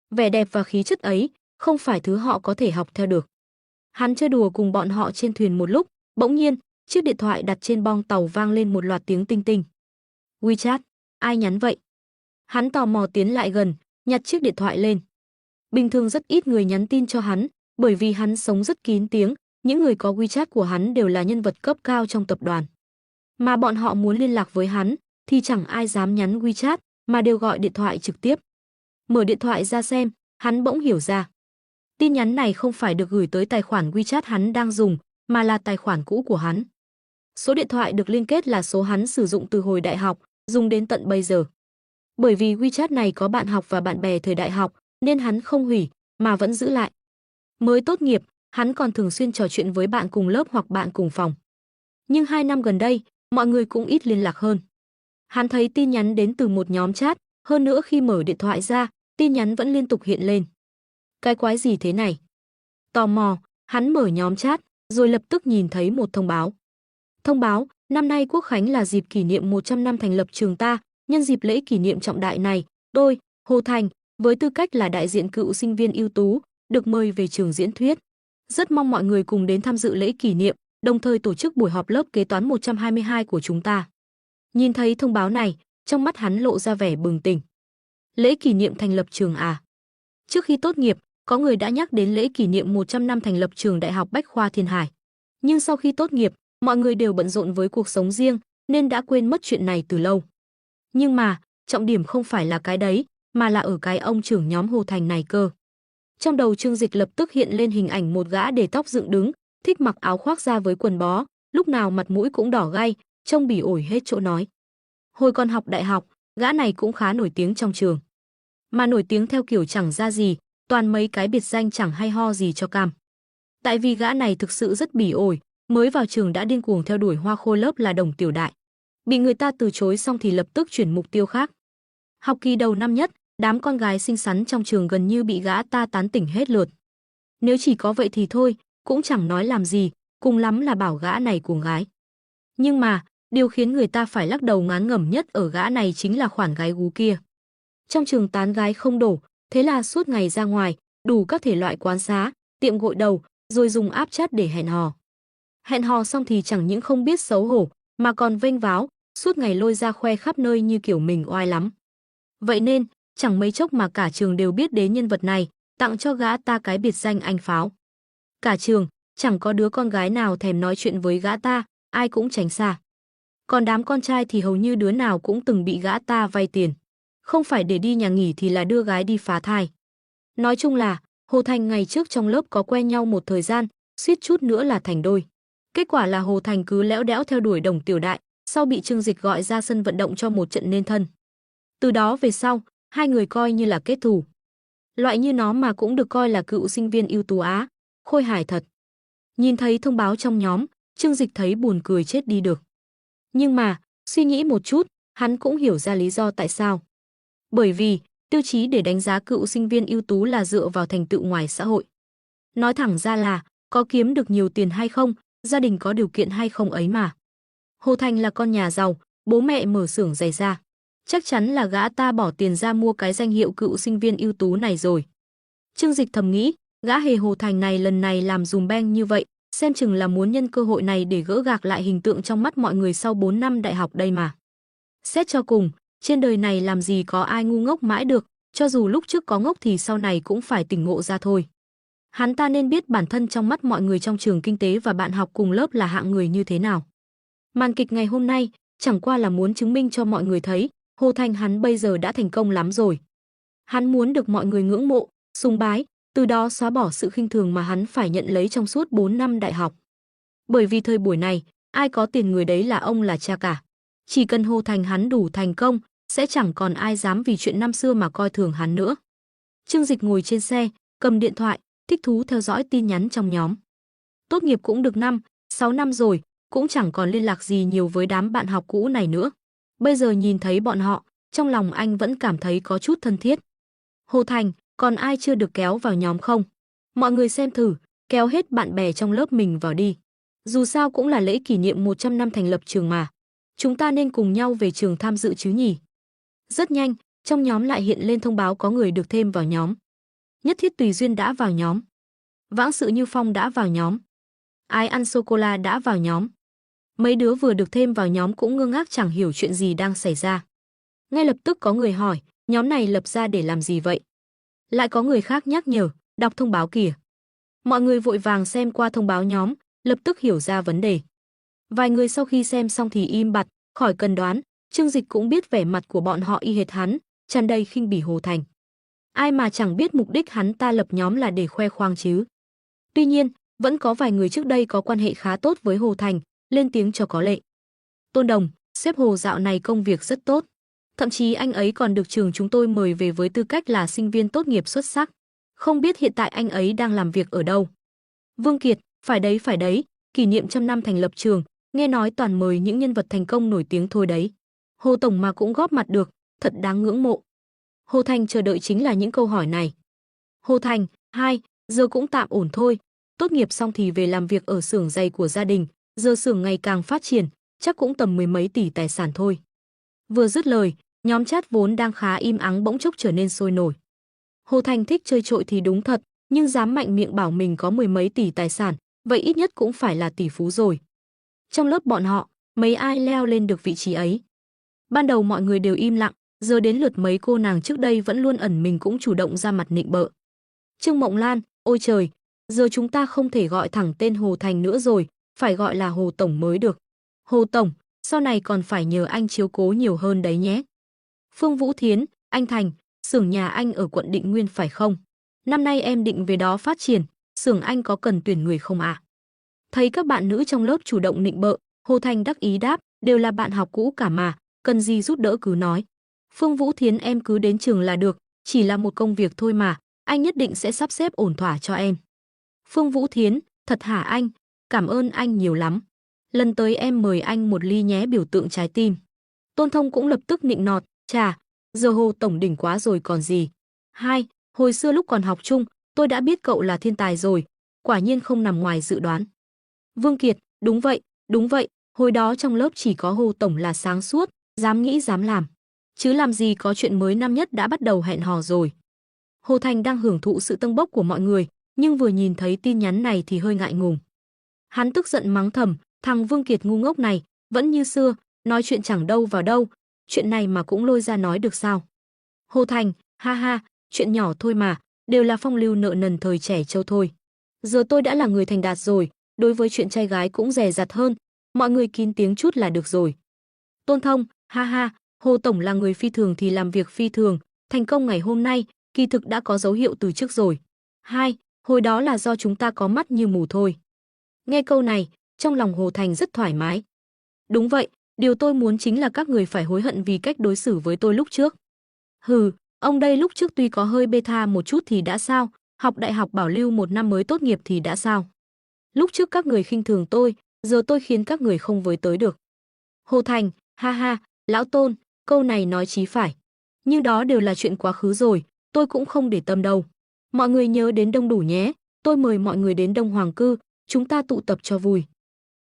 Vẻ đẹp và khí chất ấy không phải thứ họ có thể học theo được. Hắn chơi đùa cùng bọn họ trên thuyền một lúc, bỗng nhiên, chiếc điện thoại đặt trên bong tàu vang lên một loạt tiếng tinh tinh. WeChat, ai nhắn vậy? Hắn tò mò tiến lại gần, nhặt chiếc điện thoại lên. Bình thường rất ít người nhắn tin cho hắn, bởi vì hắn sống rất kín tiếng, những người có WeChat của hắn đều là nhân vật cấp cao trong tập đoàn. Mà bọn họ muốn liên lạc với hắn thì chẳng ai dám nhắn WeChat mà đều gọi điện thoại trực tiếp. Mở điện thoại ra xem, hắn bỗng hiểu ra. Tin nhắn này không phải được gửi tới tài khoản WeChat hắn đang dùng, mà là tài khoản cũ của hắn. Số điện thoại được liên kết là số hắn sử dụng từ hồi đại học, dùng đến tận bây giờ. Bởi vì WeChat này có bạn học và bạn bè thời đại học, nên hắn không hủy, mà vẫn giữ lại. Mới tốt nghiệp, hắn còn thường xuyên trò chuyện với bạn cùng lớp hoặc bạn cùng phòng. Nhưng 2 năm gần đây, mọi người cũng ít liên lạc hơn. Hắn thấy tin nhắn đến từ một nhóm chat, hơn nữa khi mở điện thoại ra, tin nhắn vẫn liên tục hiện lên. Cái quái gì thế này? Tò mò, hắn mở nhóm chat, rồi lập tức nhìn thấy một thông báo. Thông báo, năm nay Quốc khánh là dịp kỷ niệm 100 năm thành lập trường ta, nhân dịp lễ kỷ niệm trọng đại này, tôi, Hồ Thành, với tư cách là đại diện cựu sinh viên ưu tú, được mời về trường diễn thuyết. Rất mong mọi người cùng đến tham dự lễ kỷ niệm, đồng thời tổ chức buổi họp lớp kế toán 122 của chúng ta. Nhìn thấy thông báo này, trong mắt hắn lộ ra vẻ bừng tỉnh. Lễ kỷ niệm thành lập trường à? Trước khi tốt nghiệp, có người đã nhắc đến lễ kỷ niệm 100 năm thành lập trường Đại học Bách khoa Thiên Hải. Nhưng sau khi tốt nghiệp, mọi người đều bận rộn với cuộc sống riêng, nên đã quên mất chuyện này từ lâu. Nhưng mà, trọng điểm không phải là cái đấy, mà là ở cái ông trưởng nhóm Hồ Thành này cơ. Trong đầu Trương Dịch lập tức hiện lên hình ảnh một gã để tóc dựng đứng, thích mặc áo khoác da với quần bó, lúc nào mặt mũi cũng đỏ gay, trông bỉ ổi hết chỗ nói. Hồi còn học đại học, gã này cũng khá nổi tiếng trong trường. Mà nổi tiếng theo kiểu chẳng ra gì, toàn mấy cái biệt danh chẳng hay ho gì cho cam. Tại vì gã này thực sự rất bỉ ổi, mới vào trường đã điên cuồng theo đuổi hoa khôi lớp là Đồng Tiểu Đại. Bị người ta từ chối xong thì lập tức chuyển mục tiêu khác. Học kỳ đầu năm nhất, đám con gái xinh xắn trong trường gần như bị gã ta tán tỉnh hết lượt. Nếu chỉ có vậy thì thôi, cũng chẳng nói làm gì, cùng lắm là bảo gã này cuồng gái. Nhưng mà, điều khiến người ta phải lắc đầu ngán ngẩm nhất ở gã này chính là khoản gái gú kia. Trong trường tán gái không đổ, thế là suốt ngày ra ngoài, đủ các thể loại quán xá, tiệm gội đầu, rồi dùng app chat để hẹn hò. Hẹn hò xong thì chẳng những không biết xấu hổ, mà còn vênh váo, suốt ngày lôi ra khoe khắp nơi như kiểu mình oai lắm. Vậy nên, chẳng mấy chốc mà cả trường đều biết đến nhân vật này, tặng cho gã ta cái biệt danh anh pháo. Cả trường, chẳng có đứa con gái nào thèm nói chuyện với gã ta, ai cũng tránh xa. Còn đám con trai thì hầu như đứa nào cũng từng bị gã ta vay tiền. Không phải để đi nhà nghỉ thì là đưa gái đi phá thai. Nói chung là, Hồ Thành ngày trước trong lớp có quen nhau một thời gian, suýt chút nữa là thành đôi. Kết quả là Hồ Thành cứ lẽo đẽo theo đuổi Đồng Tiểu Đại, sau bị Trương Dịch gọi ra sân vận động cho một trận nên thân. Từ đó về sau, hai người coi như là kết thù. Loại như nó mà cũng được coi là cựu sinh viên ưu tú á, khôi hài thật. Nhìn thấy thông báo trong nhóm, Trương Dịch thấy buồn cười chết đi được. Nhưng mà, suy nghĩ một chút, hắn cũng hiểu ra lý do tại sao. Bởi vì, tiêu chí để đánh giá cựu sinh viên ưu tú là dựa vào thành tựu ngoài xã hội. Nói thẳng ra là, có kiếm được nhiều tiền hay không, gia đình có điều kiện hay không ấy mà. Hồ Thành là con nhà giàu, bố mẹ mở xưởng giày da. Chắc chắn là gã ta bỏ tiền ra mua cái danh hiệu cựu sinh viên ưu tú này rồi. Trương Dịch thầm nghĩ, gã hề Hồ Thành này lần này làm dùm beng như vậy, xem chừng là muốn nhân cơ hội này để gỡ gạc lại hình tượng trong mắt mọi người sau 4 năm đại học đây mà. Xét cho cùng, trên đời này làm gì có ai ngu ngốc mãi được, cho dù lúc trước có ngốc thì sau này cũng phải tỉnh ngộ ra thôi. Hắn ta nên biết bản thân trong mắt mọi người trong trường kinh tế và bạn học cùng lớp là hạng người như thế nào. Màn kịch ngày hôm nay chẳng qua là muốn chứng minh cho mọi người thấy, Hồ Thành hắn bây giờ đã thành công lắm rồi. Hắn muốn được mọi người ngưỡng mộ, sùng bái, từ đó xóa bỏ sự khinh thường mà hắn phải nhận lấy trong suốt 4 năm đại học. Bởi vì thời buổi này, ai có tiền người đấy là ông là cha cả. Chỉ cần Hồ Thành hắn đủ thành công, sẽ chẳng còn ai dám vì chuyện năm xưa mà coi thường hắn nữa. Trương Dịch ngồi trên xe, cầm điện thoại, thích thú theo dõi tin nhắn trong nhóm. Tốt nghiệp cũng được 6 năm rồi, cũng chẳng còn liên lạc gì nhiều với đám bạn học cũ này nữa. Bây giờ nhìn thấy bọn họ, trong lòng anh vẫn cảm thấy có chút thân thiết. Hồ Thành, còn ai chưa được kéo vào nhóm không? Mọi người xem thử, kéo hết bạn bè trong lớp mình vào đi. Dù sao cũng là lễ kỷ niệm 100 năm thành lập trường mà. Chúng ta nên cùng nhau về trường tham dự chứ nhỉ? Rất nhanh, trong nhóm lại hiện lên thông báo có người được thêm vào nhóm. Nhất thiết tùy duyên đã vào nhóm. Vãng sự như phong đã vào nhóm. Ai ăn sô cô la đã vào nhóm. Mấy đứa vừa được thêm vào nhóm cũng ngơ ngác chẳng hiểu chuyện gì đang xảy ra. Ngay lập tức có người hỏi, nhóm này lập ra để làm gì vậy? Lại có người khác nhắc nhở, đọc thông báo kìa. Mọi người vội vàng xem qua thông báo nhóm, lập tức hiểu ra vấn đề. Vài người sau khi xem xong thì im bặt, khỏi cần đoán, Trương Dịch cũng biết vẻ mặt của bọn họ y hệt hắn, tràn đầy khinh bỉ Hồ Thành. Ai mà chẳng biết mục đích hắn ta lập nhóm là để khoe khoang chứ. Tuy nhiên, vẫn có vài người trước đây có quan hệ khá tốt với Hồ Thành, lên tiếng cho có lệ. Tôn Đồng, sếp Hồ dạo này công việc rất tốt. Thậm chí anh ấy còn được trường chúng tôi mời về với tư cách là sinh viên tốt nghiệp xuất sắc. Không biết hiện tại anh ấy đang làm việc ở đâu. Vương Kiệt, phải đấy, kỷ niệm 100 năm thành lập trường, nghe nói toàn mời những nhân vật thành công nổi tiếng thôi đấy. Hồ Tổng mà cũng góp mặt được, thật đáng ngưỡng mộ. Hồ Thành chờ đợi chính là những câu hỏi này. Hồ Thành, giờ cũng tạm ổn thôi. Tốt nghiệp xong thì về làm việc ở xưởng giày của gia đình, giờ xưởng ngày càng phát triển, chắc cũng tầm 10 mấy tỷ tài sản thôi. Vừa dứt lời, nhóm chat vốn đang khá im ắng bỗng chốc trở nên sôi nổi. Hồ Thành thích chơi trội thì đúng thật, nhưng dám mạnh miệng bảo mình có 10 mấy tỷ tài sản, vậy ít nhất cũng phải là tỷ phú rồi. Trong lớp bọn họ, mấy ai leo lên được vị trí ấy? Ban đầu mọi người đều im lặng, giờ đến lượt mấy cô nàng trước đây vẫn luôn ẩn mình cũng chủ động ra mặt nịnh bợ. Trương Mộng Lan, ôi trời, giờ chúng ta không thể gọi thẳng tên Hồ Thành nữa rồi, phải gọi là Hồ Tổng mới được. Hồ Tổng, sau này còn phải nhờ anh chiếu cố nhiều hơn đấy nhé. Phương Vũ Thiến, anh Thành, xưởng nhà anh ở quận Định Nguyên phải không? Năm nay em định về đó phát triển, xưởng anh có cần tuyển người không ạ? Thấy các bạn nữ trong lớp chủ động nịnh bợ, Hồ Thành đắc ý đáp, đều là bạn học cũ cả mà, cần gì giúp đỡ cứ nói. Phương Vũ Thiến em cứ đến trường là được, chỉ là một công việc thôi mà, anh nhất định sẽ sắp xếp ổn thỏa cho em. Phương Vũ Thiến, thật hả anh? Cảm ơn anh nhiều lắm. Lần tới em mời anh một ly nhé, biểu tượng trái tim. Tôn Thông cũng lập tức nịnh nọt, chà, giờ Hồ Tổng đỉnh quá rồi còn gì. Hồi xưa lúc còn học chung, tôi đã biết cậu là thiên tài rồi, quả nhiên không nằm ngoài dự đoán. Vương Kiệt, đúng vậy, hồi đó trong lớp chỉ có Hồ Tổng là sáng suốt, dám nghĩ dám làm. Chứ làm gì có chuyện mới năm nhất đã bắt đầu hẹn hò rồi. Hồ Thành đang hưởng thụ sự tâng bốc của mọi người, nhưng vừa nhìn thấy tin nhắn này thì hơi ngại ngùng. Hắn tức giận mắng thầm, thằng Vương Kiệt ngu ngốc này, vẫn như xưa, nói chuyện chẳng đâu vào đâu, chuyện này mà cũng lôi ra nói được sao. Hồ Thành, chuyện nhỏ thôi mà, đều là phong lưu nợ nần thời trẻ trâu thôi. Giờ tôi đã là người thành đạt rồi, đối với chuyện trai gái cũng dè dặt hơn, mọi người kín tiếng chút là được rồi. Tôn Thông, Hồ Tổng là người phi thường thì làm việc phi thường, thành công ngày hôm nay, kỳ thực đã có dấu hiệu từ trước rồi. Hồi đó là do chúng ta có mắt như mù thôi. Nghe câu này, trong lòng Hồ Thành rất thoải mái. Đúng vậy, điều tôi muốn chính là các người phải hối hận vì cách đối xử với tôi lúc trước. Hừ, ông đây lúc trước tuy có hơi beta một chút thì đã sao, học đại học bảo lưu một năm mới tốt nghiệp thì đã sao. Lúc trước các người khinh thường tôi, giờ tôi khiến các người không với tới được. Hồ Thành, lão Tôn, câu này nói chí phải. Nhưng đó đều là chuyện quá khứ rồi, tôi cũng không để tâm đâu. Mọi người nhớ đến đông đủ nhé, tôi mời mọi người đến Đông Hoàng Cư, chúng ta tụ tập cho vui.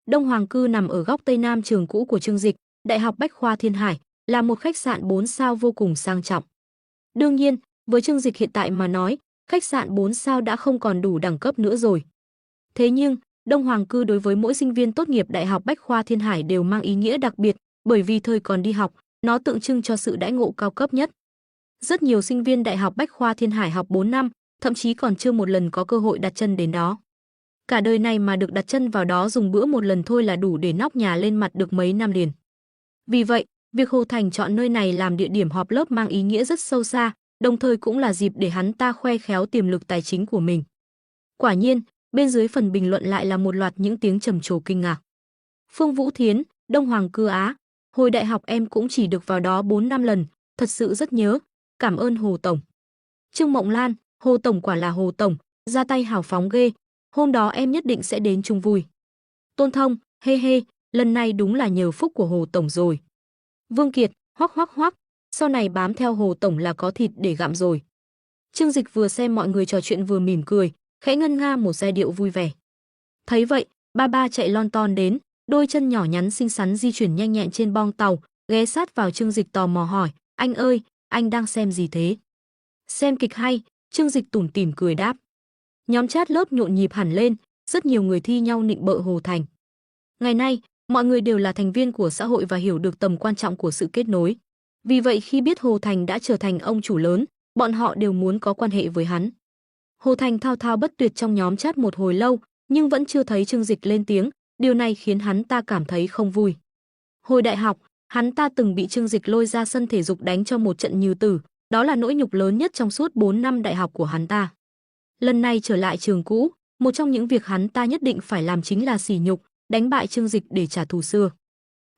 Đông Hoàng Cư nằm ở góc Tây Nam trường cũ của Trương Dịch, Đại học Bách khoa Thiên Hải, là một khách sạn 4 sao vô cùng sang trọng. Đương nhiên, với Trương Dịch hiện tại mà nói, khách sạn 4 sao đã không còn đủ đẳng cấp nữa rồi. Thế nhưng, Đông Hoàng Cư đối với mỗi sinh viên tốt nghiệp Đại học Bách khoa Thiên Hải đều mang ý nghĩa đặc biệt, bởi vì thời còn đi học, nó tượng trưng cho sự đãi ngộ cao cấp nhất. Rất nhiều sinh viên Đại học Bách khoa Thiên Hải học 4 năm, thậm chí còn chưa một lần có cơ hội đặt chân đến đó. Cả đời này mà được đặt chân vào đó dùng bữa một lần thôi là đủ để nóc nhà lên mặt được mấy năm liền. Vì vậy, việc Hồ Thành chọn nơi này làm địa điểm họp lớp mang ý nghĩa rất sâu xa, đồng thời cũng là dịp để hắn ta khoe khéo tiềm lực tài chính của mình. Quả nhiên, bên dưới phần bình luận lại là một loạt những tiếng trầm trồ kinh ngạc. Phương Vũ Thiến, Đông Hoàng Cư á, hồi đại học em cũng chỉ được vào đó 4 năm lần, thật sự rất nhớ, cảm ơn Hồ Tổng. Trương Mộng Lan, Hồ Tổng quả là Hồ Tổng, ra tay hào phóng ghê, hôm đó em nhất định sẽ đến chung vui. Tôn Thông, lần này đúng là nhờ phúc của Hồ Tổng rồi. Vương Kiệt, hoắc, sau này bám theo Hồ Tổng là có thịt để gặm rồi. Trương Dịch vừa xem mọi người trò chuyện vừa mỉm cười, khẽ ngân nga một giai điệu vui vẻ. Thấy vậy, ba chạy lon ton đến, đôi chân nhỏ nhắn xinh xắn di chuyển nhanh nhẹn trên bong tàu, ghé sát vào Trương Dịch tò mò hỏi, anh ơi, anh đang xem gì thế? Xem kịch hay, Trương Dịch tủm tỉm cười đáp. Nhóm chat lớp nhộn nhịp hẳn lên, rất nhiều người thi nhau nịnh bợ Hồ Thành. Ngày nay, mọi người đều là thành viên của xã hội và hiểu được tầm quan trọng của sự kết nối. Vì vậy khi biết Hồ Thành đã trở thành ông chủ lớn, bọn họ đều muốn có quan hệ với hắn. Hồ Thành thao thao bất tuyệt trong nhóm chat một hồi lâu, nhưng vẫn chưa thấy Trương Dịch lên tiếng, điều này khiến hắn ta cảm thấy không vui. Hồi đại học, hắn ta từng bị Trương Dịch lôi ra sân thể dục đánh cho một trận như tử, đó là nỗi nhục lớn nhất trong suốt 4 năm đại học của hắn ta. Lần này trở lại trường cũ, một trong những việc hắn ta nhất định phải làm chính là sỉ nhục, đánh bại Trương Dịch để trả thù xưa.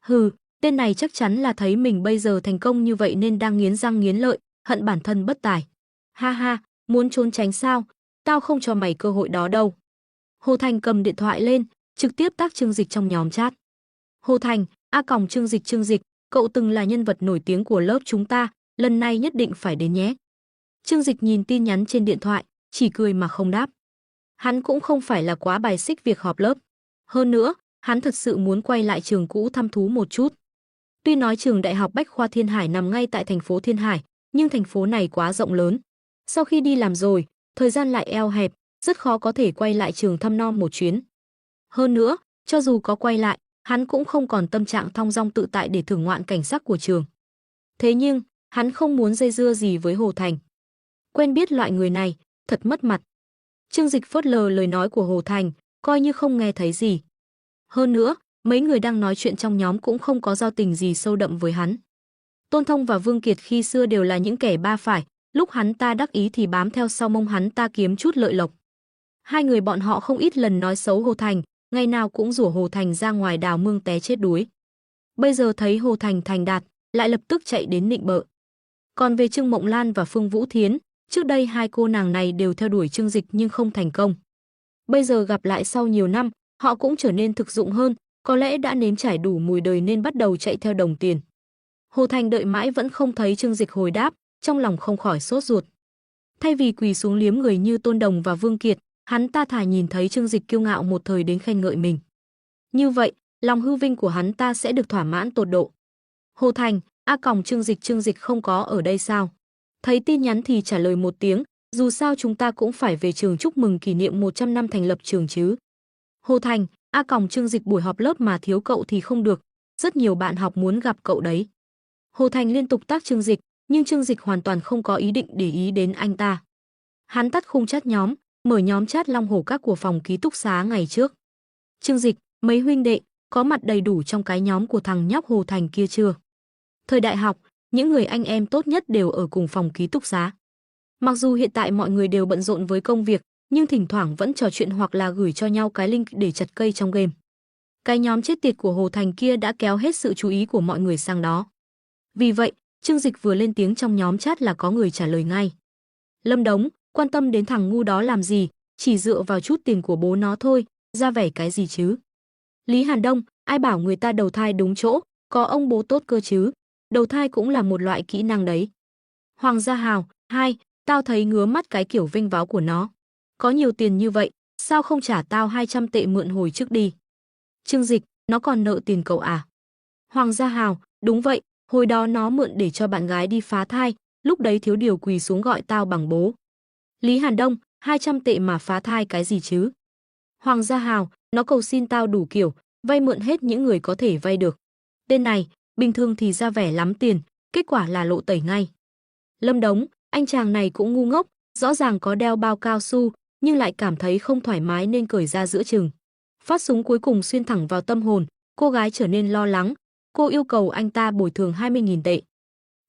Hừ, tên này chắc chắn là thấy mình bây giờ thành công như vậy nên đang nghiến răng nghiến lợi, hận bản thân bất tài. Ha ha, muốn trốn tránh sao? Tao không cho mày cơ hội đó đâu. Hồ Thành cầm điện thoại lên, trực tiếp tag Trương Dịch trong nhóm chat. Hồ Thành, Trương Dịch, cậu từng là nhân vật nổi tiếng của lớp chúng ta, lần này nhất định phải đến nhé. Trương Dịch nhìn tin nhắn trên điện thoại, chỉ cười mà không đáp. Hắn cũng không phải là quá bài xích việc họp lớp. Hơn nữa, hắn thật sự muốn quay lại trường cũ thăm thú một chút. Tuy nói trường Đại học Bách khoa Thiên Hải nằm ngay tại thành phố Thiên Hải, nhưng thành phố này quá rộng lớn. Sau khi đi làm rồi, thời gian lại eo hẹp, rất khó có thể quay lại trường thăm nom một chuyến. Hơn nữa, cho dù có quay lại, hắn cũng không còn tâm trạng thong dong tự tại để thưởng ngoạn cảnh sắc của trường. Thế nhưng, hắn không muốn dây dưa gì với Hồ Thành. Quen biết loại người này, thật mất mặt. Trương Dịch phớt lờ lời nói của Hồ Thành, coi như không nghe thấy gì. Hơn nữa, mấy người đang nói chuyện trong nhóm cũng không có giao tình gì sâu đậm với hắn. Tôn Thông và Vương Kiệt khi xưa đều là những kẻ ba phải, lúc hắn ta đắc ý thì bám theo sau mông hắn ta kiếm chút lợi lộc. Hai người bọn họ không ít lần nói xấu Hồ Thành, ngày nào cũng rủ Hồ Thành ra ngoài đào mương té chết đuối. Bây giờ thấy Hồ Thành thành đạt, lại lập tức chạy đến nịnh bợ. Còn về Trương Mộng Lan và Phương Vũ Thiến, trước đây hai cô nàng này đều theo đuổi Trương Dịch nhưng không thành công. Bây giờ gặp lại sau nhiều năm, họ cũng trở nên thực dụng hơn, có lẽ đã nếm trải đủ mùi đời nên bắt đầu chạy theo đồng tiền. Hồ Thành đợi mãi vẫn không thấy Trương Dịch hồi đáp, trong lòng không khỏi sốt ruột. Thay vì quỳ xuống liếm người như Tôn Đồng và Vương Kiệt, hắn ta thà nhìn thấy Trương Dịch kiêu ngạo một thời đến khen ngợi mình. Như vậy, lòng hư vinh của hắn ta sẽ được thỏa mãn tột độ. Hồ Thành, Trương Dịch không có ở đây sao? Thấy tin nhắn thì trả lời một tiếng, dù sao chúng ta cũng phải về trường chúc mừng kỷ niệm 100 năm thành lập trường chứ. Hồ Thành, Trương Dịch buổi họp lớp mà thiếu cậu thì không được, rất nhiều bạn học muốn gặp cậu đấy. Hồ Thành liên tục tag Trương Dịch, nhưng Trương Dịch hoàn toàn không có ý định để ý đến anh ta. Hắn tắt khung chat nhóm, mở nhóm chat Long Hổ Các của phòng ký túc xá ngày trước. Trương Dịch, mấy huynh đệ, có mặt đầy đủ trong cái nhóm của thằng nhóc Hồ Thành kia chưa? Thời đại học, những người anh em tốt nhất đều ở cùng phòng ký túc xá. Mặc dù hiện tại mọi người đều bận rộn với công việc, nhưng thỉnh thoảng vẫn trò chuyện hoặc là gửi cho nhau cái link để chặt cây trong game. Cái nhóm chết tiệt của Hồ Thành kia đã kéo hết sự chú ý của mọi người sang đó. Vì vậy, Trương Dịch vừa lên tiếng trong nhóm chat là có người trả lời ngay. Lâm Đống, quan tâm đến thằng ngu đó làm gì, chỉ dựa vào chút tiền của bố nó thôi, ra vẻ cái gì chứ. Lý Hàn Đông, ai bảo người ta đầu thai đúng chỗ, có ông bố tốt cơ chứ, đầu thai cũng là một loại kỹ năng đấy. Hoàng Gia Hào, tao thấy ngứa mắt cái kiểu vênh váo của nó. Có nhiều tiền như vậy, sao không trả tao 200 tệ mượn hồi trước đi. Trương Dịch, nó còn nợ tiền cậu à? Hoàng Gia Hào, đúng vậy, hồi đó nó mượn để cho bạn gái đi phá thai, lúc đấy thiếu điều quỳ xuống gọi tao bằng bố. Lý Hàn Đông, 200 tệ mà phá thai cái gì chứ? Hoàng Gia Hào, nó cầu xin tao đủ kiểu, vay mượn hết những người có thể vay được. Tên này, bình thường thì ra vẻ lắm tiền, kết quả là lộ tẩy ngay. Lâm Đống, anh chàng này cũng ngu ngốc, rõ ràng có đeo bao cao su, nhưng lại cảm thấy không thoải mái nên cởi ra giữa chừng. Phát súng cuối cùng xuyên thẳng vào tâm hồn, cô gái trở nên lo lắng, cô yêu cầu anh ta bồi thường 20.000 tệ.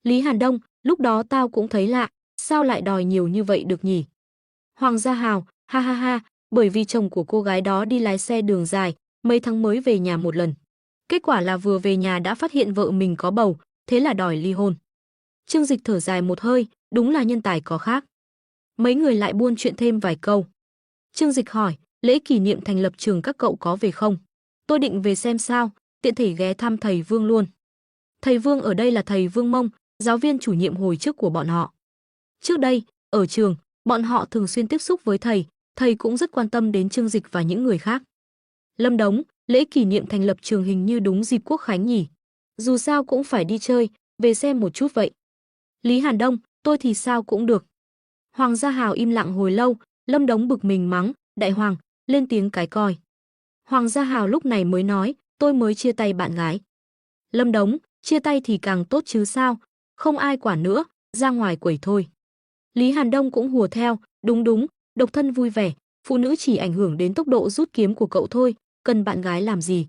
Lý Hàn Đông, lúc đó tao cũng thấy lạ, sao lại đòi nhiều như vậy được nhỉ? Hoàng Gia Hào, ha ha ha, bởi vì chồng của cô gái đó đi lái xe đường dài, mấy tháng mới về nhà một lần. Kết quả là vừa về nhà đã phát hiện vợ mình có bầu, thế là đòi ly hôn. Trương Dịch thở dài một hơi, đúng là nhân tài có khác. Mấy người lại buôn chuyện thêm vài câu. Trương Dịch hỏi, lễ kỷ niệm thành lập trường các cậu có về không? Tôi định về xem sao, tiện thể ghé thăm thầy Vương luôn. Thầy Vương ở đây là thầy Vương Mông, giáo viên chủ nhiệm hồi trước của bọn họ. Trước đây, ở trường, bọn họ thường xuyên tiếp xúc với thầy cũng rất quan tâm đến Trương Dịch và những người khác. Lâm Đống, lễ kỷ niệm thành lập trường hình như đúng dịp Quốc khánh nhỉ? Dù sao cũng phải đi chơi, về xem một chút vậy. Lý Hàn Đông, tôi thì sao cũng được. Hoàng Gia Hào im lặng hồi lâu, Lâm Đống bực mình mắng, đại hoàng, lên tiếng cái coi. Hoàng Gia Hào lúc này mới nói, tôi mới chia tay bạn gái. Lâm Đống, chia tay thì càng tốt chứ sao, không ai quản nữa, ra ngoài quẩy thôi. Lý Hàn Đông cũng hùa theo, đúng, độc thân vui vẻ, phụ nữ chỉ ảnh hưởng đến tốc độ rút kiếm của cậu thôi, cần bạn gái làm gì.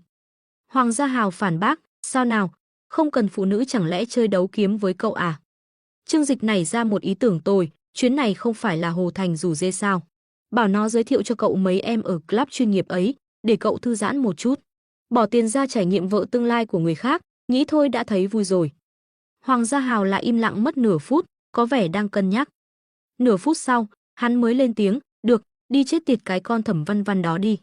Hoàng Gia Hào phản bác, sao nào, không cần phụ nữ chẳng lẽ chơi đấu kiếm với cậu à. Trương Dịch nảy ra một ý tưởng tồi, chuyến này không phải là Hồ Thành rủ dê sao. Bảo nó giới thiệu cho cậu mấy em ở club chuyên nghiệp ấy, để cậu thư giãn một chút. Bỏ tiền ra trải nghiệm vợ tương lai của người khác, nghĩ thôi đã thấy vui rồi. Hoàng Gia Hào lại im lặng mất nửa phút, có vẻ đang cân nhắc. Nửa phút sau, hắn mới lên tiếng, được, đi chết tiệt cái con Thẩm Văn Văn đó đi.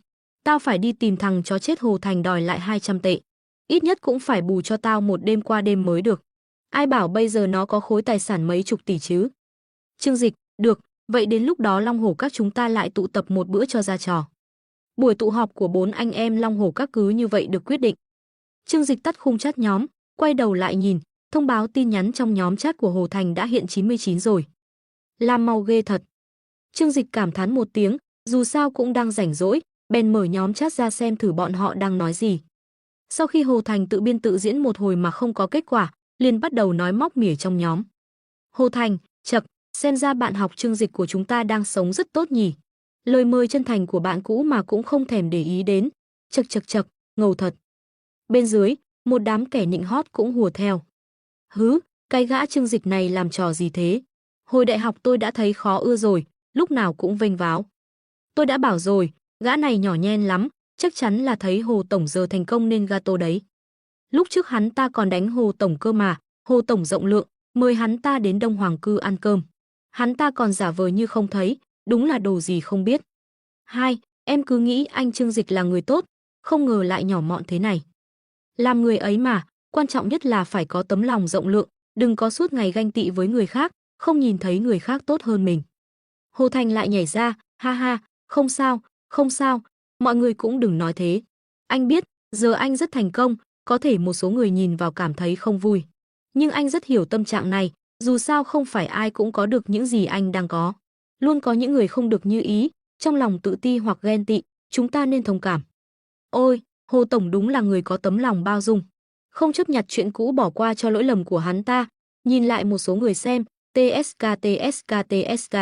Tao phải đi tìm thằng chó chết Hồ Thành đòi lại 200 tệ. Ít nhất cũng phải bù cho tao một đêm qua đêm mới được. Ai bảo bây giờ nó có khối tài sản mấy chục tỷ chứ. Trương Dịch, được, vậy đến lúc đó Long Hổ các chúng ta lại tụ tập một bữa cho ra trò. Buổi tụ họp của 4 anh em Long Hổ các cứ như vậy được quyết định. Trương Dịch tắt khung chat nhóm, quay đầu lại nhìn, thông báo tin nhắn trong nhóm chat của Hồ Thành đã hiện 99 rồi. Làm mau ghê thật. Trương Dịch cảm thán một tiếng, dù sao cũng đang rảnh rỗi, bèn mở nhóm chat ra xem thử bọn họ đang nói gì. Sau khi Hồ Thành tự biên tự diễn một hồi mà không có kết quả, liền bắt đầu nói móc mỉa trong nhóm. Hồ Thành, chậc, xem ra bạn học Trương Dịch của chúng ta đang sống rất tốt nhỉ. Lời mời chân thành của bạn cũ mà cũng không thèm để ý đến. Chậc, ngầu thật. Bên dưới, một đám kẻ nịnh hót cũng hùa theo. Hứ, cái gã Trương Dịch này làm trò gì thế? Hồi đại học tôi đã thấy khó ưa rồi, lúc nào cũng vênh váo. Tôi đã bảo rồi, gã này nhỏ nhen lắm, chắc chắn là thấy Hồ Tổng giờ thành công nên gato đấy. Lúc trước hắn ta còn đánh Hồ Tổng cơ mà, Hồ Tổng rộng lượng, mời hắn ta đến Đông Hoàng Cư ăn cơm. Hắn ta còn giả vờ như không thấy, đúng là đồ gì không biết. Hai, em cứ nghĩ anh Trương Dịch là người tốt, không ngờ lại nhỏ mọn thế này. Làm người ấy mà, quan trọng nhất là phải có tấm lòng rộng lượng, đừng có suốt ngày ganh tị với người khác, không nhìn thấy người khác tốt hơn mình. Hồ Thành lại nhảy ra, ha ha, không sao, mọi người cũng đừng nói thế. Anh biết, giờ anh rất thành công, có thể một số người nhìn vào cảm thấy không vui. Nhưng anh rất hiểu tâm trạng này, dù sao không phải ai cũng có được những gì anh đang có. Luôn có những người không được như ý, trong lòng tự ti hoặc ghen tị, chúng ta nên thông cảm. Ôi, Hồ Tổng đúng là người có tấm lòng bao dung. Không chấp nhặt chuyện cũ bỏ qua cho lỗi lầm của hắn ta, nhìn lại một số người xem, TSK.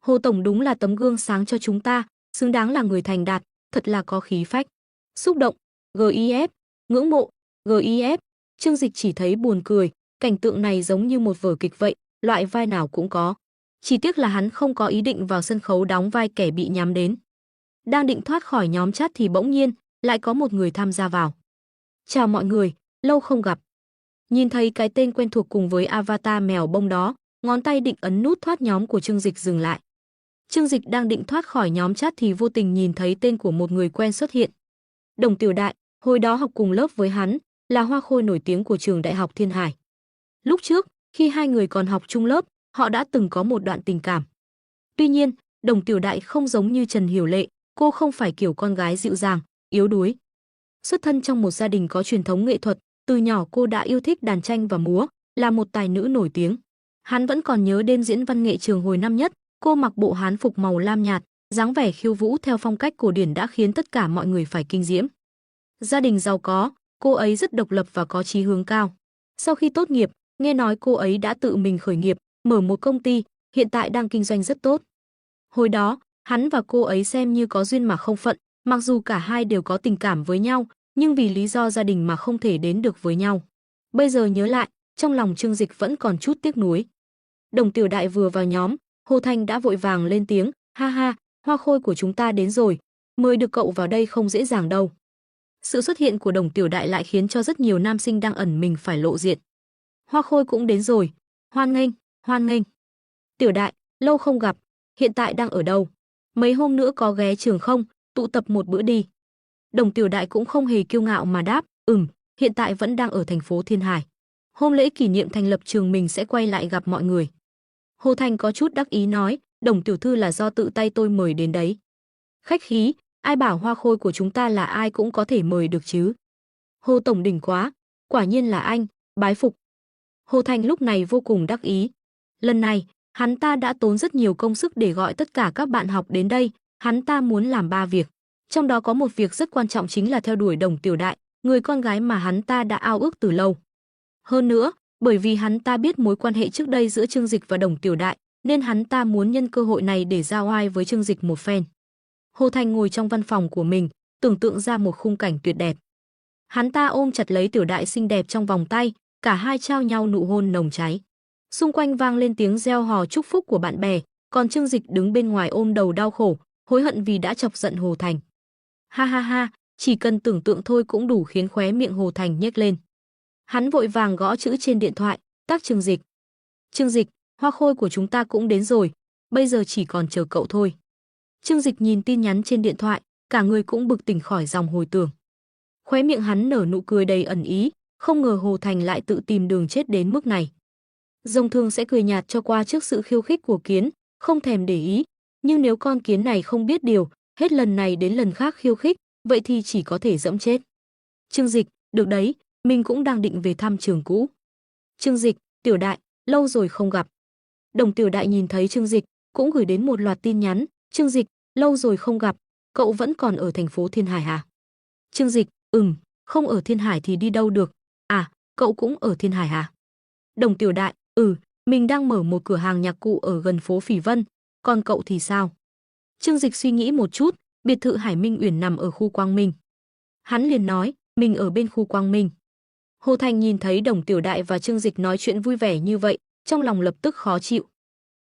Hồ Tổng đúng là tấm gương sáng cho chúng ta, xứng đáng là người thành đạt, thật là có khí phách. Xúc động, GIF, ngưỡng mộ, GIF. Trương Dịch chỉ thấy buồn cười, cảnh tượng này giống như một vở kịch vậy, loại vai nào cũng có. Chỉ tiếc là hắn không có ý định vào sân khấu đóng vai kẻ bị nhắm đến. Đang định thoát khỏi nhóm chat thì bỗng nhiên, lại có một người tham gia vào. Chào mọi người, lâu không gặp. Nhìn thấy cái tên quen thuộc cùng với avatar mèo bông đó, ngón tay định ấn nút thoát nhóm của Trương Dịch dừng lại. Trương Dịch đang định thoát khỏi nhóm chat thì vô tình nhìn thấy tên của một người quen xuất hiện. Đồng Tiểu Đại, hồi đó học cùng lớp với hắn, là hoa khôi nổi tiếng của trường Đại học Thiên Hải. Lúc trước, khi hai người còn học chung lớp, họ đã từng có một đoạn tình cảm. Tuy nhiên, Đồng Tiểu Đại không giống như Trần Hiểu Lệ, cô không phải kiểu con gái dịu dàng, yếu đuối. Xuất thân trong một gia đình có truyền thống nghệ thuật, từ nhỏ cô đã yêu thích đàn tranh và múa, là một tài nữ nổi tiếng. Hắn vẫn còn nhớ đêm diễn văn nghệ trường hồi năm nhất, cô mặc bộ hán phục màu lam nhạt, dáng vẻ khiêu vũ theo phong cách cổ điển đã khiến tất cả mọi người phải kinh diễm. Gia đình giàu có, cô ấy rất độc lập và có chí hướng cao. Sau khi tốt nghiệp, nghe nói cô ấy đã tự mình khởi nghiệp, mở một công ty, hiện tại đang kinh doanh rất tốt. Hồi đó, hắn và cô ấy xem như có duyên mà không phận, mặc dù cả hai đều có tình cảm với nhau, nhưng vì lý do gia đình mà không thể đến được với nhau. Bây giờ nhớ lại, trong lòng Trương Dịch vẫn còn chút tiếc nuối. Đồng Tiểu Đại vừa vào nhóm, Hồ Thành đã vội vàng lên tiếng, ha ha, hoa khôi của chúng ta đến rồi, mời được cậu vào đây không dễ dàng đâu. Sự xuất hiện của Đồng Tiểu Đại lại khiến cho rất nhiều nam sinh đang ẩn mình phải lộ diện. Hoa khôi cũng đến rồi, hoan nghênh. Tiểu Đại, lâu không gặp, hiện tại đang ở đâu? Mấy hôm nữa có ghé trường không, tụ tập một bữa đi. Đồng Tiểu Đại cũng không hề kiêu ngạo mà đáp, hiện tại vẫn đang ở thành phố Thiên Hải. Hôm lễ kỷ niệm thành lập trường mình sẽ quay lại gặp mọi người. Hồ Thành có chút đắc ý nói, Đồng tiểu thư là do tự tay tôi mời đến đấy. Khách khí, ai bảo hoa khôi của chúng ta là ai cũng có thể mời được chứ. Hồ Tổng đỉnh quá, quả nhiên là anh, bái phục. Hồ Thành lúc này vô cùng đắc ý. Lần này, Hắn ta đã tốn rất nhiều công sức để gọi tất cả các bạn học đến đây, hắn ta muốn làm 3 việc. Trong đó có một việc rất quan trọng chính là theo đuổi Đồng Tiểu Đại, người con gái mà hắn ta đã ao ước từ lâu. Hơn nữa, bởi vì hắn ta biết mối quan hệ trước đây giữa Trương Dịch và Đồng Tiểu Đại, nên hắn ta muốn nhân cơ hội này để giao oai với Trương Dịch một phen. Hồ Thành ngồi trong văn phòng của mình, tưởng tượng ra một khung cảnh tuyệt đẹp. Hắn ta ôm chặt lấy Tiểu Đại xinh đẹp trong vòng tay, cả hai trao nhau nụ hôn nồng cháy. Xung quanh vang lên tiếng reo hò chúc phúc của bạn bè, còn Trương Dịch đứng bên ngoài ôm đầu đau khổ, hối hận vì đã chọc giận Hồ Thành. Ha ha ha, chỉ cần tưởng tượng thôi cũng đủ khiến khóe miệng Hồ Thành nhếch lên. Hắn vội vàng gõ chữ trên điện thoại, tắt Trương Dịch. Trương Dịch, hoa khôi của chúng ta cũng đến rồi, bây giờ chỉ còn chờ cậu thôi. Trương Dịch nhìn tin nhắn trên điện thoại, cả người cũng bực tỉnh khỏi dòng hồi tưởng. Khóe miệng hắn nở nụ cười đầy ẩn ý, không ngờ Hồ Thành lại tự tìm đường chết đến mức này. Rồng thường sẽ cười nhạt cho qua trước sự khiêu khích của kiến, không thèm để ý, nhưng nếu con kiến này không biết điều, hết lần này đến lần khác khiêu khích, vậy thì chỉ có thể dẫm chết. Trương Dịch, được đấy, mình cũng đang định về thăm trường cũ. Trương Dịch, Tiểu Đại, lâu rồi không gặp. Đồng Tiểu Đại nhìn thấy Trương Dịch, cũng gửi đến một loạt tin nhắn. Trương Dịch, lâu rồi không gặp, cậu vẫn còn ở thành phố Thiên Hải à? Trương Dịch, không ở Thiên Hải thì đi đâu được. À, cậu cũng ở Thiên Hải à? Đồng Tiểu Đại, mình đang mở một cửa hàng nhạc cụ ở gần phố Phỉ Vân, còn cậu thì sao? Trương Dịch suy nghĩ một chút, biệt thự Hải Minh Uyển nằm ở khu Quang Minh. Hắn liền nói, mình ở bên khu Quang Minh. Hồ Thành nhìn thấy Đồng Tiểu Đại và Trương Dịch nói chuyện vui vẻ như vậy, trong lòng lập tức khó chịu.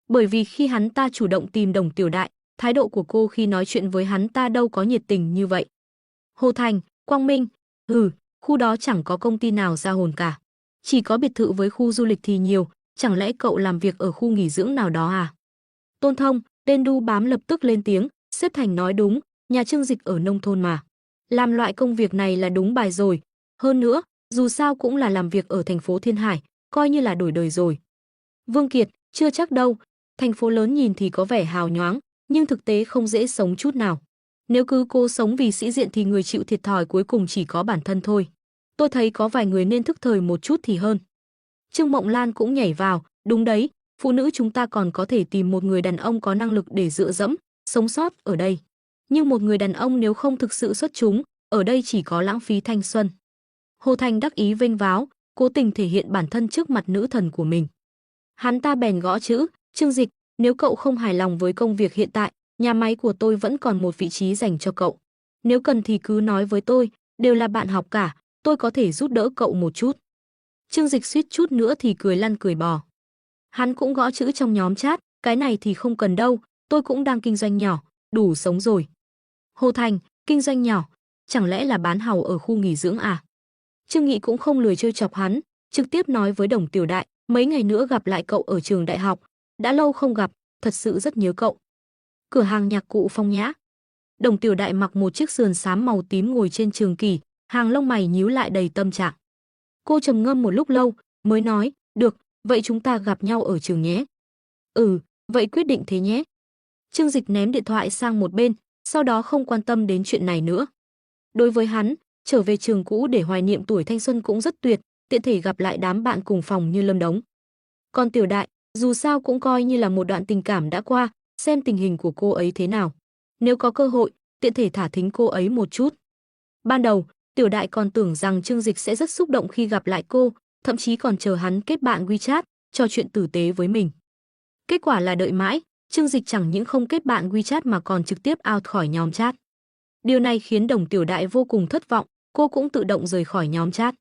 Bởi vì khi hắn ta chủ động tìm Đồng Tiểu Đại, thái độ của cô khi nói chuyện với hắn ta đâu có nhiệt tình như vậy. Hồ Thành, Quang Minh, khu đó chẳng có công ty nào ra hồn cả. Chỉ có biệt thự với khu du lịch thì nhiều, chẳng lẽ cậu làm việc ở khu nghỉ dưỡng nào đó à? Tôn Thông, tên đu bám lập tức lên tiếng, xếp thành nói đúng, nhà Trương Dịch ở nông thôn mà. Làm loại công việc này là đúng bài rồi. Hơn nữa, dù sao cũng là làm việc ở thành phố Thiên Hải, coi như là đổi đời rồi. Vương Kiệt, chưa chắc đâu, thành phố lớn nhìn thì có vẻ hào nhoáng, nhưng thực tế không dễ sống chút nào. Nếu cứ cố sống vì sĩ diện thì người chịu thiệt thòi cuối cùng chỉ có bản thân thôi. Tôi thấy có vài người nên thức thời một chút thì hơn. Trương Mộng Lan cũng nhảy vào, đúng đấy, phụ nữ chúng ta còn có thể tìm một người đàn ông có năng lực để dựa dẫm, sống sót ở đây. Nhưng một người đàn ông nếu không thực sự xuất chúng, ở đây chỉ có lãng phí thanh xuân. Hồ Thành đắc ý vênh váo, cố tình thể hiện bản thân trước mặt nữ thần của mình. Hắn ta bèn gõ chữ, Trương Dịch, nếu cậu không hài lòng với công việc hiện tại, nhà máy của tôi vẫn còn một vị trí dành cho cậu. Nếu cần thì cứ nói với tôi, đều là bạn học cả, tôi có thể giúp đỡ cậu một chút. Trương Dịch suýt chút nữa thì cười lăn cười bò. Hắn cũng gõ chữ trong nhóm chat, cái này thì không cần đâu, tôi cũng đang kinh doanh nhỏ, đủ sống rồi. Hồ Thành, kinh doanh nhỏ, chẳng lẽ là bán hàu ở khu nghỉ dưỡng à? Trương Nghị cũng không lười chơi chọc hắn, trực tiếp nói với Đồng Tiểu Đại, mấy ngày nữa gặp lại cậu ở trường đại học, đã lâu không gặp, thật sự rất nhớ cậu. Cửa hàng nhạc cụ phong nhã. Đồng Tiểu Đại mặc một chiếc sườn xám màu tím ngồi trên trường kỷ, hàng lông mày nhíu lại đầy tâm trạng. Cô trầm ngâm một lúc lâu, mới nói, được, vậy chúng ta gặp nhau ở trường nhé. Vậy quyết định thế nhé. Trương Dịch ném điện thoại sang một bên, sau đó không quan tâm đến chuyện này nữa. Đối với hắn, trở về trường cũ để hoài niệm tuổi thanh xuân cũng rất tuyệt, tiện thể gặp lại đám bạn cùng phòng như Lâm Đống. Còn Tiểu Đại, dù sao cũng coi như là một đoạn tình cảm đã qua, xem tình hình của cô ấy thế nào. Nếu có cơ hội, tiện thể thả thính cô ấy một chút. Ban đầu, Tiểu Đại còn tưởng rằng Trương Dịch sẽ rất xúc động khi gặp lại cô, thậm chí còn chờ hắn kết bạn WeChat, trò chuyện tử tế với mình. Kết quả là đợi mãi, Trương Dịch chẳng những không kết bạn WeChat mà còn trực tiếp out khỏi nhóm chat. Điều này khiến Đồng Tiểu Đại vô cùng thất vọng, cô cũng tự động rời khỏi nhóm chat.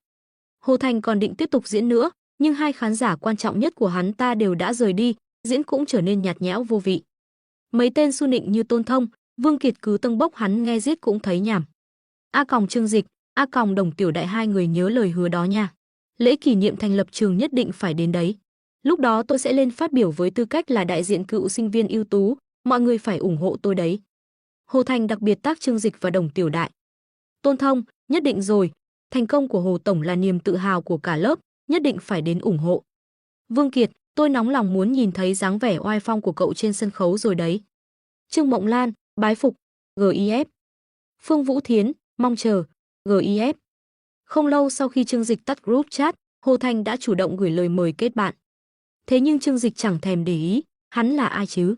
Hồ Thành còn định tiếp tục diễn nữa, nhưng hai khán giả quan trọng nhất của hắn ta đều đã rời đi, diễn cũng trở nên nhạt nhẽo vô vị. Mấy tên su nịnh như Tôn Thông, Vương Kiệt cứ tâng bốc hắn nghe giết cũng thấy nhảm. Trương Dịch, Đồng Tiểu Đại, hai người nhớ lời hứa đó nha. Lễ kỷ niệm thành lập trường nhất định phải đến đấy. Lúc đó tôi sẽ lên phát biểu với tư cách là đại diện cựu sinh viên ưu tú, mọi người phải ủng hộ tôi đấy. Hồ Thành đặc biệt tác Trương Dịch và Đồng Tiểu Đại. Tôn Thông, nhất định rồi, thành công của Hồ Tổng là niềm tự hào của cả lớp, nhất định phải đến ủng hộ. Vương Kiệt, tôi nóng lòng muốn nhìn thấy dáng vẻ oai phong của cậu trên sân khấu rồi đấy. Trương Mộng Lan, bái phục, GIF. Phương Vũ Thiến, mong chờ, GIF. Không lâu sau khi Trương Dịch tắt group chat, Hồ Thành đã chủ động gửi lời mời kết bạn. Thế nhưng Trương Dịch chẳng thèm để ý, Hắn là ai chứ?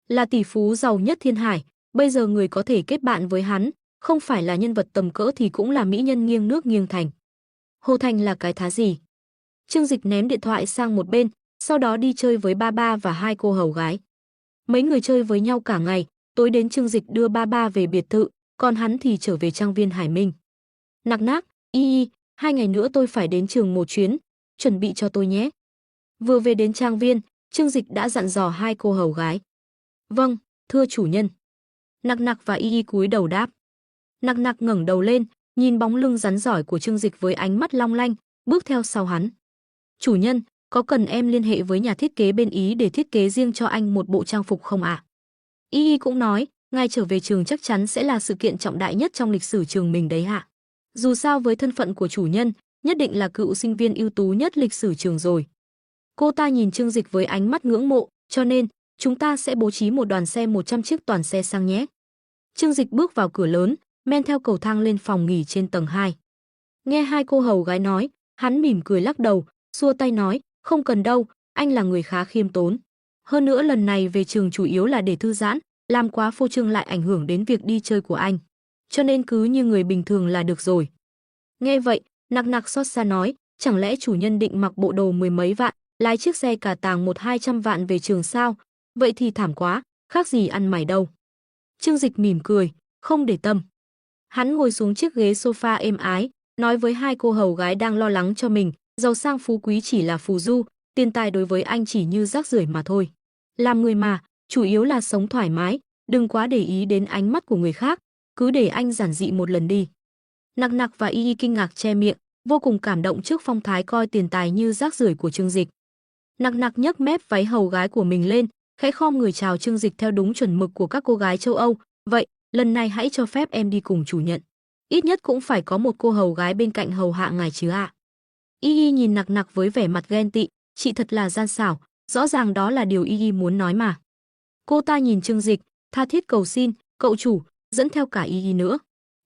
Là tỷ phú giàu nhất thiên hải, bây giờ người có thể kết bạn với hắn, không phải là nhân vật tầm cỡ thì cũng là mỹ nhân nghiêng nước nghiêng thành. Hồ Thành là cái thá gì? Trương Dịch ném điện thoại sang một bên, sau đó đi chơi với ba ba và hai cô hầu gái. Mấy người chơi với nhau cả ngày, tối đến Trương Dịch đưa ba ba về biệt thự, còn hắn thì trở về trang viên Hải Minh. Nặc nác, y, 2 ngày nữa tôi phải đến trường một chuyến, chuẩn bị cho tôi nhé. Vừa về đến trang viên, Trương Dịch đã dặn dò hai cô hầu gái. Vâng, thưa chủ nhân. Nặc nặc và y cúi đầu đáp. Nặc nặc ngẩng đầu lên, nhìn bóng lưng rắn rỏi của Trương Dịch với ánh mắt long lanh, bước theo sau hắn. Chủ nhân, có cần em liên hệ với nhà thiết kế bên Ý để thiết kế riêng cho anh một bộ trang phục không ạ? Y cũng nói, ngài trở về trường chắc chắn sẽ là sự kiện trọng đại nhất trong lịch sử trường mình đấy hạ. Dù sao với thân phận của chủ nhân, nhất định là cựu sinh viên ưu tú nhất lịch sử trường rồi. Cô ta nhìn Trương Dịch với ánh mắt ngưỡng mộ, cho nên, chúng ta sẽ bố trí một đoàn xe 100 chiếc toàn xe sang nhé. Trương Dịch bước vào cửa lớn, men theo cầu thang lên phòng nghỉ trên tầng 2. Nghe hai cô hầu gái nói, hắn mỉm cười lắc đầu, xua tay nói, không cần đâu, anh là người khá khiêm tốn. Hơn nữa lần này về trường chủ yếu là để thư giãn, làm quá phô trương lại ảnh hưởng đến việc đi chơi của anh. Cho nên cứ như người bình thường là được rồi. Nghe vậy, nặc nặc xót xa nói, chẳng lẽ chủ nhân định mặc bộ đồ 10 mấy vạn, lái chiếc xe cả tàng 100-200 vạn về trường sao? Vậy thì thảm quá, khác gì ăn mày đâu. Trương Dịch mỉm cười, không để tâm. Hắn ngồi xuống chiếc ghế sofa êm ái, nói với hai cô hầu gái đang lo lắng cho mình, giàu sang phú quý chỉ là phù du, tiền tài đối với anh chỉ như rác rưởi mà thôi. Làm người mà, chủ yếu là sống thoải mái, đừng quá để ý đến ánh mắt của người khác, cứ để anh giản dị một lần đi. Nặc nặc và y kinh ngạc che miệng, vô cùng cảm động trước phong thái coi tiền tài như rác rưởi của Trương Dịch. Nặc nặc nhấc mép váy hầu gái của mình lên, khẽ khom người chào Trương Dịch theo đúng chuẩn mực của các cô gái châu Âu. Vậy, lần này hãy cho phép em đi cùng chủ nhận. Ít nhất cũng phải có một cô hầu gái bên cạnh hầu hạ ngài chứ ạ. Y nhìn nặc nặc với vẻ mặt ghen tị, chị thật là gian xảo, rõ ràng đó là điều Y muốn nói mà. Cô ta nhìn Trương Dịch, tha thiết cầu xin, cậu chủ, dẫn theo cả Y nữa.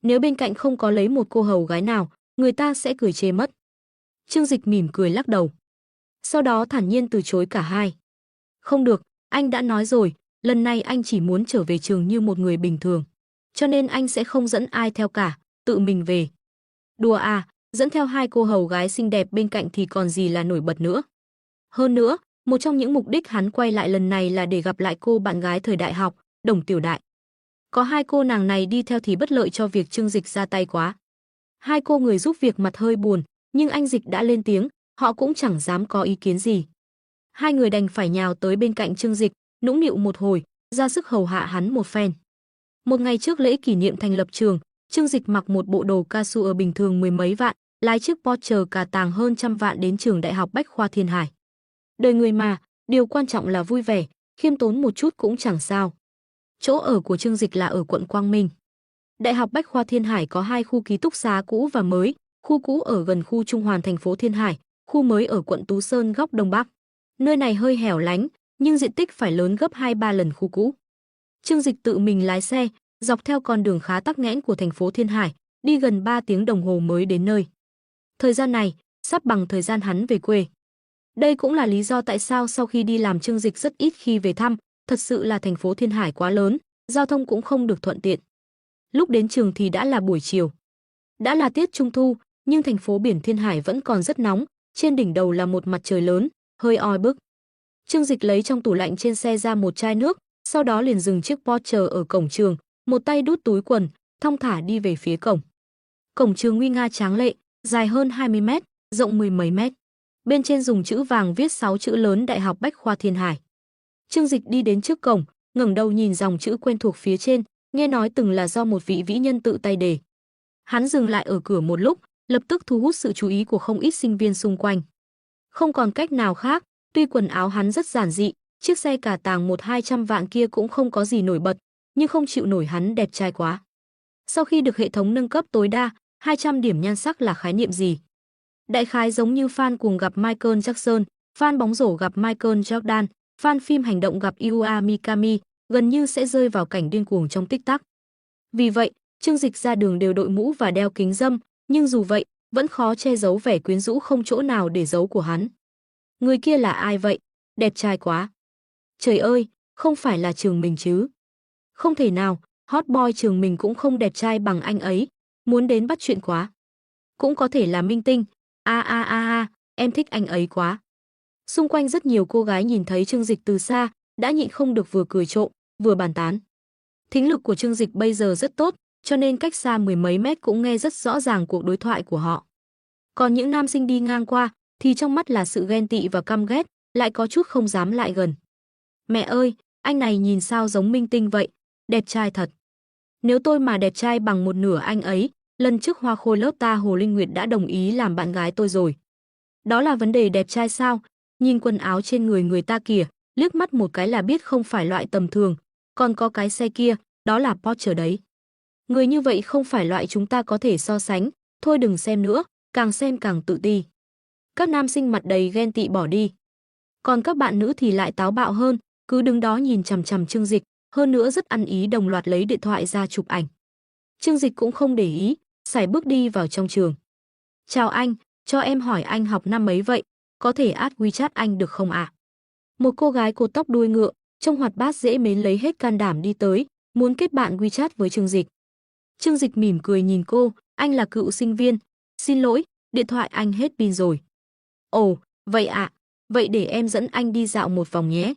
Nếu bên cạnh không có lấy một cô hầu gái nào, người ta sẽ cười chê mất. Trương Dịch mỉm cười lắc đầu. Sau đó thản nhiên từ chối cả hai. Không được, anh đã nói rồi, lần này anh chỉ muốn trở về trường như một người bình thường. Cho nên anh sẽ không dẫn ai theo cả, tự mình về. Đùa à, dẫn theo hai cô hầu gái xinh đẹp bên cạnh thì còn gì là nổi bật nữa. Hơn nữa, một trong những mục đích hắn quay lại lần này là để gặp lại cô bạn gái thời đại học, Đồng Tiểu Đại. Có hai cô nàng này đi theo thì bất lợi cho việc Trương Dịch ra tay quá. Hai cô người giúp việc mặt hơi buồn, nhưng anh Dịch đã lên tiếng, họ cũng chẳng dám có ý kiến gì. Hai người đành phải nhào tới bên cạnh Trương Dịch, nũng nịu một hồi, ra sức hầu hạ hắn một phen. Một ngày trước lễ kỷ niệm thành lập trường, Trương Dịch mặc một bộ đồ casual bình thường 10 mấy vạn, lái chiếc Porsche cả tàng hơn 100 vạn đến trường Đại học Bách khoa Thiên Hải. Đời người mà, điều quan trọng là vui vẻ, khiêm tốn một chút cũng chẳng sao. Chỗ ở của Trương Dịch là ở quận Quang Minh. Đại học Bách khoa Thiên Hải có hai khu ký túc xá cũ và mới, khu cũ ở gần khu Trung Hoàn thành phố Thiên Hải, khu mới ở quận Tú Sơn góc Đông Bắc. Nơi này hơi hẻo lánh, nhưng diện tích phải lớn gấp 2-3 lần khu cũ. Trương Dịch tự mình lái xe, dọc theo con đường khá tắc nghẽn của thành phố Thiên Hải, đi gần 3 tiếng đồng hồ mới đến nơi. Thời gian này, sắp bằng thời gian hắn về quê. Đây cũng là lý do tại sao sau khi đi làm Trương Dịch rất ít khi về thăm, thật sự là thành phố Thiên Hải quá lớn, giao thông cũng không được thuận tiện. Lúc đến trường thì đã là buổi chiều. Đã là tiết trung thu, nhưng thành phố biển Thiên Hải vẫn còn rất nóng, trên đỉnh đầu là một mặt trời lớn, hơi oi bức. Trương Dịch lấy trong tủ lạnh trên xe ra một chai nước, sau đó liền dừng chiếc Porsche ở cổng trường, một tay đút túi quần, thong thả đi về phía cổng. Cổng trường nguy nga tráng lệ, dài hơn 20 mét, rộng 10 mấy mét. Bên trên dùng chữ vàng viết 6 chữ lớn Đại học Bách khoa Thiên Hải. Trương Dịch đi đến trước cổng, ngẩng đầu nhìn dòng chữ quen thuộc phía trên, nghe nói từng là do một vị vĩ nhân tự tay đề. Hắn dừng lại ở cửa một lúc, lập tức thu hút sự chú ý của không ít sinh viên xung quanh. Không còn cách nào khác, tuy quần áo hắn rất giản dị, chiếc xe cả tàng 100-200 vạn kia cũng không có gì nổi bật, nhưng không chịu nổi hắn đẹp trai quá. Sau khi được hệ thống nâng cấp tối đa, 200 điểm nhan sắc là khái niệm gì? Đại khái giống như fan cuồng gặp Michael Jackson, fan bóng rổ gặp Michael Jordan, fan phim hành động gặp Iua Mikami, gần như sẽ rơi vào cảnh điên cuồng trong tích tắc. Vì vậy, Trương Dịch ra đường đều đội mũ và đeo kính râm, nhưng dù vậy, vẫn khó che giấu vẻ quyến rũ không chỗ nào để giấu của hắn. Người kia là ai vậy? Đẹp trai quá. Trời ơi, không phải là trường mình chứ? Không thể nào, hot boy trường mình cũng không đẹp trai bằng anh ấy, muốn đến bắt chuyện quá. Cũng có thể là minh tinh, em thích anh ấy quá. Xung quanh rất nhiều cô gái nhìn thấy Trương Dịch từ xa, đã nhịn không được vừa cười trộm, vừa bàn tán. Thính lực của Trương Dịch bây giờ rất tốt, cho nên cách xa mười mấy mét cũng nghe rất rõ ràng cuộc đối thoại của họ. Còn những nam sinh đi ngang qua, thì trong mắt là sự ghen tị và căm ghét, lại có chút không dám lại gần. Mẹ ơi, anh này nhìn sao giống minh tinh vậy, đẹp trai thật. Nếu tôi mà đẹp trai bằng một nửa anh ấy, lần trước hoa khôi lớp ta Hồ Linh Nguyệt đã đồng ý làm bạn gái tôi rồi. Đó là vấn đề đẹp trai sao? Nhìn quần áo trên người người ta kìa, liếc mắt một cái là biết không phải loại tầm thường. Còn có cái xe kia, đó là Porsche đấy. Người như vậy không phải loại chúng ta có thể so sánh, thôi đừng xem nữa, càng xem càng tự ti. Các nam sinh mặt đầy ghen tị bỏ đi. Còn các bạn nữ thì lại táo bạo hơn, cứ đứng đó nhìn chằm chằm Trương Dịch, hơn nữa rất ăn ý đồng loạt lấy điện thoại ra chụp ảnh. Trương Dịch cũng không để ý, sải bước đi vào trong trường. Chào anh, cho em hỏi anh học năm mấy vậy, có thể add WeChat anh được không ạ? Một cô gái cột tóc đuôi ngựa, trông hoạt bát dễ mến lấy hết can đảm đi tới, muốn kết bạn WeChat với Trương Dịch. Trương Dịch mỉm cười nhìn cô, anh là cựu sinh viên, xin lỗi, điện thoại anh hết pin rồi. Ồ, vậy ạ, vậy để em dẫn anh đi dạo một vòng nhé.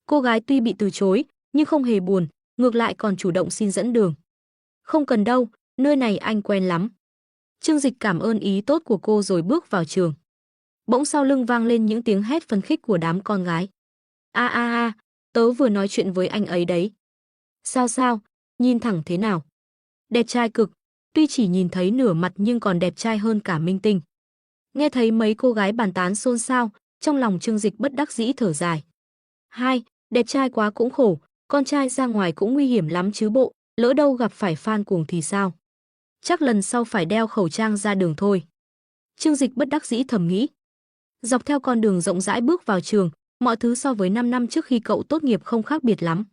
Cô gái tuy bị từ chối, nhưng không hề buồn, ngược lại còn chủ động xin dẫn đường. Không cần đâu, nơi này anh quen lắm. Trương Dịch cảm ơn ý tốt của cô rồi bước vào trường. Bỗng sau lưng vang lên những tiếng hét phấn khích của đám con gái. Tớ vừa nói chuyện với anh ấy đấy. Sao, nhìn thẳng thế nào? Đẹp trai cực, tuy chỉ nhìn thấy nửa mặt nhưng còn đẹp trai hơn cả minh tinh. Nghe thấy mấy cô gái bàn tán xôn xao, trong lòng Trương Dịch bất đắc dĩ thở dài. Hai, đẹp trai quá cũng khổ, con trai ra ngoài cũng nguy hiểm lắm chứ bộ, lỡ đâu gặp phải fan cuồng thì sao? Chắc lần sau phải đeo khẩu trang ra đường thôi. Trương Dịch bất đắc dĩ thầm nghĩ. Dọc theo con đường rộng rãi bước vào trường, mọi thứ so với 5 năm trước khi cậu tốt nghiệp không khác biệt lắm.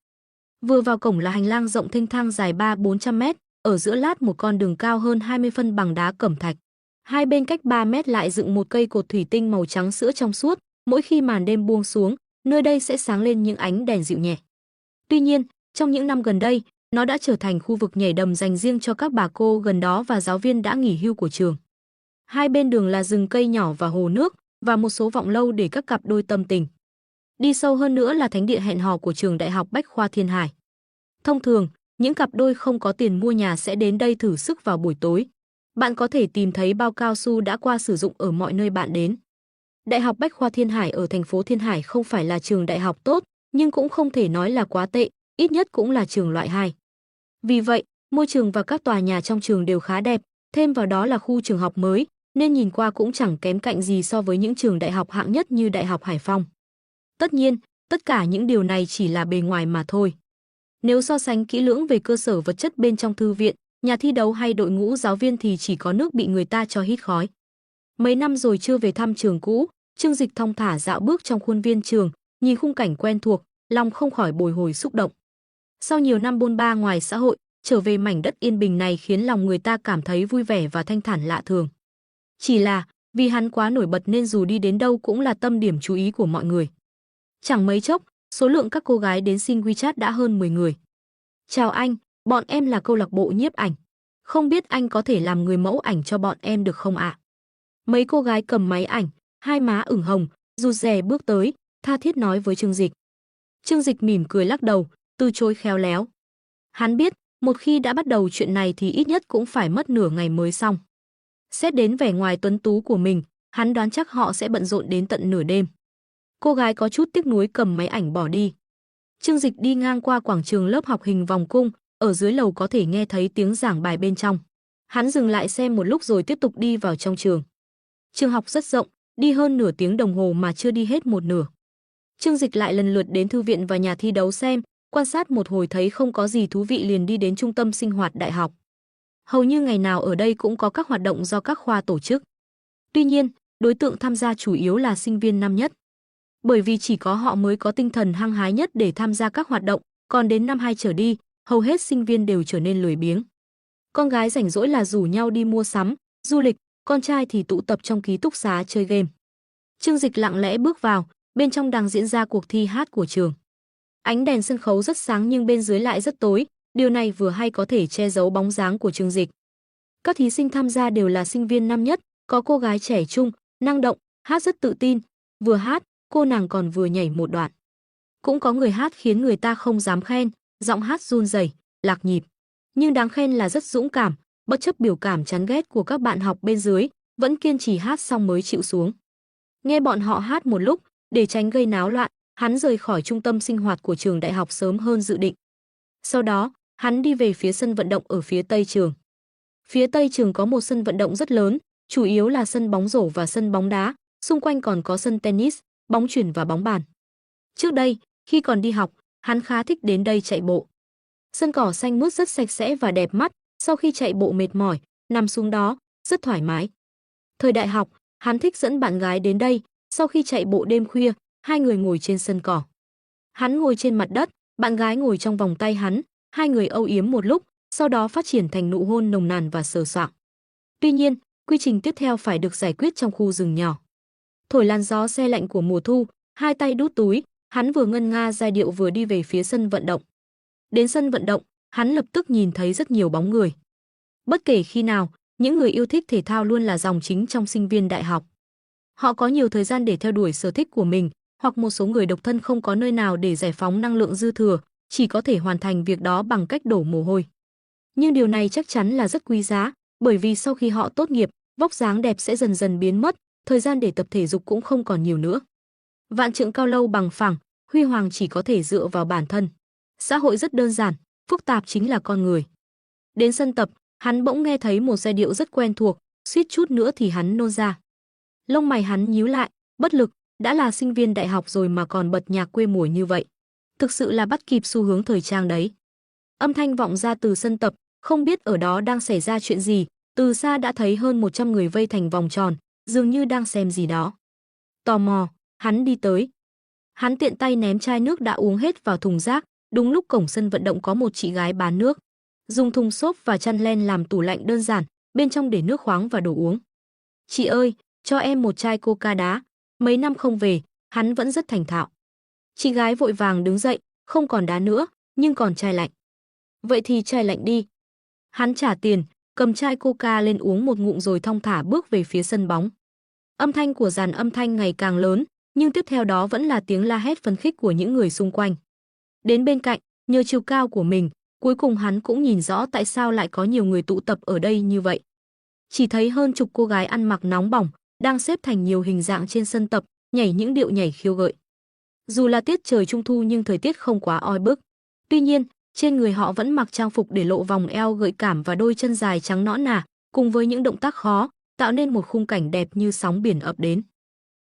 Vừa vào cổng là hành lang rộng thênh thang dài 300-400 mét, ở giữa lát một con đường cao hơn 20 phân bằng đá cẩm thạch. Hai bên cách 3 mét lại dựng một cây cột thủy tinh màu trắng sữa trong suốt, mỗi khi màn đêm buông xuống, nơi đây sẽ sáng lên những ánh đèn dịu nhẹ. Tuy nhiên, trong những năm gần đây, nó đã trở thành khu vực nhảy đầm dành riêng cho các bà cô gần đó và giáo viên đã nghỉ hưu của trường. Hai bên đường là rừng cây nhỏ và hồ nước, và một số vọng lâu để các cặp đôi tâm tình. Đi sâu hơn nữa là thánh địa hẹn hò của trường Đại học Bách khoa Thiên Hải. Thông thường, những cặp đôi không có tiền mua nhà sẽ đến đây thử sức vào buổi tối. Bạn có thể tìm thấy bao cao su đã qua sử dụng ở mọi nơi bạn đến. Đại học Bách khoa Thiên Hải ở thành phố Thiên Hải không phải là trường đại học tốt, nhưng cũng không thể nói là quá tệ, ít nhất cũng là trường loại 2. Vì vậy, môi trường và các tòa nhà trong trường đều khá đẹp, thêm vào đó là khu trường học mới, nên nhìn qua cũng chẳng kém cạnh gì so với những trường đại học hạng nhất như Đại học Hải Phòng. Tất nhiên, tất cả những điều này chỉ là bề ngoài mà thôi. Nếu so sánh kỹ lưỡng về cơ sở vật chất bên trong thư viện, nhà thi đấu hay đội ngũ giáo viên thì chỉ có nước bị người ta cho hít khói. Mấy năm rồi chưa về thăm trường cũ, Trương Dịch thong thả dạo bước trong khuôn viên trường, nhìn khung cảnh quen thuộc, lòng không khỏi bồi hồi xúc động. Sau nhiều năm bôn ba ngoài xã hội, trở về mảnh đất yên bình này khiến lòng người ta cảm thấy vui vẻ và thanh thản lạ thường. Chỉ là, vì hắn quá nổi bật nên dù đi đến đâu cũng là tâm điểm chú ý của mọi người. Chẳng mấy chốc, số lượng các cô gái đến xin WeChat đã hơn 10 người. Chào anh, bọn em là câu lạc bộ nhiếp ảnh. Không biết anh có thể làm người mẫu ảnh cho bọn em được không ạ? Mấy cô gái cầm máy ảnh, hai má ửng hồng, rụt rè bước tới, tha thiết nói với Trương Dịch. Trương Dịch mỉm cười lắc đầu, từ chối khéo léo. Hắn biết, một khi đã bắt đầu chuyện này thì ít nhất cũng phải mất nửa ngày mới xong. Xét đến vẻ ngoài tuấn tú của mình, hắn đoán chắc họ sẽ bận rộn đến tận nửa đêm. Cô gái có chút tiếc nuối cầm máy ảnh bỏ đi. Trương Dịch đi ngang qua quảng trường lớp học hình vòng cung, ở dưới lầu có thể nghe thấy tiếng giảng bài bên trong. Hắn dừng lại xem một lúc rồi tiếp tục đi vào trong trường. Trường học rất rộng, đi hơn nửa tiếng đồng hồ mà chưa đi hết một nửa. Trương Dịch lại lần lượt đến thư viện và nhà thi đấu xem, quan sát một hồi thấy không có gì thú vị liền đi đến trung tâm sinh hoạt đại học. Hầu như ngày nào ở đây cũng có các hoạt động do các khoa tổ chức. Tuy nhiên, đối tượng tham gia chủ yếu là sinh viên năm nhất. Bởi vì chỉ có họ mới có tinh thần hăng hái nhất để tham gia các hoạt động, còn đến năm 2 trở đi, hầu hết sinh viên đều trở nên lười biếng. Con gái rảnh rỗi là rủ nhau đi mua sắm, du lịch, con trai thì tụ tập trong ký túc xá chơi game. Trương Dịch lặng lẽ bước vào, bên trong đang diễn ra cuộc thi hát của trường. Ánh đèn sân khấu rất sáng nhưng bên dưới lại rất tối, điều này vừa hay có thể che giấu bóng dáng của Trương Dịch. Các thí sinh tham gia đều là sinh viên năm nhất, có cô gái trẻ trung, năng động, hát rất tự tin, vừa hát, cô nàng còn vừa nhảy một đoạn. Cũng có người hát khiến người ta không dám khen, giọng hát run rẩy, lạc nhịp. Nhưng đáng khen là rất dũng cảm, bất chấp biểu cảm chán ghét của các bạn học bên dưới, vẫn kiên trì hát xong mới chịu xuống. Nghe bọn họ hát một lúc, để tránh gây náo loạn, hắn rời khỏi trung tâm sinh hoạt của trường đại học sớm hơn dự định. Sau đó, hắn đi về phía sân vận động ở phía tây trường. Phía tây trường có một sân vận động rất lớn, chủ yếu là sân bóng rổ và sân bóng đá, xung quanh còn có sân tennis, bóng chuyền và bóng bàn. Trước đây, khi còn đi học, hắn khá thích đến đây chạy bộ. Sân cỏ xanh mướt rất sạch sẽ và đẹp mắt, sau khi chạy bộ mệt mỏi, nằm xuống đó, rất thoải mái. Thời đại học, hắn thích dẫn bạn gái đến đây, sau khi chạy bộ đêm khuya, hai người ngồi trên sân cỏ. Hắn ngồi trên mặt đất, bạn gái ngồi trong vòng tay hắn, hai người âu yếm một lúc, sau đó phát triển thành nụ hôn nồng nàn và sờ soạng. Tuy nhiên, quy trình tiếp theo phải được giải quyết trong khu rừng nhỏ. Thổi làn gió se lạnh của mùa thu, hai tay đút túi, hắn vừa ngân nga giai điệu vừa đi về phía sân vận động. Đến sân vận động, hắn lập tức nhìn thấy rất nhiều bóng người. Bất kể khi nào, những người yêu thích thể thao luôn là dòng chính trong sinh viên đại học. Họ có nhiều thời gian để theo đuổi sở thích của mình, hoặc một số người độc thân không có nơi nào để giải phóng năng lượng dư thừa, chỉ có thể hoàn thành việc đó bằng cách đổ mồ hôi. Nhưng điều này chắc chắn là rất quý giá, bởi vì sau khi họ tốt nghiệp, vóc dáng đẹp sẽ dần dần biến mất, thời gian để tập thể dục cũng không còn nhiều nữa. Vạn trượng cao lâu bằng phẳng, huy hoàng chỉ có thể dựa vào bản thân. Xã hội rất đơn giản, phức tạp chính là con người. Đến sân tập, hắn bỗng nghe thấy một giai điệu rất quen thuộc, suýt chút nữa thì hắn nôn ra. Lông mày hắn nhíu lại, bất lực, đã là sinh viên đại học rồi mà còn bật nhạc quê mùa như vậy. Thực sự là bắt kịp xu hướng thời trang đấy. Âm thanh vọng ra từ sân tập, không biết ở đó đang xảy ra chuyện gì, từ xa đã thấy hơn 100 người vây thành vòng tròn, dường như đang xem gì đó. Tò mò, hắn đi tới. Hắn tiện tay ném chai nước đã uống hết vào thùng rác, đúng lúc cổng sân vận động có một chị gái bán nước. Dùng thùng xốp và chăn len làm tủ lạnh đơn giản, bên trong để nước khoáng và đồ uống. Chị ơi, cho em một chai coca đá, mấy năm không về, hắn vẫn rất thành thạo. Chị gái vội vàng đứng dậy, không còn đá nữa, nhưng còn chai lạnh. Vậy thì chai lạnh đi. Hắn trả tiền, cầm chai coca lên uống một ngụm rồi thong thả bước về phía sân bóng. Âm thanh của dàn âm thanh ngày càng lớn, nhưng tiếp theo đó vẫn là tiếng la hét phấn khích của những người xung quanh. Đến bên cạnh, nhờ chiều cao của mình, cuối cùng hắn cũng nhìn rõ tại sao lại có nhiều người tụ tập ở đây như vậy. Chỉ thấy hơn chục cô gái ăn mặc nóng bỏng, đang xếp thành nhiều hình dạng trên sân tập, nhảy những điệu nhảy khiêu gợi. Dù là tiết trời trung thu nhưng thời tiết không quá oi bức. Tuy nhiên, trên người họ vẫn mặc trang phục để lộ vòng eo gợi cảm và đôi chân dài trắng nõn nà, cùng với những động tác khó, tạo nên một khung cảnh đẹp như sóng biển ập đến.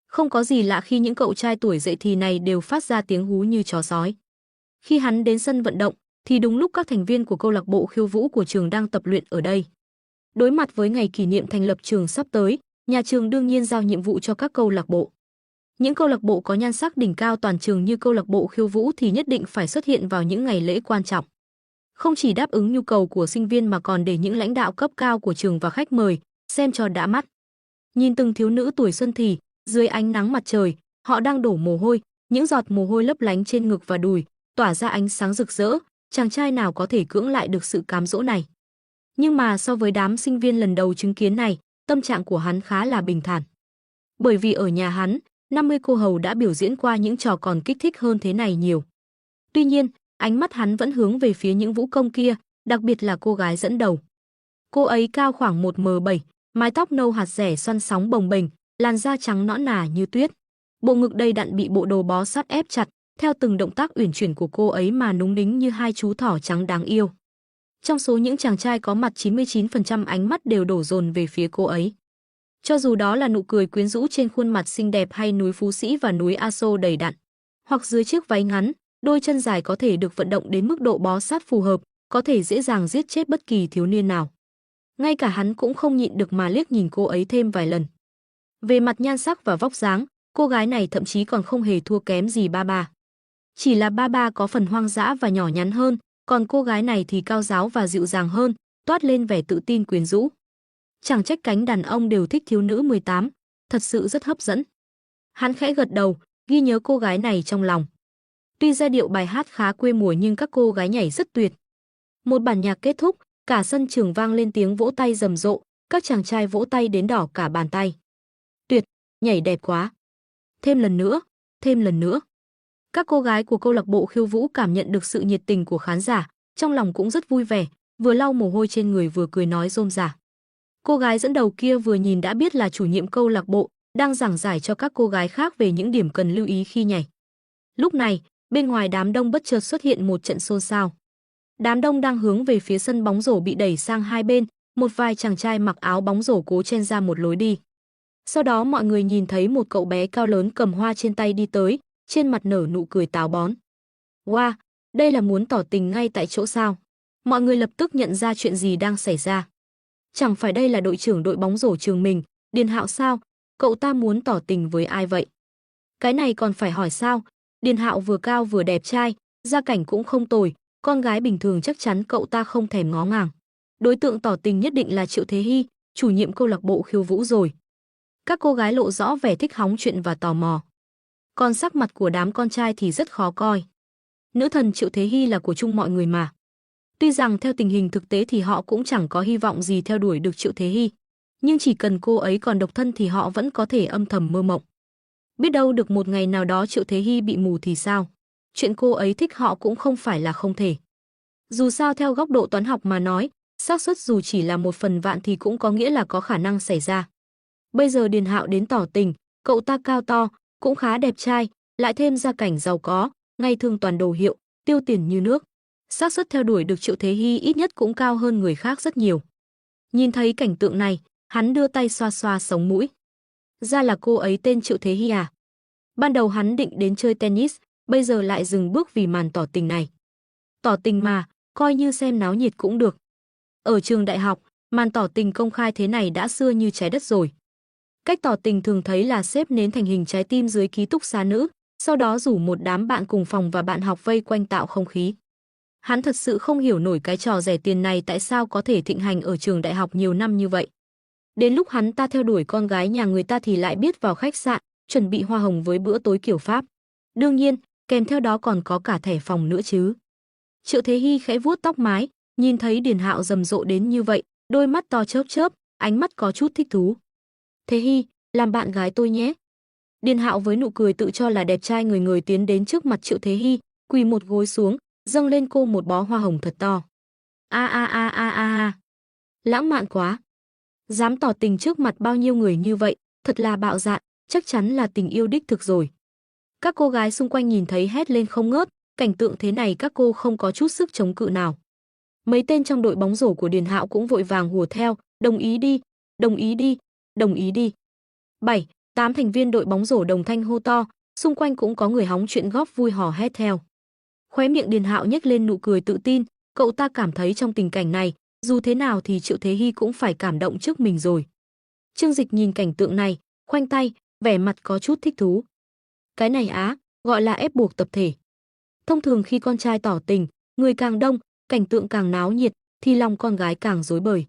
Không có gì lạ khi những cậu trai tuổi dậy thì này đều phát ra tiếng hú như chó sói. Khi hắn đến sân vận động, thì đúng lúc các thành viên của câu lạc bộ khiêu vũ của trường đang tập luyện ở đây. Đối mặt với ngày kỷ niệm thành lập trường sắp tới, nhà trường đương nhiên giao nhiệm vụ cho các câu lạc bộ. Những câu lạc bộ có nhan sắc đỉnh cao toàn trường như câu lạc bộ khiêu vũ thì nhất định phải xuất hiện vào những ngày lễ quan trọng. Không chỉ đáp ứng nhu cầu của sinh viên mà còn để những lãnh đạo cấp cao của trường và khách mời xem cho đã mắt. Nhìn từng thiếu nữ tuổi xuân thì, dưới ánh nắng mặt trời, họ đang đổ mồ hôi, những giọt mồ hôi lấp lánh trên ngực và đùi, tỏa ra ánh sáng rực rỡ, chàng trai nào có thể cưỡng lại được sự cám dỗ này. Nhưng mà so với đám sinh viên lần đầu chứng kiến này, tâm trạng của hắn khá là bình thản. Bởi vì ở nhà hắn, 50 cô hầu đã biểu diễn qua những trò còn kích thích hơn thế này nhiều. Tuy nhiên, ánh mắt hắn vẫn hướng về phía những vũ công kia, đặc biệt là cô gái dẫn đầu. Cô ấy cao khoảng 1m7, mái tóc nâu hạt rẻ xoăn sóng bồng bềnh, làn da trắng nõn nà như tuyết. Bộ ngực đầy đặn bị bộ đồ bó sát ép chặt, theo từng động tác uyển chuyển của cô ấy mà núng nính như hai chú thỏ trắng đáng yêu. Trong số những chàng trai có mặt 99% ánh mắt đều đổ dồn về phía cô ấy. Cho dù đó là nụ cười quyến rũ trên khuôn mặt xinh đẹp hay núi Phú Sĩ và núi A Xô đầy đặn, hoặc dưới chiếc váy ngắn, đôi chân dài có thể được vận động đến mức độ bó sát phù hợp, có thể dễ dàng giết chết bất kỳ thiếu niên nào. Ngay cả hắn cũng không nhịn được mà liếc nhìn cô ấy thêm vài lần. Về mặt nhan sắc và vóc dáng, cô gái này thậm chí còn không hề thua kém gì ba ba. Chỉ là ba ba có phần hoang dã và nhỏ nhắn hơn, còn cô gái này thì cao ráo và dịu dàng hơn, toát lên vẻ tự tin quyến rũ. Chẳng trách cánh đàn ông đều thích thiếu nữ 18, thật sự rất hấp dẫn. Hắn khẽ gật đầu, ghi nhớ cô gái này trong lòng. Tuy giai điệu bài hát khá quê mùa nhưng các cô gái nhảy rất tuyệt. Một bản nhạc kết thúc, cả sân trường vang lên tiếng vỗ tay rầm rộ, các chàng trai vỗ tay đến đỏ cả bàn tay. Tuyệt, nhảy đẹp quá. Thêm lần nữa, thêm lần nữa. Các cô gái của câu lạc bộ khiêu vũ cảm nhận được sự nhiệt tình của khán giả, trong lòng cũng rất vui vẻ, vừa lau mồ hôi trên người vừa cười nói rôm rả. Cô gái dẫn đầu kia vừa nhìn đã biết là chủ nhiệm câu lạc bộ, đang giảng giải cho các cô gái khác về những điểm cần lưu ý khi nhảy. Lúc này, bên ngoài đám đông bất chợt xuất hiện một trận xôn xao. Đám đông đang hướng về phía sân bóng rổ bị đẩy sang hai bên, một vài chàng trai mặc áo bóng rổ cố chen ra một lối đi. Sau đó mọi người nhìn thấy một cậu bé cao lớn cầm hoa trên tay đi tới, trên mặt nở nụ cười táo bón. Wow, đây là muốn tỏ tình ngay tại chỗ sao? Mọi người lập tức nhận ra chuyện gì đang xảy ra. Chẳng phải đây là đội trưởng đội bóng rổ trường mình, Điền Hạo sao? Cậu ta muốn tỏ tình với ai vậy? Cái này còn phải hỏi sao? Điền Hạo vừa cao vừa đẹp trai, gia cảnh cũng không tồi, con gái bình thường chắc chắn cậu ta không thèm ngó ngàng. Đối tượng tỏ tình nhất định là Triệu Thế Hy, chủ nhiệm câu lạc bộ khiêu vũ rồi. Các cô gái lộ rõ vẻ thích hóng chuyện và tò mò. Còn sắc mặt của đám con trai thì rất khó coi. Nữ thần Triệu Thế Hy là của chung mọi người mà. Tuy rằng theo tình hình thực tế thì họ cũng chẳng có hy vọng gì theo đuổi được Triệu Thế Hy, nhưng chỉ cần cô ấy còn độc thân thì họ vẫn có thể âm thầm mơ mộng. Biết đâu được một ngày nào đó Triệu Thế Hy bị mù thì sao? Chuyện cô ấy thích họ cũng không phải là không thể. Dù sao theo góc độ toán học mà nói, xác suất dù chỉ là 1/1000 thì cũng có nghĩa là có khả năng xảy ra. Bây giờ Điền Hạo đến tỏ tình, cậu ta cao to, cũng khá đẹp trai, lại thêm gia cảnh giàu có, ngay thương toàn đồ hiệu, tiêu tiền như nước. Xác suất theo đuổi được Triệu Thế Hy ít nhất cũng cao hơn người khác rất nhiều. Nhìn thấy cảnh tượng này, hắn đưa tay xoa xoa sống mũi. Ra là cô ấy tên Triệu Thế Hy à? Ban đầu hắn định đến chơi tennis, bây giờ lại dừng bước vì màn tỏ tình này. Tỏ tình mà, coi như xem náo nhiệt cũng được. Ở trường đại học, màn tỏ tình công khai thế này đã xưa như trái đất rồi. Cách tỏ tình thường thấy là xếp nến thành hình trái tim dưới ký túc xá nữ, sau đó rủ một đám bạn cùng phòng và bạn học vây quanh tạo không khí. Hắn thật sự không hiểu nổi cái trò rẻ tiền này tại sao có thể thịnh hành ở trường đại học nhiều năm như vậy. Đến lúc hắn ta theo đuổi con gái nhà người ta thì lại biết vào khách sạn, chuẩn bị hoa hồng với bữa tối kiểu Pháp. Đương nhiên, kèm theo đó còn có cả thẻ phòng nữa chứ. Triệu Thế Hy khẽ vuốt tóc mái, nhìn thấy Điền Hạo rầm rộ đến như vậy, đôi mắt to chớp chớp, ánh mắt có chút thích thú. Thế Hy, làm bạn gái tôi nhé. Điền Hạo với nụ cười tự cho là đẹp trai người người tiến đến trước mặt Triệu Thế Hy, quỳ một gối xuống, dâng lên cô một bó hoa hồng thật to. A a a a a a. Lãng mạn quá. Dám tỏ tình trước mặt bao nhiêu người như vậy, thật là bạo dạn, chắc chắn là tình yêu đích thực rồi. Các cô gái xung quanh nhìn thấy hét lên không ngớt, cảnh tượng thế này các cô không có chút sức chống cự nào. Mấy tên trong đội bóng rổ của Điền Hạo cũng vội vàng hùa theo, đồng ý đi, đồng ý đi, đồng ý đi. 7, 8 thành viên đội bóng rổ đồng thanh hô to, xung quanh cũng có người hóng chuyện góp vui hò hét theo. Khóe miệng Điền Hạo nhếch lên nụ cười tự tin, cậu ta cảm thấy trong tình cảnh này, dù thế nào thì Triệu Thế Hy cũng phải cảm động trước mình rồi. Trương Dịch nhìn cảnh tượng này, khoanh tay, vẻ mặt có chút thích thú. Cái này gọi là ép buộc tập thể. Thông thường khi con trai tỏ tình, người càng đông, cảnh tượng càng náo nhiệt, thì lòng con gái càng rối bời.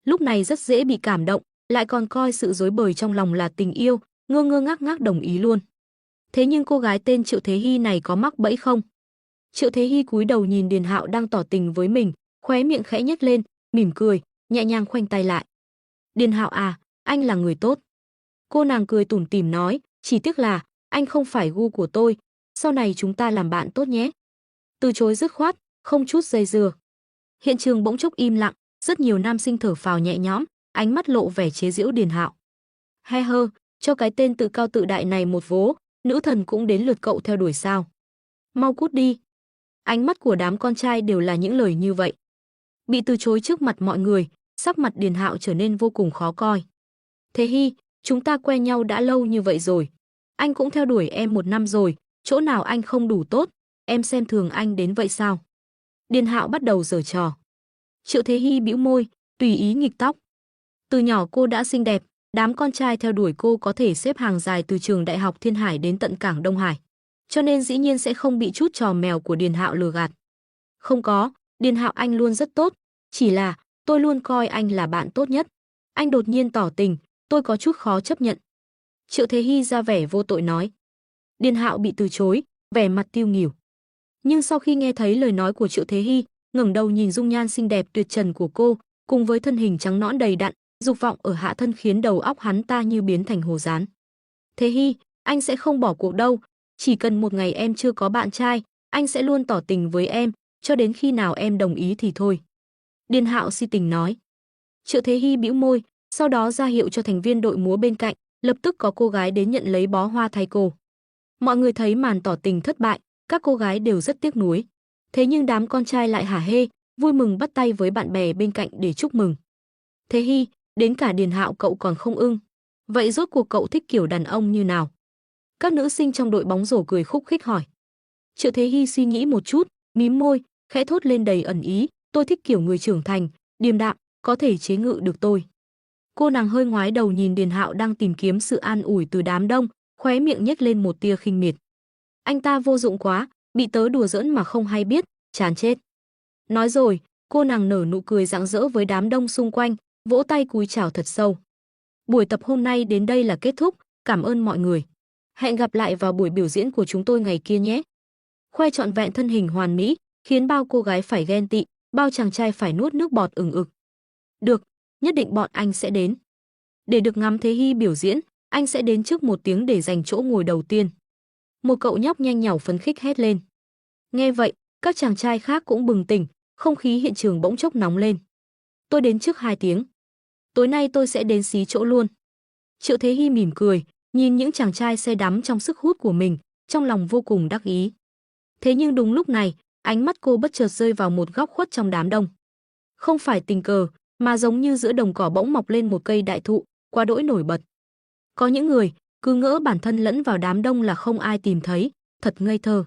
Lúc này rất dễ bị cảm động, lại còn coi sự rối bời trong lòng là tình yêu, ngơ ngơ ngác ngác đồng ý luôn. Thế nhưng cô gái tên Triệu Thế Hy này có mắc bẫy không? Triệu Thế Hy cúi đầu nhìn Điền Hạo đang tỏ tình với mình, khóe miệng khẽ nhếch lên, mỉm cười, nhẹ nhàng khoanh tay lại. Điền Hạo à, anh là người tốt. Cô nàng cười tủm tỉm nói, chỉ tiếc là anh không phải gu của tôi, sau này chúng ta làm bạn tốt nhé. Từ chối dứt khoát, không chút dây dưa. Hiện trường bỗng chốc im lặng, rất nhiều nam sinh thở phào nhẹ nhõm, ánh mắt lộ vẻ chế giễu Điền Hạo. Hay hơ, cho cái tên tự cao tự đại này một vố, nữ thần cũng đến lượt cậu theo đuổi sao? Mau cút đi. Ánh mắt của đám con trai đều là những lời như vậy. Bị từ chối trước mặt mọi người, sắc mặt Điền Hạo trở nên vô cùng khó coi. Thế Hy, chúng ta quen nhau đã lâu như vậy rồi. Anh cũng theo đuổi em 1 năm rồi, chỗ nào anh không đủ tốt, em xem thường anh đến vậy sao? Điền Hạo bắt đầu giở trò. Triệu Thế Hy bĩu môi, tùy ý nghịch tóc. Từ nhỏ cô đã xinh đẹp, đám con trai theo đuổi cô có thể xếp hàng dài từ trường Đại học Thiên Hải đến tận cảng Đông Hải. Cho nên dĩ nhiên sẽ không bị chút trò mèo của Điền Hạo lừa gạt. Không có, Điền Hạo anh luôn rất tốt, chỉ là tôi luôn coi anh là bạn tốt nhất. Anh đột nhiên tỏ tình, tôi có chút khó chấp nhận. Triệu Thế Hy ra vẻ vô tội nói. Điền Hạo bị từ chối, vẻ mặt tiêu nghỉu. Nhưng sau khi nghe thấy lời nói của Triệu Thế Hy, ngẩng đầu nhìn dung nhan xinh đẹp tuyệt trần của cô, cùng với thân hình trắng nõn đầy đặn, dục vọng ở hạ thân khiến đầu óc hắn ta như biến thành hồ dán. Thế Hy, anh sẽ không bỏ cuộc đâu, chỉ cần một ngày em chưa có bạn trai, anh sẽ luôn tỏ tình với em, cho đến khi nào em đồng ý thì thôi. Điền Hạo si tình nói. Triệu Thế Hy bĩu môi, sau đó ra hiệu cho thành viên đội múa bên cạnh, lập tức có cô gái đến nhận lấy bó hoa thay cô. Mọi người thấy màn tỏ tình thất bại, các cô gái đều rất tiếc nuối. Thế nhưng đám con trai lại hả hê, vui mừng bắt tay với bạn bè bên cạnh để chúc mừng. Thế Hy, đến cả Điền Hạo cậu còn không ưng. Vậy rốt cuộc cậu thích kiểu đàn ông như nào? Các nữ sinh trong đội bóng rổ cười khúc khích hỏi. Triệu Thế Hy suy nghĩ một chút, mím môi, khẽ thốt lên đầy ẩn ý, tôi thích kiểu người trưởng thành, điềm đạm, có thể chế ngự được tôi. Cô nàng hơi ngoái đầu nhìn Điền Hạo đang tìm kiếm sự an ủi từ đám đông, khóe miệng nhếch lên một tia khinh miệt. Anh ta vô dụng quá, bị tớ đùa giỡn mà không hay biết, chán chết. Nói rồi, cô nàng nở nụ cười rạng rỡ với đám đông xung quanh, vỗ tay cúi chào thật sâu. Buổi tập hôm nay đến đây là kết thúc, cảm ơn mọi người. Hẹn gặp lại vào buổi biểu diễn của chúng tôi ngày kia nhé. Khoe trọn vẹn thân hình hoàn mỹ, khiến bao cô gái phải ghen tị, bao chàng trai phải nuốt nước bọt ừng ực. Được, nhất định bọn anh sẽ đến. Để được ngắm Thế Hy biểu diễn, anh sẽ đến trước 1 tiếng để giành chỗ ngồi đầu tiên. Một cậu nhóc nhanh nhảu phấn khích hét lên. Nghe vậy, các chàng trai khác cũng bừng tỉnh, không khí hiện trường bỗng chốc nóng lên. Tôi đến trước 2 tiếng. Tối nay tôi sẽ đến xí chỗ luôn. Triệu Thế Hy mỉm cười, nhìn những chàng trai say đắm trong sức hút của mình, trong lòng vô cùng đắc ý. Thế nhưng đúng lúc này, ánh mắt cô bất chợt rơi vào một góc khuất trong đám đông. Không phải tình cờ, mà giống như giữa đồng cỏ bỗng mọc lên một cây đại thụ, quá đỗi nổi bật. Có những người cứ ngỡ bản thân lẫn vào đám đông là không ai tìm thấy, thật ngây thơ.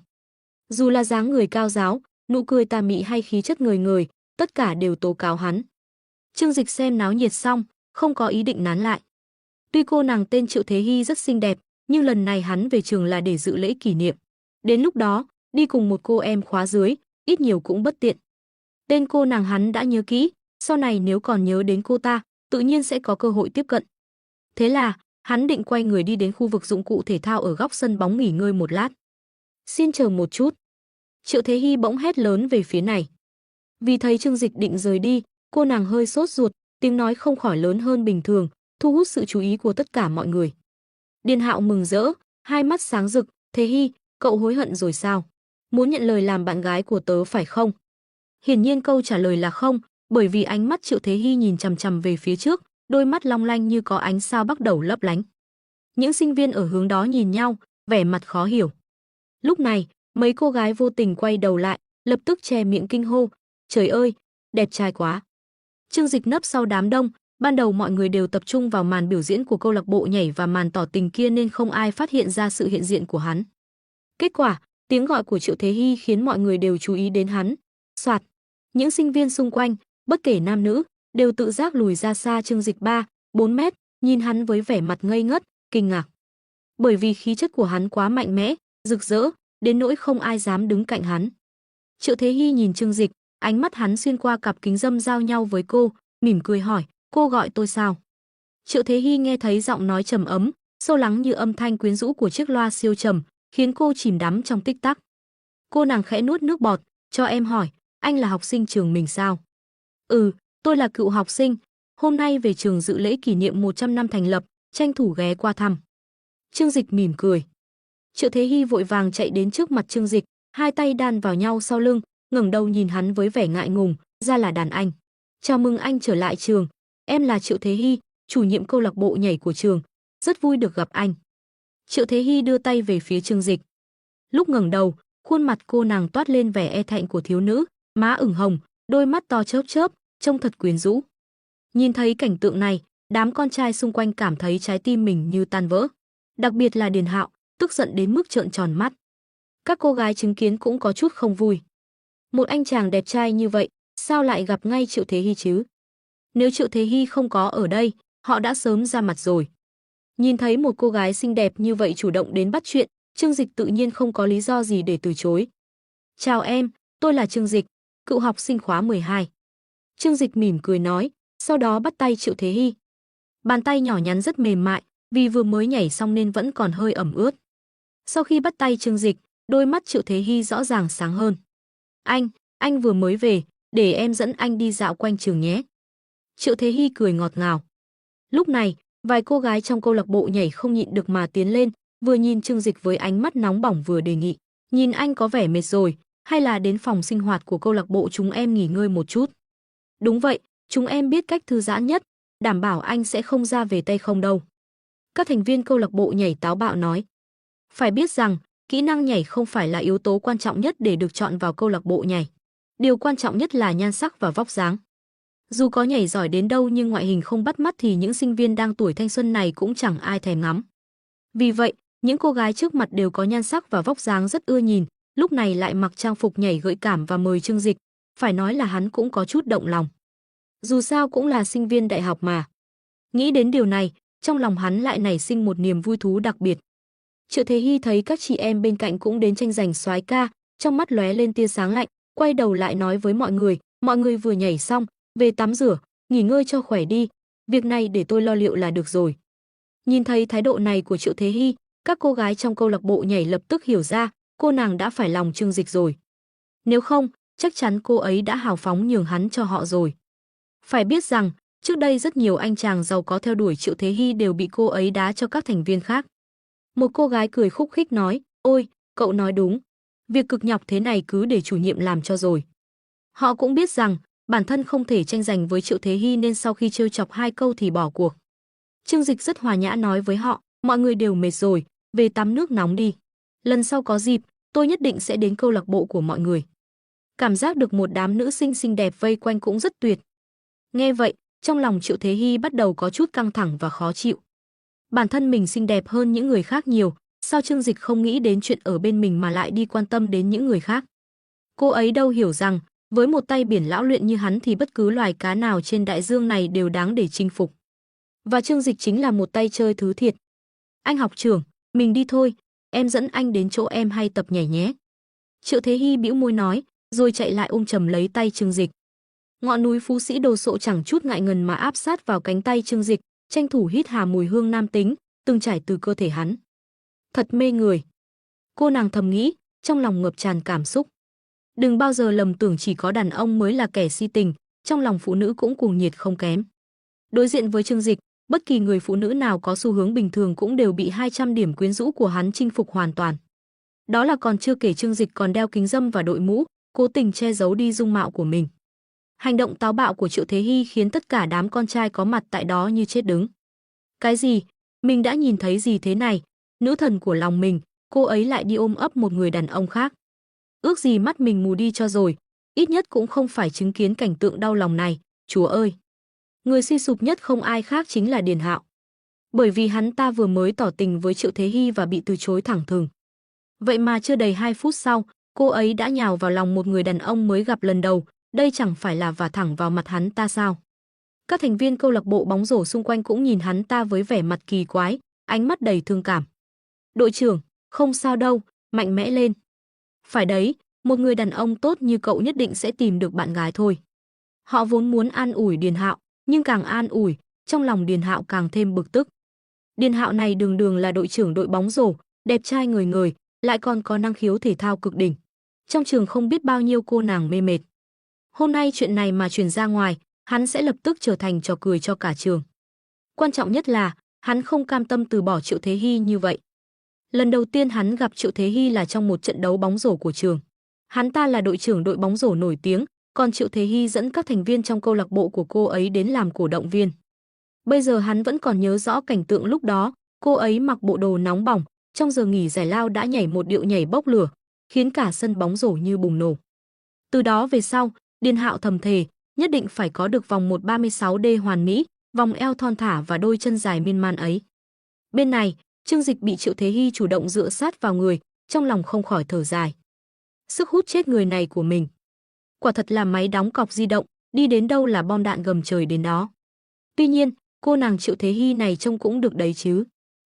Dù là dáng người cao ráo, nụ cười tà mị hay khí chất ngời ngời, tất cả đều tố cáo hắn. Trương Dịch xem náo nhiệt xong, không có ý định nán lại. Tuy cô nàng tên Triệu Thế Hy rất xinh đẹp, nhưng lần này hắn về trường là để dự lễ kỷ niệm. Đến lúc đó, đi cùng một cô em khóa dưới, ít nhiều cũng bất tiện. Tên cô nàng hắn đã nhớ kỹ, sau này nếu còn nhớ đến cô ta, tự nhiên sẽ có cơ hội tiếp cận. Thế là, hắn định quay người đi đến khu vực dụng cụ thể thao ở góc sân bóng nghỉ ngơi một lát. Xin chờ một chút. Triệu Thế Hy bỗng hét lớn về phía này. Vì thấy Trương Dịch định rời đi, cô nàng hơi sốt ruột, tiếng nói không khỏi lớn hơn bình thường, thu hút sự chú ý của tất cả mọi người. Điền Hạo mừng rỡ, hai mắt sáng rực, Thế Hy, cậu hối hận rồi sao? Muốn nhận lời làm bạn gái của tớ phải không? Hiển nhiên câu trả lời là không, bởi vì ánh mắt Triệu Thế Hy nhìn chằm chằm về phía trước, đôi mắt long lanh như có ánh sao bắt đầu lấp lánh. Những sinh viên ở hướng đó nhìn nhau, vẻ mặt khó hiểu. Lúc này, mấy cô gái vô tình quay đầu lại, lập tức che miệng kinh hô, trời ơi, đẹp trai quá. Trương Dịch nấp sau đám đông, ban đầu mọi người đều tập trung vào màn biểu diễn của câu lạc bộ nhảy và màn tỏ tình kia nên không ai phát hiện ra sự hiện diện của hắn. Kết quả, tiếng gọi của Triệu Thế Hy khiến mọi người đều chú ý đến hắn. Soạt, những sinh viên xung quanh, bất kể nam nữ, đều tự giác lùi ra xa Trương Dịch 3-4 mét, nhìn hắn với vẻ mặt ngây ngất, kinh ngạc. Bởi vì khí chất của hắn quá mạnh mẽ, rực rỡ, đến nỗi không ai dám đứng cạnh hắn. Triệu Thế Hy nhìn Trương Dịch, ánh mắt hắn xuyên qua cặp kính râm giao nhau với cô, mỉm cười hỏi, cô gọi tôi sao? Triệu Thế Hy nghe thấy giọng nói trầm ấm, sâu lắng như âm thanh quyến rũ của chiếc loa siêu trầm, khiến cô chìm đắm trong tích tắc. Cô nàng khẽ nuốt nước bọt, cho em hỏi, anh là học sinh trường mình sao? Ừ, tôi là cựu học sinh, hôm nay về trường dự lễ kỷ niệm 100 năm thành lập, tranh thủ ghé qua thăm. Trương Dịch mỉm cười. Triệu Thế Hy vội vàng chạy đến trước mặt Trương Dịch, hai tay đan vào nhau sau lưng, ngẩng đầu nhìn hắn với vẻ ngại ngùng, ra là đàn anh. Chào mừng anh trở lại trường, em là Triệu Thế Hy, chủ nhiệm câu lạc bộ nhảy của trường, rất vui được gặp anh. Triệu Thế Hy đưa tay về phía Trương Dịch. Lúc ngẩng đầu, khuôn mặt cô nàng toát lên vẻ e thẹn của thiếu nữ, má ửng hồng, đôi mắt to chớp chớp, trông thật quyến rũ. Nhìn thấy cảnh tượng này, đám con trai xung quanh cảm thấy trái tim mình như tan vỡ. Đặc biệt là Điền Hạo, tức giận đến mức trợn tròn mắt. Các cô gái chứng kiến cũng có chút không vui. Một anh chàng đẹp trai như vậy, sao lại gặp ngay Triệu Thế Hy chứ? Nếu Triệu Thế Hy không có ở đây, họ đã sớm ra mặt rồi. Nhìn thấy một cô gái xinh đẹp như vậy chủ động đến bắt chuyện, Trương Dịch tự nhiên không có lý do gì để từ chối. Chào em, tôi là Trương Dịch, cựu học sinh khóa 12. Trương Dịch mỉm cười nói, sau đó bắt tay Triệu Thế Hy. Bàn tay nhỏ nhắn rất mềm mại, vì vừa mới nhảy xong nên vẫn còn hơi ẩm ướt. Sau khi bắt tay Trương Dịch, đôi mắt Triệu Thế Hy rõ ràng sáng hơn. Anh vừa mới về, để em dẫn anh đi dạo quanh trường nhé. Triệu Thế Hy cười ngọt ngào. Lúc này, vài cô gái trong câu lạc bộ nhảy không nhịn được mà tiến lên, vừa nhìn Trương Dịch với ánh mắt nóng bỏng vừa đề nghị. Nhìn anh có vẻ mệt rồi, hay là đến phòng sinh hoạt của câu lạc bộ chúng em nghỉ ngơi một chút. Đúng vậy, chúng em biết cách thư giãn nhất, đảm bảo anh sẽ không ra về tay không đâu. Các thành viên câu lạc bộ nhảy táo bạo nói. Phải biết rằng, kỹ năng nhảy không phải là yếu tố quan trọng nhất để được chọn vào câu lạc bộ nhảy. Điều quan trọng nhất là nhan sắc và vóc dáng. Dù có nhảy giỏi đến đâu nhưng ngoại hình không bắt mắt thì những sinh viên đang tuổi thanh xuân này cũng chẳng ai thèm ngắm. Vì vậy, những cô gái trước mặt đều có nhan sắc và vóc dáng rất ưa nhìn, lúc này lại mặc trang phục nhảy gợi cảm và mời Trương Dịch, phải nói là hắn cũng có chút động lòng. Dù sao cũng là sinh viên đại học mà. Nghĩ đến điều này, trong lòng hắn lại nảy sinh một niềm vui thú đặc biệt. Triệu Thế Hy thấy các chị em bên cạnh cũng đến tranh giành soái ca, trong mắt lóe lên tia sáng lạnh, quay đầu lại nói với mọi người vừa nhảy xong, về tắm rửa, nghỉ ngơi cho khỏe đi, việc này để tôi lo liệu là được rồi. Nhìn thấy thái độ này của Triệu Thế Hy, các cô gái trong câu lạc bộ nhảy lập tức hiểu ra, cô nàng đã phải lòng Trương Dịch rồi. Nếu không, chắc chắn cô ấy đã hào phóng nhường hắn cho họ rồi. Phải biết rằng, trước đây rất nhiều anh chàng giàu có theo đuổi Triệu Thế Hy đều bị cô ấy đá cho các thành viên khác. Một cô gái cười khúc khích nói, ôi, cậu nói đúng, việc cực nhọc thế này cứ để chủ nhiệm làm cho rồi. Họ cũng biết rằng, bản thân không thể tranh giành với Triệu Thế Hy nên sau khi trêu chọc 2 câu thì bỏ cuộc. Trương Dịch rất hòa nhã nói với họ, mọi người đều mệt rồi, về tắm nước nóng đi. Lần sau có dịp, tôi nhất định sẽ đến câu lạc bộ của mọi người. Cảm giác được một đám nữ sinh xinh đẹp vây quanh cũng rất tuyệt. Nghe vậy, trong lòng Triệu Thế Hy bắt đầu có chút căng thẳng và khó chịu. Bản thân mình xinh đẹp hơn những người khác nhiều, sao Trương Dịch không nghĩ đến chuyện ở bên mình mà lại đi quan tâm đến những người khác. Cô ấy đâu hiểu rằng, với một tay biển lão luyện như hắn thì bất cứ loài cá nào trên đại dương này đều đáng để chinh phục. Và Trương Dịch chính là một tay chơi thứ thiệt. Anh học trưởng, mình đi thôi, em dẫn anh đến chỗ em hay tập nhảy nhé. Triệu Thế Hy bĩu môi nói, rồi chạy lại ôm chầm lấy tay Trương Dịch. Ngọn núi Phú Sĩ Đồ Sộ chẳng chút ngại ngần mà áp sát vào cánh tay Trương Dịch, tranh thủ hít hà mùi hương nam tính, từng trải từ cơ thể hắn. Thật mê người. Cô nàng thầm nghĩ, trong lòng ngập tràn cảm xúc. Đừng bao giờ lầm tưởng chỉ có đàn ông mới là kẻ si tình, trong lòng phụ nữ cũng cuồng nhiệt không kém. Đối diện với Trương Dịch, bất kỳ người phụ nữ nào có xu hướng bình thường cũng đều bị 200 điểm quyến rũ của hắn chinh phục hoàn toàn. Đó là còn chưa kể Trương Dịch còn đeo kính râm và đội mũ, cố tình che giấu đi dung mạo của mình. Hành động táo bạo của Triệu Thế Hy khiến tất cả đám con trai có mặt tại đó như chết đứng. Cái gì? Mình đã nhìn thấy gì thế này? Nữ thần của lòng mình, cô ấy lại đi ôm ấp một người đàn ông khác. Ước gì mắt mình mù đi cho rồi, ít nhất cũng không phải chứng kiến cảnh tượng đau lòng này, chúa ơi. Người suy sụp nhất không ai khác chính là Điền Hạo. Bởi vì hắn ta vừa mới tỏ tình với Triệu Thế Hy và bị từ chối thẳng thừng. Vậy mà chưa đầy 2 phút sau, cô ấy đã nhào vào lòng một người đàn ông mới gặp lần đầu, đây chẳng phải là vả thẳng vào mặt hắn ta sao? Các thành viên câu lạc bộ bóng rổ xung quanh cũng nhìn hắn ta với vẻ mặt kỳ quái, ánh mắt đầy thương cảm. Đội trưởng, không sao đâu, mạnh mẽ lên. Phải đấy, một người đàn ông tốt như cậu nhất định sẽ tìm được bạn gái thôi. Họ vốn muốn an ủi Điền Hạo, nhưng càng an ủi, trong lòng Điền Hạo càng thêm bực tức. Điền Hạo này đường đường là đội trưởng đội bóng rổ, đẹp trai ngời ngời, lại còn có năng khiếu thể thao cực đỉnh. Trong trường không biết bao nhiêu cô nàng mê mệt. Hôm nay chuyện này mà truyền ra ngoài, hắn sẽ lập tức trở thành trò cười cho cả trường. Quan trọng nhất là, hắn không cam tâm từ bỏ Triệu Thế Hy như vậy. Lần đầu tiên hắn gặp Triệu Thế Hy là trong một trận đấu bóng rổ của trường. Hắn ta là đội trưởng đội bóng rổ nổi tiếng, còn Triệu Thế Hy dẫn các thành viên trong câu lạc bộ của cô ấy đến làm cổ động viên. Bây giờ hắn vẫn còn nhớ rõ cảnh tượng lúc đó, cô ấy mặc bộ đồ nóng bỏng, trong giờ nghỉ giải lao đã nhảy một điệu nhảy bốc lửa, khiến cả sân bóng rổ như bùng nổ. Từ đó về sau, Điền Hạo thầm thề, nhất định phải có được vòng 136D hoàn mỹ, vòng eo thon thả và đôi chân dài miên man ấy. Bên này, Trương Dịch bị Triệu Thế Hy chủ động dựa sát vào người, trong lòng không khỏi thở dài. Sức hút chết người này của mình. Quả thật là máy đóng cọc di động, đi đến đâu là bom đạn gầm trời đến đó. Tuy nhiên, cô nàng Triệu Thế Hy này trông cũng được đấy chứ.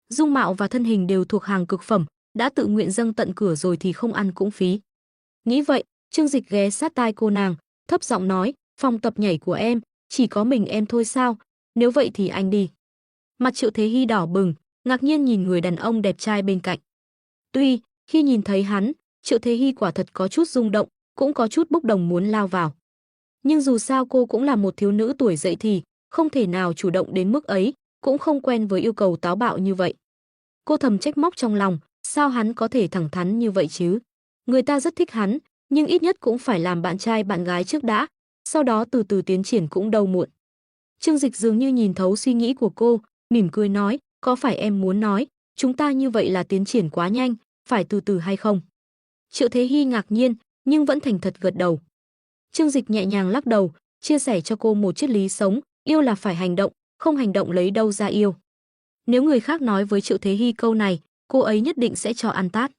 Dung mạo và thân hình đều thuộc hàng cực phẩm, đã tự nguyện dâng tận cửa rồi thì không ăn cũng phí. Nghĩ vậy, Trương Dịch ghé sát tai cô nàng, thấp giọng nói, phòng tập nhảy của em, chỉ có mình em thôi sao, nếu vậy thì anh đi. Mặt Triệu Thế Hy đỏ bừng, ngạc nhiên nhìn người đàn ông đẹp trai bên cạnh. Tuy, khi nhìn thấy hắn, Triệu Thế Hy quả thật có chút rung động, cũng có chút bốc đồng muốn lao vào. Nhưng dù sao cô cũng là một thiếu nữ tuổi dậy thì, không thể nào chủ động đến mức ấy, cũng không quen với yêu cầu táo bạo như vậy. Cô thầm trách móc trong lòng, sao hắn có thể thẳng thắn như vậy chứ? Người ta rất thích hắn, nhưng ít nhất cũng phải làm bạn trai bạn gái trước đã, sau đó từ từ tiến triển cũng đâu muộn. Trương Dịch dường như nhìn thấu suy nghĩ của cô, mỉm cười nói, có phải em muốn nói, chúng ta như vậy là tiến triển quá nhanh, phải từ từ hay không? Triệu Thế Hy ngạc nhiên, nhưng vẫn thành thật gật đầu. Trương Dịch nhẹ nhàng lắc đầu, chia sẻ cho cô một triết lý sống, yêu là phải hành động, không hành động lấy đâu ra yêu. Nếu người khác nói với Triệu Thế Hy câu này, cô ấy nhất định sẽ cho ăn tát.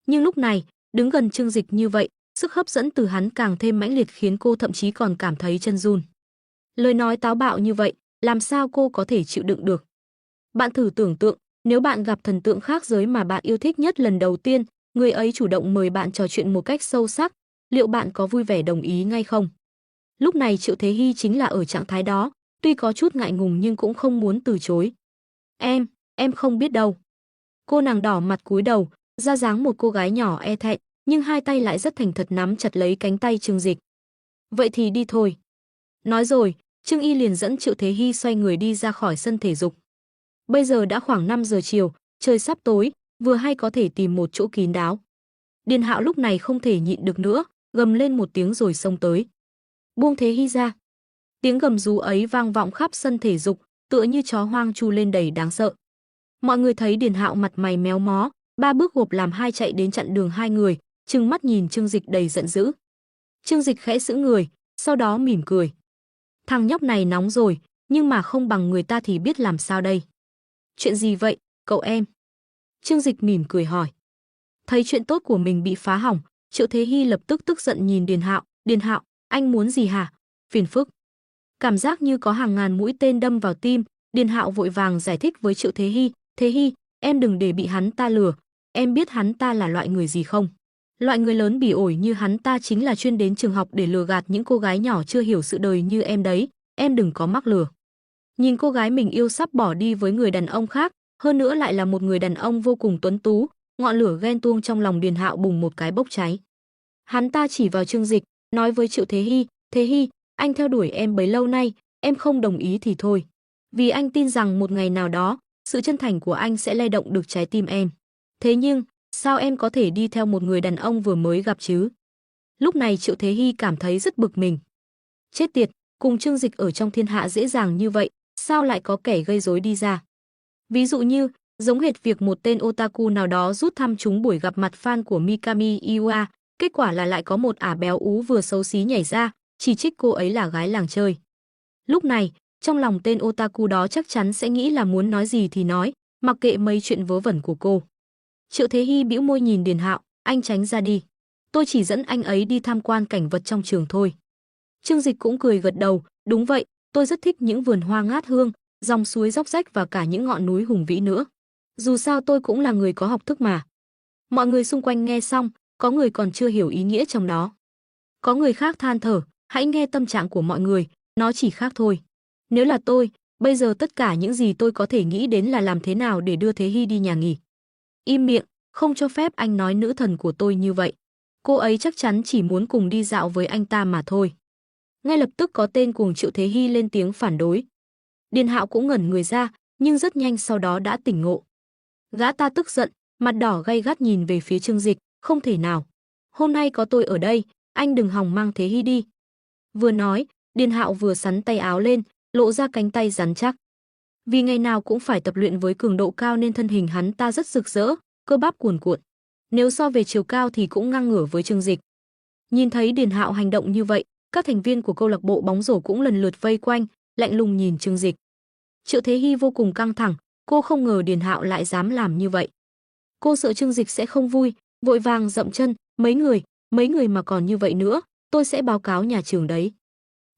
Nhưng lúc này, đứng gần Trương Dịch như vậy, sức hấp dẫn từ hắn càng thêm mãnh liệt khiến cô thậm chí còn cảm thấy chân run. Lời nói táo bạo như vậy, làm sao cô có thể chịu đựng được? Bạn thử tưởng tượng, nếu bạn gặp thần tượng khác giới mà bạn yêu thích nhất lần đầu tiên, người ấy chủ động mời bạn trò chuyện một cách sâu sắc, liệu bạn có vui vẻ đồng ý ngay không? Lúc này Triệu Thế Hy chính là ở trạng thái đó, tuy có chút ngại ngùng nhưng cũng không muốn từ chối. Em không biết đâu. Cô nàng đỏ mặt cúi đầu, ra dáng một cô gái nhỏ e thẹn, nhưng hai tay lại rất thành thật nắm chặt lấy cánh tay Trương Dịch. Vậy thì đi thôi. Nói rồi, Trương Y liền dẫn Triệu Thế Hy xoay người đi ra khỏi sân thể dục. Bây giờ đã khoảng 5 giờ chiều, trời sắp tối, vừa hay có thể tìm một chỗ kín đáo. Điền Hạo lúc này không thể nhịn được nữa, gầm lên một tiếng rồi xông tới. Buông Thế Hy ra. Tiếng gầm rú ấy vang vọng khắp sân thể dục, tựa như chó hoang chu lên đầy đáng sợ. Mọi người thấy Điền Hạo mặt mày méo mó, ba bước gộp làm hai chạy đến chặn đường hai người, trừng mắt nhìn Trương Dịch đầy giận dữ. Trương Dịch khẽ sững người, sau đó mỉm cười. Thằng nhóc này nóng rồi, nhưng mà không bằng người ta thì biết làm sao đây. Chuyện gì vậy, cậu em? Trương Dịch mỉm cười hỏi. Thấy chuyện tốt của mình bị phá hỏng, Triệu Thế Hy lập tức tức giận nhìn Điền Hạo. Điền Hạo, anh muốn gì hả? Phiền phức. Cảm giác như có hàng ngàn mũi tên đâm vào tim, Điền Hạo vội vàng giải thích với Triệu Thế Hy. Thế Hy, em đừng để bị hắn ta lừa. Em biết hắn ta là loại người gì không? Loại người lớn bỉ ổi như hắn ta chính là chuyên đến trường học để lừa gạt những cô gái nhỏ chưa hiểu sự đời như em đấy. Em đừng có mắc lừa. Nhìn cô gái mình yêu sắp bỏ đi với người đàn ông khác, hơn nữa lại là một người đàn ông vô cùng tuấn tú, ngọn lửa ghen tuông trong lòng Điền Hạo bùng một cái bốc cháy. Hắn ta chỉ vào Trương Dịch, nói với Triệu Thế Hy, Thế Hy, anh theo đuổi em bấy lâu nay, em không đồng ý thì thôi. Vì anh tin rằng một ngày nào đó, sự chân thành của anh sẽ lay động được trái tim em. Thế nhưng, sao em có thể đi theo một người đàn ông vừa mới gặp chứ? Lúc này Triệu Thế Hy cảm thấy rất bực mình. Chết tiệt, cùng Trương Dịch ở trong thiên hạ dễ dàng như vậy, sao lại có kẻ gây rối đi ra? Ví dụ như, giống hệt việc một tên otaku nào đó rút thăm trúng buổi gặp mặt fan của Mikami Iwa, kết quả là lại có một ả béo ú vừa xấu xí nhảy ra, chỉ trích cô ấy là gái làng chơi. Lúc này, trong lòng tên otaku đó chắc chắn sẽ nghĩ là muốn nói gì thì nói, mặc kệ mấy chuyện vớ vẩn của cô. Triệu Thế Hy bĩu môi nhìn Điền Hạo, anh tránh ra đi. Tôi chỉ dẫn anh ấy đi tham quan cảnh vật trong trường thôi. Trương Dịch cũng cười gật đầu, đúng vậy, tôi rất thích những vườn hoa ngát hương, dòng suối róc rách và cả những ngọn núi hùng vĩ nữa. Dù sao tôi cũng là người có học thức mà. Mọi người xung quanh nghe xong, có người còn chưa hiểu ý nghĩa trong đó. Có người khác than thở, hãy nghe tâm trạng của mọi người, nó chỉ khác thôi. Nếu là tôi, bây giờ tất cả những gì tôi có thể nghĩ đến là làm thế nào để đưa Thế Hy đi nhà nghỉ. Im miệng, không cho phép anh nói nữ thần của tôi như vậy. Cô ấy chắc chắn chỉ muốn cùng đi dạo với anh ta mà thôi. Ngay lập tức có tên cuồng Triệu Thế Hy lên tiếng phản đối. Điền Hạo cũng ngẩn người ra, nhưng rất nhanh sau đó đã tỉnh ngộ. Gã ta tức giận, mặt đỏ gay gắt nhìn về phía Trương Dịch, không thể nào. Hôm nay có tôi ở đây, anh đừng hòng mang Thế Hy đi. Vừa nói, Điền Hạo vừa xắn tay áo lên, lộ ra cánh tay rắn chắc. Vì ngày nào cũng phải tập luyện với cường độ cao nên thân hình hắn ta rất rực rỡ, cơ bắp cuồn cuộn. Nếu so về chiều cao thì cũng ngang ngửa với Trương Dịch. Nhìn thấy Điền Hạo hành động như vậy, các thành viên của câu lạc bộ bóng rổ cũng lần lượt vây quanh, lạnh lùng nhìn Trương Dịch. Triệu Thế Hy vô cùng căng thẳng, cô không ngờ Điền Hạo lại dám làm như vậy. Cô sợ Trương Dịch sẽ không vui, vội vàng dậm chân, mấy người mà còn như vậy nữa, tôi sẽ báo cáo nhà trường đấy.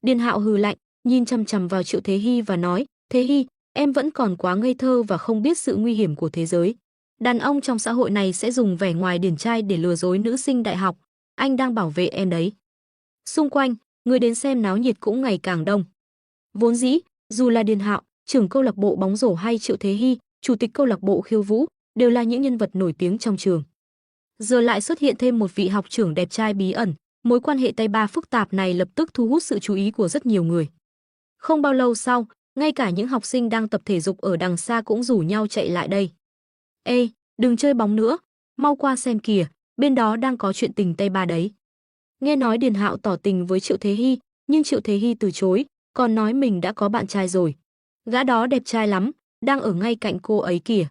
Điền Hạo hừ lạnh, nhìn chằm chằm vào Triệu Thế Hy và nói, Thế Hy, em vẫn còn quá ngây thơ và không biết sự nguy hiểm của thế giới. Đàn ông trong xã hội này sẽ dùng vẻ ngoài điển trai để lừa dối nữ sinh đại học, anh đang bảo vệ em đấy. Xung quanh, người đến xem náo nhiệt cũng ngày càng đông. Vốn dĩ, dù là Điền Hạo, trưởng câu lạc bộ bóng rổ hay Triệu Thế Hy, chủ tịch câu lạc bộ khiêu vũ, đều là những nhân vật nổi tiếng trong trường. Giờ lại xuất hiện thêm một vị học trưởng đẹp trai bí ẩn, mối quan hệ tay ba phức tạp này lập tức thu hút sự chú ý của rất nhiều người. Không bao lâu sau, ngay cả những học sinh đang tập thể dục ở đằng xa cũng rủ nhau chạy lại đây. Ê, đừng chơi bóng nữa, mau qua xem kìa, bên đó đang có chuyện tình tay ba đấy. Nghe nói Điền Hạo tỏ tình với Triệu Thế Hy, nhưng Triệu Thế Hy từ chối, còn nói mình đã có bạn trai rồi. Gã đó đẹp trai lắm, đang ở ngay cạnh cô ấy kìa.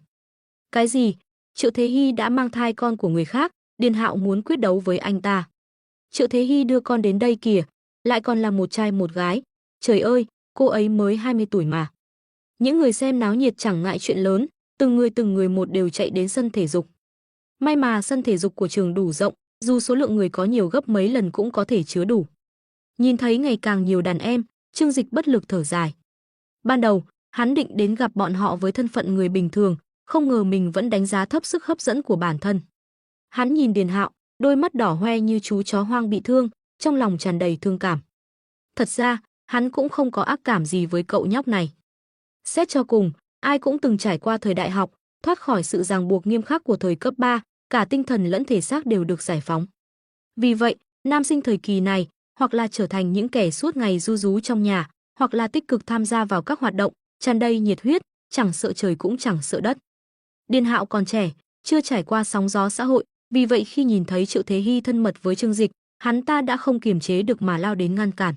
Cái gì? Triệu Thế Hy đã mang thai con của người khác, Điền Hạo muốn quyết đấu với anh ta. Triệu Thế Hy đưa con đến đây kìa, lại còn là một trai một gái. Trời ơi, cô ấy mới 20 tuổi mà. Những người xem náo nhiệt chẳng ngại chuyện lớn, từng người một đều chạy đến sân thể dục. May mà sân thể dục của trường đủ rộng, dù số lượng người có nhiều gấp mấy lần cũng có thể chứa đủ. Nhìn thấy ngày càng nhiều đàn em, Trương Dịch bất lực thở dài. Ban đầu, hắn định đến gặp bọn họ với thân phận người bình thường, không ngờ mình vẫn đánh giá thấp sức hấp dẫn của bản thân. Hắn nhìn Điền Hạo, đôi mắt đỏ hoe như chú chó hoang bị thương, trong lòng tràn đầy thương cảm. Thật ra, hắn cũng không có ác cảm gì với cậu nhóc này. Xét cho cùng, ai cũng từng trải qua thời đại học, thoát khỏi sự ràng buộc nghiêm khắc của thời cấp 3, cả tinh thần lẫn thể xác đều được giải phóng. Vì vậy, nam sinh thời kỳ này, hoặc là trở thành những kẻ suốt ngày ru rú trong nhà, hoặc là tích cực tham gia vào các hoạt động, tràn đầy nhiệt huyết, chẳng sợ trời cũng chẳng sợ đất. Điền Hạo còn trẻ, chưa trải qua sóng gió xã hội, vì vậy khi nhìn thấy Triệu Thế Hy thân mật với Trương Dịch, hắn ta đã không kiềm chế được mà lao đến ngăn cản.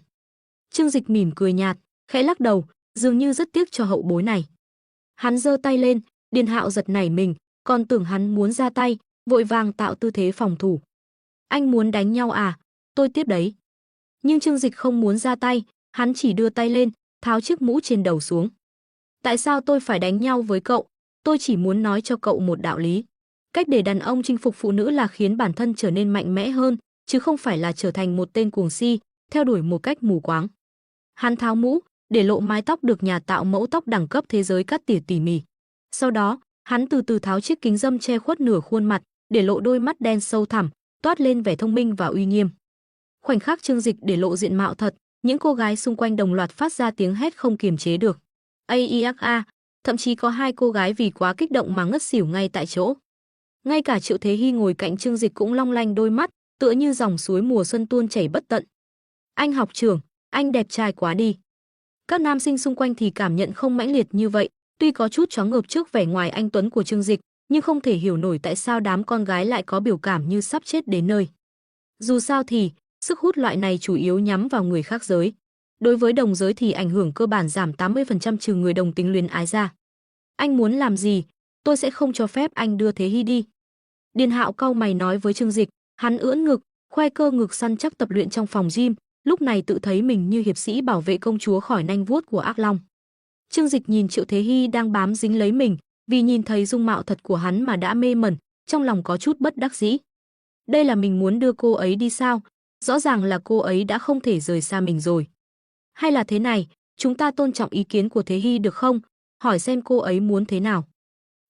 Trương Dịch mỉm cười nhạt, khẽ lắc đầu, dường như rất tiếc cho hậu bối này. Hắn giơ tay lên, Điền Hạo giật nảy mình, còn tưởng hắn muốn ra tay, vội vàng tạo tư thế phòng thủ. Anh muốn đánh nhau à? Tôi tiếp đấy. Nhưng Trương Dịch không muốn ra tay, hắn chỉ đưa tay lên, tháo chiếc mũ trên đầu xuống. Tại sao tôi phải đánh nhau với cậu? Tôi chỉ muốn nói cho cậu một đạo lý. Cách để đàn ông chinh phục phụ nữ là khiến bản thân trở nên mạnh mẽ hơn, chứ không phải là trở thành một tên cuồng si, theo đuổi một cách mù quáng. Hắn tháo mũ, để lộ mái tóc được nhà tạo mẫu tóc đẳng cấp thế giới cắt tỉa tỉ mỉ. Sau đó, hắn từ từ tháo chiếc kính râm che khuất nửa khuôn mặt, để lộ đôi mắt đen sâu thẳm, toát lên vẻ thông minh và uy nghiêm. Khoảnh khắc Trương Dịch để lộ diện mạo thật, những cô gái xung quanh đồng loạt phát ra tiếng hét không kiềm chế được. A, thậm chí có 2 cô gái vì quá kích động mà ngất xỉu ngay tại chỗ. Ngay cả Triệu Thế Hy ngồi cạnh Trương Dịch cũng long lanh đôi mắt, tựa như dòng suối mùa xuân tuôn chảy bất tận. Anh học trưởng, anh đẹp trai quá đi. Các nam sinh xung quanh thì cảm nhận không mãnh liệt như vậy, tuy có chút choáng ngợp trước vẻ ngoài anh tuấn của Trương Dịch, nhưng không thể hiểu nổi tại sao đám con gái lại có biểu cảm như sắp chết đến nơi. Dù sao thì, sức hút loại này chủ yếu nhắm vào người khác giới. Đối với đồng giới thì ảnh hưởng cơ bản giảm 80% trừ người đồng tính luyến ái ra. Anh muốn làm gì? Tôi sẽ không cho phép anh đưa Thế Hy đi. Điền Hạo cau mày nói với Trương Dịch, hắn ưỡn ngực, khoe cơ ngực săn chắc tập luyện trong phòng gym, lúc này tự thấy mình như hiệp sĩ bảo vệ công chúa khỏi nanh vuốt của ác long. Trương Dịch nhìn Triệu Thế Hy đang bám dính lấy mình, vì nhìn thấy dung mạo thật của hắn mà đã mê mẩn, trong lòng có chút bất đắc dĩ. Đây là mình muốn đưa cô ấy đi sao? Rõ ràng là cô ấy đã không thể rời xa mình rồi. Hay là thế này, chúng ta tôn trọng ý kiến của Thế Hy được không? Hỏi xem cô ấy muốn thế nào.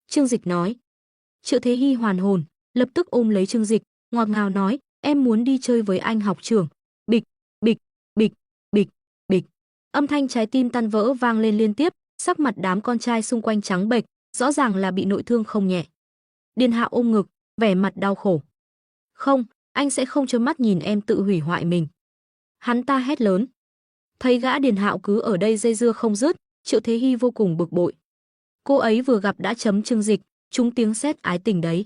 Trương Dịch nói. Triệu Thế Hy hoàn hồn, lập tức ôm lấy Trương Dịch, ngọt ngào nói, em muốn đi chơi với anh học trưởng. Bịch, bịch, bịch, bịch, bịch. Âm thanh trái tim tan vỡ vang lên liên tiếp, sắc mặt đám con trai xung quanh trắng bệch, rõ ràng là bị nội thương không nhẹ. Điền Hạo ôm ngực, vẻ mặt đau khổ. Không, anh sẽ không cho mắt nhìn em tự hủy hoại mình. Hắn ta hét lớn. Thấy gã Điền Hạo cứ ở đây dây dưa không dứt, Triệu Thế Hy vô cùng bực bội. Cô ấy vừa gặp đã chấm Trương Dịch, trúng tiếng sét ái tình đấy.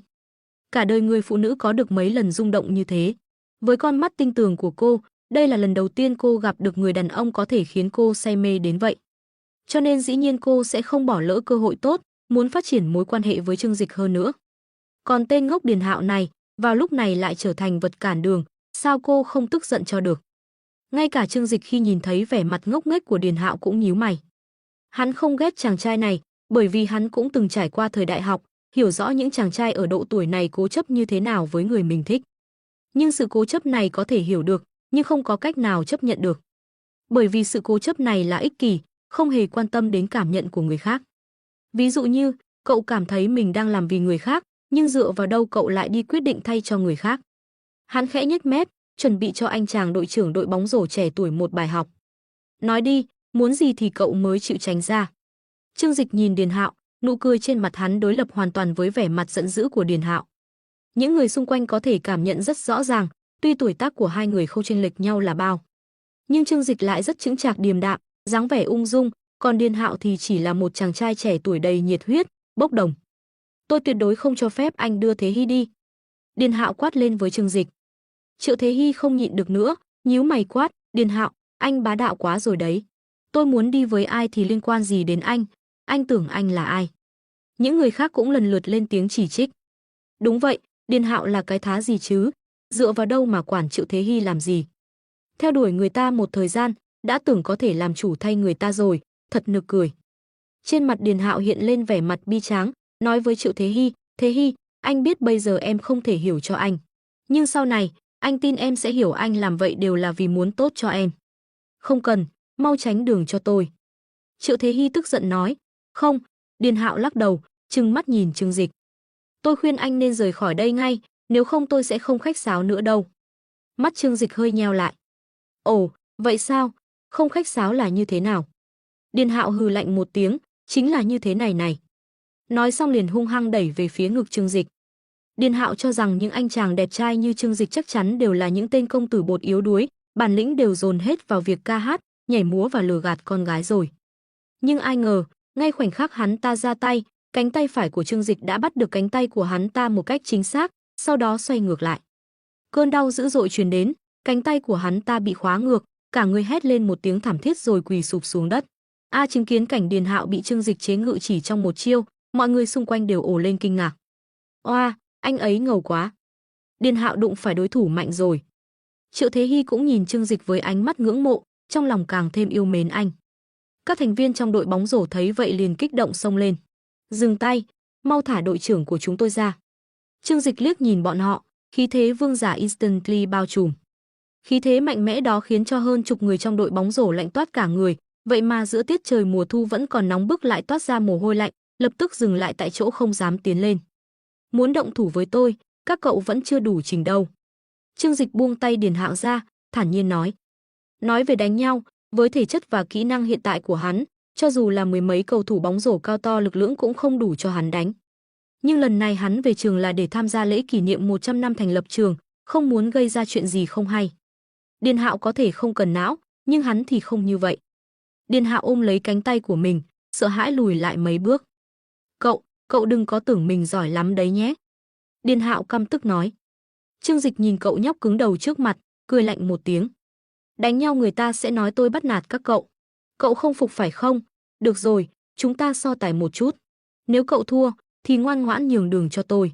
Cả đời người phụ nữ có được mấy lần rung động như thế. Với con mắt tinh tường của cô, đây là lần đầu tiên cô gặp được người đàn ông có thể khiến cô say mê đến vậy. Cho nên dĩ nhiên cô sẽ không bỏ lỡ cơ hội tốt, muốn phát triển mối quan hệ với Trương Dịch hơn nữa. Còn tên ngốc Điền Hạo này, vào lúc này lại trở thành vật cản đường, sao cô không tức giận cho được. Ngay cả Trương Dịch khi nhìn thấy vẻ mặt ngốc nghếch của Điền Hạo cũng nhíu mày. Hắn không ghét chàng trai này, bởi vì hắn cũng từng trải qua thời đại học, hiểu rõ những chàng trai ở độ tuổi này cố chấp như thế nào với người mình thích. Nhưng sự cố chấp này có thể hiểu được, nhưng không có cách nào chấp nhận được. Bởi vì sự cố chấp này là ích kỷ, không hề quan tâm đến cảm nhận của người khác. Ví dụ như, cậu cảm thấy mình đang làm vì người khác, nhưng dựa vào đâu cậu lại đi quyết định thay cho người khác. Hắn khẽ nhếch mép, chuẩn bị cho anh chàng đội trưởng đội bóng rổ trẻ tuổi một bài học. Nói đi, muốn gì thì cậu mới chịu tránh ra. Trương Dịch nhìn Điền Hạo, nụ cười trên mặt hắn đối lập hoàn toàn với vẻ mặt giận dữ của Điền Hạo. Những người xung quanh có thể cảm nhận rất rõ ràng, tuy tuổi tác của hai người không chênh lệch nhau là bao, nhưng Trương Dịch lại rất chững chạc điềm đạm, dáng vẻ ung dung, còn Điền Hạo thì chỉ là một chàng trai trẻ tuổi đầy nhiệt huyết, bốc đồng. Tôi tuyệt đối không cho phép anh đưa Thế Hy đi. Điền Hạo quát lên với Trương Dịch. Triệu Thế Hy không nhịn được nữa, nhíu mày quát, Điền Hạo, anh bá đạo quá rồi đấy. Tôi muốn đi với ai thì liên quan gì đến anh tưởng anh là ai? Những người khác cũng lần lượt lên tiếng chỉ trích. Đúng vậy, Điền Hạo là cái thá gì chứ? Dựa vào đâu mà quản Triệu Thế Hy làm gì? Theo đuổi người ta một thời gian, đã tưởng có thể làm chủ thay người ta rồi, thật nực cười. Trên mặt Điền Hạo hiện lên vẻ mặt bi tráng, nói với Triệu Thế Hy, anh biết bây giờ em không thể hiểu cho anh. Nhưng sau này, anh tin em sẽ hiểu anh làm vậy đều là vì muốn tốt cho em. Không cần, mau tránh đường cho tôi. Triệu Thế Hy tức giận nói. Không, Điền Hạo lắc đầu, trừng mắt nhìn Trương Dịch. Tôi khuyên anh nên rời khỏi đây ngay, nếu không tôi sẽ không khách sáo nữa đâu. Mắt Trương Dịch hơi nheo lại. Ồ, vậy sao? Không khách sáo là như thế nào? Điền Hạo hừ lạnh một tiếng, chính là như thế này này. Nói xong liền hung hăng đẩy về phía ngực Trương Dịch. Điền Hạo cho rằng những anh chàng đẹp trai như Trương Dịch chắc chắn đều là những tên công tử bột yếu đuối, bản lĩnh đều dồn hết vào việc ca hát, nhảy múa và lừa gạt con gái rồi. Nhưng ai ngờ, ngay khoảnh khắc hắn ta ra tay, cánh tay phải của Trương Dịch đã bắt được cánh tay của hắn ta một cách chính xác, sau đó xoay ngược lại. Cơn đau dữ dội truyền đến, cánh tay của hắn ta bị khóa ngược, cả người hét lên một tiếng thảm thiết rồi quỳ sụp xuống đất. Chứng kiến cảnh Điền Hạo bị Trương Dịch chế ngự chỉ trong một chiêu, mọi người xung quanh đều ồ lên kinh ngạc. Oa, anh ấy ngầu quá. Điền Hạo đụng phải đối thủ mạnh rồi. Triệu Thế Hy cũng nhìn Trương Dịch với ánh mắt ngưỡng mộ, trong lòng càng thêm yêu mến anh. Các thành viên trong đội bóng rổ thấy vậy liền kích động xông lên. Dừng tay, mau thả đội trưởng của chúng tôi ra. Trương Dịch liếc nhìn bọn họ, khí thế vương giả instantly bao trùm. Khí thế mạnh mẽ đó khiến cho hơn chục người trong đội bóng rổ lạnh toát cả người, vậy mà giữa tiết trời mùa thu vẫn còn nóng bức lại toát ra mồ hôi lạnh, lập tức dừng lại tại chỗ không dám tiến lên. Muốn động thủ với tôi, các cậu vẫn chưa đủ trình đâu. Trương Dịch buông tay Điền Hạo ra, thản nhiên nói. Nói về đánh nhau, với thể chất và kỹ năng hiện tại của hắn, cho dù là mười mấy cầu thủ bóng rổ cao to lực lưỡng cũng không đủ cho hắn đánh. Nhưng lần này hắn về trường là để tham gia lễ kỷ niệm 100 năm thành lập trường, không muốn gây ra chuyện gì không hay. Điền Hạo có thể không cần não, nhưng hắn thì không như vậy. Điền Hạo ôm lấy cánh tay của mình, sợ hãi lùi lại mấy bước. Cậu đừng có tưởng mình giỏi lắm đấy nhé. Điền Hạo căm tức nói. Trương Dịch nhìn cậu nhóc cứng đầu trước mặt, cười lạnh một tiếng. Đánh nhau người ta sẽ nói tôi bắt nạt các cậu. Cậu không phục phải không? Được rồi, chúng ta so tài một chút. Nếu cậu thua, thì ngoan ngoãn nhường đường cho tôi.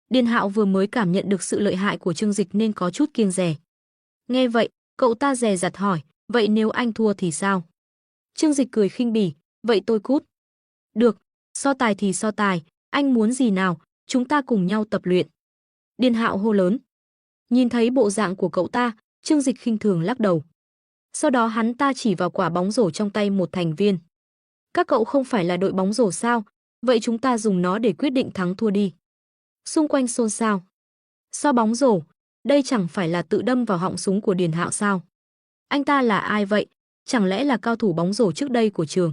Điền Hạo vừa mới cảm nhận được sự lợi hại của Trương Dịch nên có chút kiêng dè. Nghe vậy, cậu ta dè dặt hỏi, vậy nếu anh thua thì sao? Trương Dịch cười khinh bỉ, vậy tôi cút. Được, so tài thì so tài, anh muốn gì nào, chúng ta cùng nhau tập luyện. Điền Hạo hô lớn. Nhìn thấy bộ dạng của cậu ta, Trương Dịch khinh thường lắc đầu. Sau đó hắn ta chỉ vào quả bóng rổ trong tay một thành viên. Các cậu không phải là đội bóng rổ sao? Vậy chúng ta dùng nó để quyết định thắng thua đi. Xung quanh xôn xao. So bóng rổ, đây chẳng phải là tự đâm vào họng súng của Điền Hạo sao? Anh ta là ai vậy? Chẳng lẽ là cao thủ bóng rổ trước đây của trường?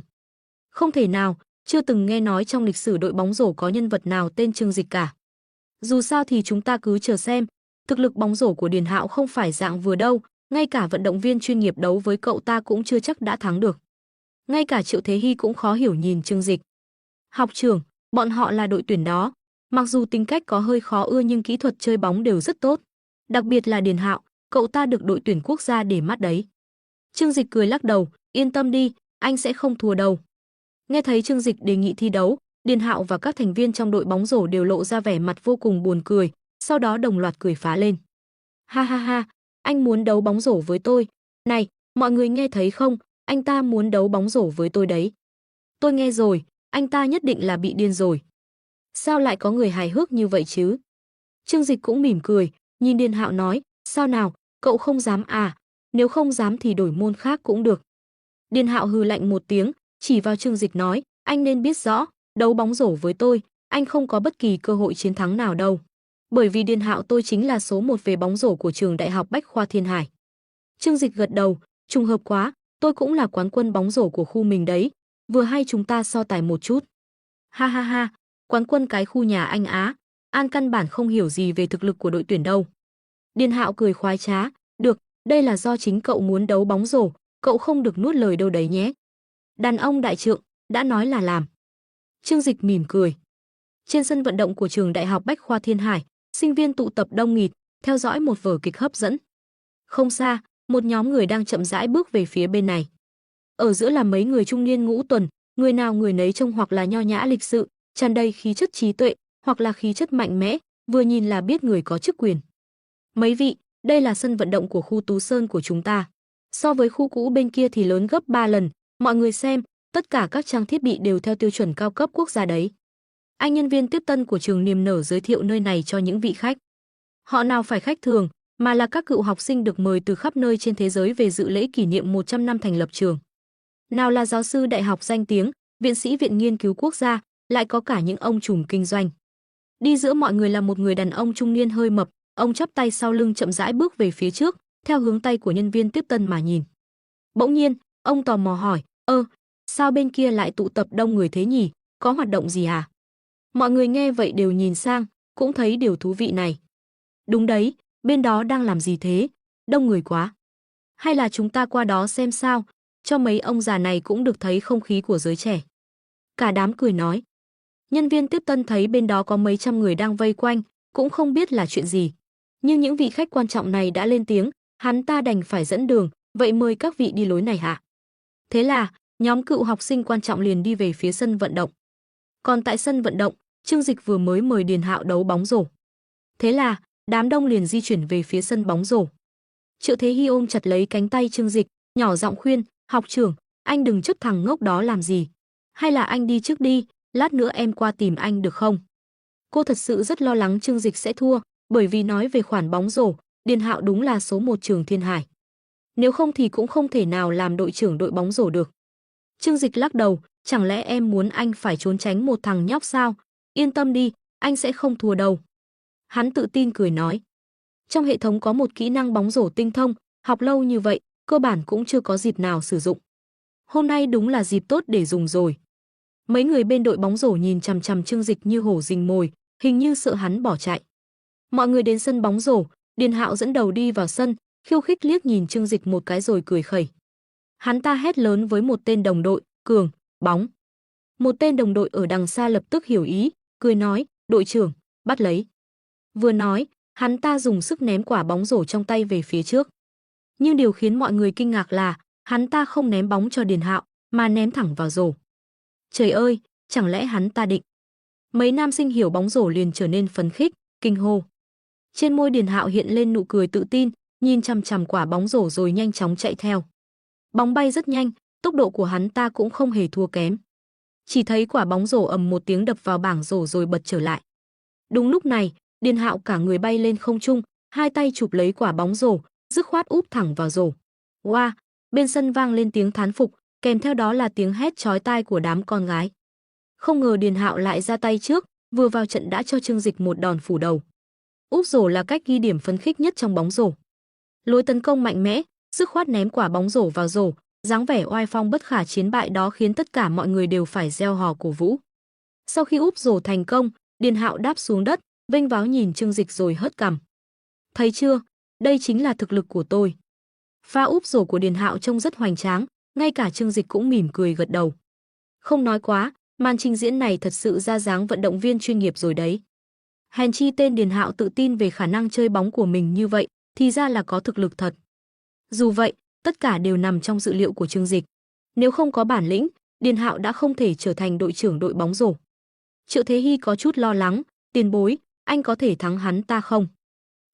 Không thể nào, chưa từng nghe nói trong lịch sử đội bóng rổ có nhân vật nào tên Trương Dịch cả. Dù sao thì chúng ta cứ chờ xem, thực lực bóng rổ của Điền Hạo không phải dạng vừa đâu, ngay cả vận động viên chuyên nghiệp đấu với cậu ta cũng chưa chắc đã thắng được. Ngay cả Triệu Thế Hy cũng khó hiểu nhìn Trương Dịch. Học trưởng, bọn họ là đội tuyển đó, mặc dù tính cách có hơi khó ưa nhưng kỹ thuật chơi bóng đều rất tốt. Đặc biệt là Điền Hạo, cậu ta được đội tuyển quốc gia để mắt đấy. Trương Dịch cười lắc đầu, yên tâm đi, anh sẽ không thua đâu. Nghe thấy Trương Dịch đề nghị thi đấu, Điền Hạo và các thành viên trong đội bóng rổ đều lộ ra vẻ mặt vô cùng buồn cười, sau đó đồng loạt cười phá lên. Ha ha ha, anh muốn đấu bóng rổ với tôi. Này, mọi người nghe thấy không, anh ta muốn đấu bóng rổ với tôi đấy. Tôi nghe rồi, anh ta nhất định là bị điên rồi. Sao lại có người hài hước như vậy chứ? Trương Dịch cũng mỉm cười, nhìn Điền Hạo nói, sao nào, cậu không dám à, nếu không dám thì đổi môn khác cũng được. Điền Hạo hừ lạnh một tiếng, chỉ vào Trương Dịch nói, anh nên biết rõ, đấu bóng rổ với tôi, anh không có bất kỳ cơ hội chiến thắng nào đâu. Bởi vì Điền Hạo tôi chính là số 1 về bóng rổ của trường Đại học Bách khoa Thiên Hải. Trương Dịch gật đầu, trùng hợp quá, tôi cũng là quán quân bóng rổ của khu mình đấy, vừa hay chúng ta so tài một chút. Ha ha ha, quán quân cái khu nhà anh á, An căn bản không hiểu gì về thực lực của đội tuyển đâu. Điền Hạo cười khoái trá, được, đây là do chính cậu muốn đấu bóng rổ, cậu không được nuốt lời đâu đấy nhé. Đàn ông đại trượng, đã nói là làm. Trương Dịch mỉm cười. Trên sân vận động của trường Đại học Bách khoa Thiên Hải, sinh viên tụ tập đông nghịt, theo dõi một vở kịch hấp dẫn. Không xa, một nhóm người đang chậm rãi bước về phía bên này. Ở giữa là mấy người trung niên ngũ tuần, người nào người nấy trông hoặc là nho nhã lịch sự, tràn đầy khí chất trí tuệ, hoặc là khí chất mạnh mẽ, vừa nhìn là biết người có chức quyền. Mấy vị, đây là sân vận động của khu Tú Sơn của chúng ta. So với khu cũ bên kia thì lớn gấp 3 lần, mọi người xem, tất cả các trang thiết bị đều theo tiêu chuẩn cao cấp quốc gia đấy. Anh nhân viên tiếp tân của trường niềm nở giới thiệu nơi này cho những vị khách. Họ nào phải khách thường, mà là các cựu học sinh được mời từ khắp nơi trên thế giới về dự lễ kỷ niệm 100 năm thành lập trường. Nào là giáo sư đại học danh tiếng, viện sĩ viện nghiên cứu quốc gia, lại có cả những ông trùm kinh doanh. Đi giữa mọi người là một người đàn ông trung niên hơi mập, ông chắp tay sau lưng chậm rãi bước về phía trước, theo hướng tay của nhân viên tiếp tân mà nhìn. Bỗng nhiên, ông tò mò hỏi, sao bên kia lại tụ tập đông người thế nhỉ, có hoạt động gì à? Mọi người nghe vậy đều nhìn sang, cũng thấy điều thú vị này. Đúng đấy, bên đó đang làm gì thế? Đông người quá. Hay là chúng ta qua đó xem sao, cho mấy ông già này cũng được thấy không khí của giới trẻ. Cả đám cười nói. Nhân viên tiếp tân thấy bên đó có mấy trăm người đang vây quanh, cũng không biết là chuyện gì. Nhưng những vị khách quan trọng này đã lên tiếng, hắn ta đành phải dẫn đường, vậy mời các vị đi lối này hạ. Thế là, nhóm cựu học sinh quan trọng liền đi về phía sân vận động. Còn tại sân vận động, Trương Dịch vừa mới mời Điền Hạo đấu bóng rổ. Thế là, đám đông liền di chuyển về phía sân bóng rổ. Triệu Thế Hy ôm chặt lấy cánh tay Trương Dịch, nhỏ giọng khuyên, học trưởng, anh đừng chấp thằng ngốc đó làm gì. Hay là anh đi trước đi, lát nữa em qua tìm anh được không? Cô thật sự rất lo lắng Trương Dịch sẽ thua, bởi vì nói về khoản bóng rổ, Điền Hạo đúng là số 1 trường Thiên Hải. Nếu không thì cũng không thể nào làm đội trưởng đội bóng rổ được. Trương Dịch lắc đầu, chẳng lẽ em muốn anh phải trốn tránh một thằng nhóc sao? Yên tâm đi, anh sẽ không thua đâu. Hắn tự tin cười nói. Trong hệ thống có một kỹ năng bóng rổ tinh thông, học lâu như vậy, cơ bản cũng chưa có dịp nào sử dụng. Hôm nay đúng là dịp tốt để dùng rồi. Mấy người bên đội bóng rổ nhìn chằm chằm Trương Dịch như hổ rình mồi, hình như sợ hắn bỏ chạy. Mọi người đến sân bóng rổ, Điền Hạo dẫn đầu đi vào sân, khiêu khích liếc nhìn Trương Dịch một cái rồi cười khẩy. Hắn ta hét lớn với một tên đồng đội, Cường, bóng. Một tên đồng đội ở đằng xa lập tức hiểu ý, cười nói, đội trưởng, bắt lấy. Vừa nói, hắn ta dùng sức ném quả bóng rổ trong tay về phía trước. Nhưng điều khiến mọi người kinh ngạc là, hắn ta không ném bóng cho Điền Hạo, mà ném thẳng vào rổ. Trời ơi, chẳng lẽ hắn ta định? Mấy nam sinh hiểu bóng rổ liền trở nên phấn khích, kinh hô. Trên môi Điền Hạo hiện lên nụ cười tự tin, nhìn chằm chằm quả bóng rổ rồi nhanh chóng chạy theo. Bóng bay rất nhanh, tốc độ của hắn ta cũng không hề thua kém. Chỉ thấy quả bóng rổ ầm một tiếng đập vào bảng rổ rồi bật trở lại. Đúng lúc này, Điền Hạo cả người bay lên không trung, hai tay chụp lấy quả bóng rổ, dứt khoát úp thẳng vào rổ. Wow, bên sân vang lên tiếng thán phục, kèm theo đó là tiếng hét chói tai của đám con gái. Không ngờ Điền Hạo lại ra tay trước, vừa vào trận đã cho Trương Dịch một đòn phủ đầu. Úp rổ là cách ghi điểm phấn khích nhất trong bóng rổ. Lối tấn công mạnh mẽ, dứt khoát ném quả bóng rổ vào rổ, dáng vẻ oai phong bất khả chiến bại đó khiến tất cả mọi người đều phải reo hò cổ vũ. Sau khi úp rổ thành công, Điền Hạo đáp xuống đất, vênh váo nhìn Trương Dịch rồi hất cằm. Thấy chưa, đây chính là thực lực của tôi. Pha úp rổ của Điền Hạo trông rất hoành tráng, ngay cả Trương Dịch cũng mỉm cười gật đầu. Không nói quá, màn trình diễn này thật sự ra dáng vận động viên chuyên nghiệp rồi đấy. Hèn chi tên Điền Hạo tự tin về khả năng chơi bóng của mình như vậy, thì ra là có thực lực thật. Dù vậy, tất cả đều nằm trong dự liệu của Trương Dịch. Nếu không có bản lĩnh, Điền Hạo đã không thể trở thành đội trưởng đội bóng rổ. Triệu Thế Hy có chút lo lắng, tiền bối, anh có thể thắng hắn ta không?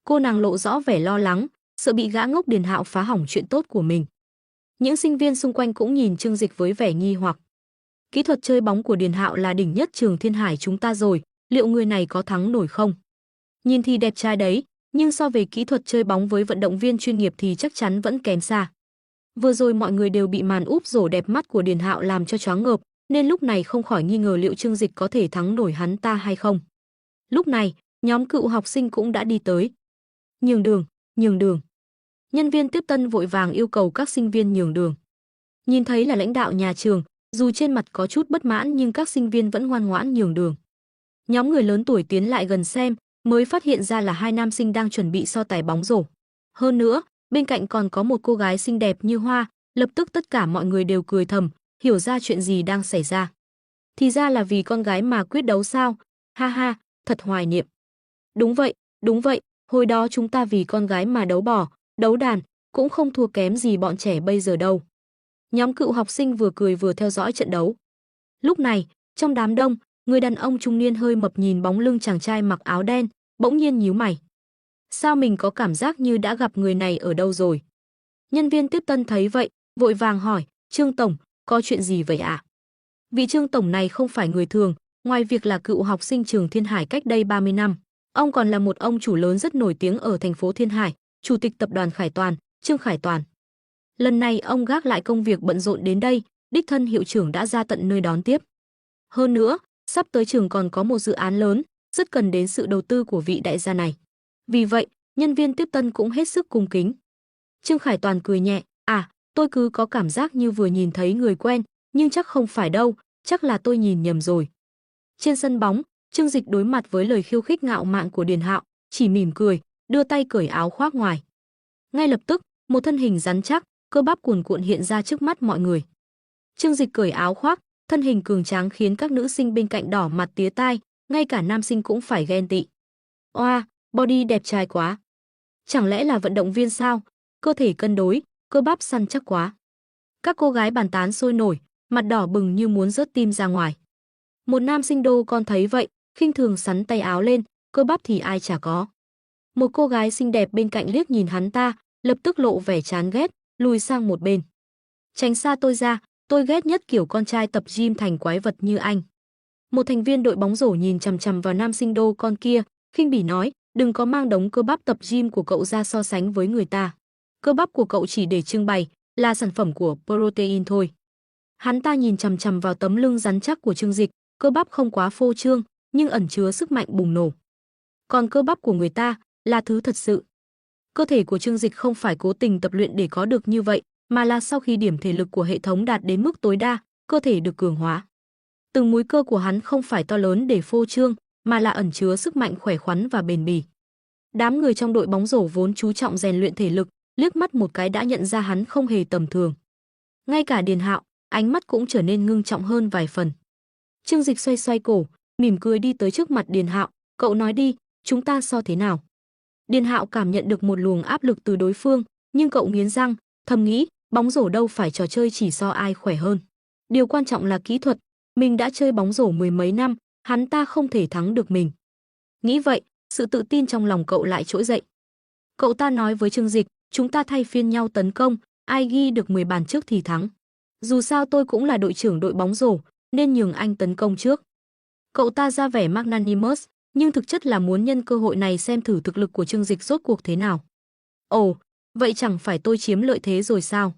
Cô nàng lộ rõ vẻ lo lắng, sợ bị gã ngốc Điền Hạo phá hỏng chuyện tốt của mình. Những sinh viên xung quanh cũng nhìn Trương Dịch với vẻ nghi hoặc. Kỹ thuật chơi bóng của Điền Hạo là đỉnh nhất trường Thiên Hải chúng ta rồi, liệu người này có thắng nổi không? Nhìn thì đẹp trai đấy, nhưng so về kỹ thuật chơi bóng với vận động viên chuyên nghiệp thì chắc chắn vẫn kém xa. Vừa rồi mọi người đều bị màn úp rổ đẹp mắt của Điền Hạo làm cho choáng ngợp, nên lúc này không khỏi nghi ngờ liệu Trương Dịch có thể thắng nổi hắn ta hay không. Lúc này, nhóm cựu học sinh cũng đã đi tới. Nhường đường, nhường đường. Nhân viên tiếp tân vội vàng yêu cầu các sinh viên nhường đường. Nhìn thấy là lãnh đạo nhà trường, dù trên mặt có chút bất mãn nhưng các sinh viên vẫn ngoan ngoãn nhường đường. Nhóm người lớn tuổi tiến lại gần xem, mới phát hiện ra là hai nam sinh đang chuẩn bị so tài bóng rổ. Hơn nữa, bên cạnh còn có một cô gái xinh đẹp như hoa, lập tức tất cả mọi người đều cười thầm, hiểu ra chuyện gì đang xảy ra. Thì ra là vì con gái mà quyết đấu sao? Ha ha, thật hoài niệm. Đúng vậy, hồi đó chúng ta vì con gái mà đấu bò, đấu đàn, cũng không thua kém gì bọn trẻ bây giờ đâu. Nhóm cựu học sinh vừa cười vừa theo dõi trận đấu. Lúc này, trong đám đông, người đàn ông trung niên hơi mập nhìn bóng lưng chàng trai mặc áo đen, bỗng nhiên nhíu mày. Sao mình có cảm giác như đã gặp người này ở đâu rồi? Nhân viên tiếp tân thấy vậy, vội vàng hỏi, Trương Tổng, có chuyện gì vậy ạ? Vị Trương Tổng này không phải người thường, ngoài việc là cựu học sinh trường Thiên Hải cách đây 30 năm, ông còn là một ông chủ lớn rất nổi tiếng ở thành phố Thiên Hải, chủ tịch tập đoàn Khải Toàn, Trương Khải Toàn. Lần này ông gác lại công việc bận rộn đến đây, đích thân hiệu trưởng đã ra tận nơi đón tiếp. Hơn nữa, sắp tới trường còn có một dự án lớn, rất cần đến sự đầu tư của vị đại gia này. Vì vậy, nhân viên tiếp tân cũng hết sức cung kính. Trương Khải Toàn cười nhẹ, tôi cứ có cảm giác như vừa nhìn thấy người quen, nhưng chắc không phải đâu, chắc là tôi nhìn nhầm rồi. Trên sân bóng, Trương Dịch đối mặt với lời khiêu khích ngạo mạn của Điền Hạo, chỉ mỉm cười, đưa tay cởi áo khoác ngoài. Ngay lập tức, một thân hình rắn chắc, cơ bắp cuồn cuộn hiện ra trước mắt mọi người. Trương Dịch cởi áo khoác, thân hình cường tráng khiến các nữ sinh bên cạnh đỏ mặt tía tai, ngay cả nam sinh cũng phải ghen tị. Oa, body đẹp trai quá. Chẳng lẽ là vận động viên sao? Cơ thể cân đối, cơ bắp săn chắc quá. Các cô gái bàn tán sôi nổi, mặt đỏ bừng như muốn rớt tim ra ngoài. Một nam sinh đô con thấy vậy, khinh thường sắn tay áo lên, cơ bắp thì ai chả có. Một cô gái xinh đẹp bên cạnh liếc nhìn hắn ta, lập tức lộ vẻ chán ghét, lùi sang một bên. Tránh xa tôi ra, tôi ghét nhất kiểu con trai tập gym thành quái vật như anh. Một thành viên đội bóng rổ nhìn chằm chằm vào nam sinh đô con kia, khinh bỉ nói, đừng có mang đống cơ bắp tập gym của cậu ra so sánh với người ta. Cơ bắp của cậu chỉ để trưng bày, là sản phẩm của protein thôi. Hắn ta nhìn chằm chằm vào tấm lưng rắn chắc của Trương Dịch, cơ bắp không quá phô trương, nhưng ẩn chứa sức mạnh bùng nổ. Còn cơ bắp của người ta là thứ thật sự. Cơ thể của Trương Dịch không phải cố tình tập luyện để có được như vậy, mà là sau khi điểm thể lực của hệ thống đạt đến mức tối đa, cơ thể được cường hóa. Từng múi cơ của hắn không phải to lớn để phô trương, mà là ẩn chứa sức mạnh khỏe khoắn và bền bỉ. Đám người trong đội bóng rổ vốn chú trọng rèn luyện thể lực, liếc mắt một cái đã nhận ra hắn không hề tầm thường. Ngay cả Điền Hạo, ánh mắt cũng trở nên ngưng trọng hơn vài phần. Trương Dịch xoay xoay cổ, mỉm cười đi tới trước mặt Điền Hạo, cậu nói đi, chúng ta so thế nào? Điền Hạo cảm nhận được một luồng áp lực từ đối phương, nhưng cậu nghiến răng, thầm nghĩ, bóng rổ đâu phải trò chơi chỉ so ai khỏe hơn. Điều quan trọng là kỹ thuật, mình đã chơi bóng rổ mười mấy năm, hắn ta không thể thắng được mình. Nghĩ vậy, sự tự tin trong lòng cậu lại trỗi dậy. Cậu ta nói với Trương Dịch, chúng ta thay phiên nhau tấn công, ai ghi được 10 bàn trước thì thắng. Dù sao tôi cũng là đội trưởng đội bóng rổ, nên nhường anh tấn công trước. Cậu ta ra vẻ magnanimous, nhưng thực chất là muốn nhân cơ hội này xem thử thực lực của Trương Dịch rốt cuộc thế nào. Ồ, vậy chẳng phải tôi chiếm lợi thế rồi sao?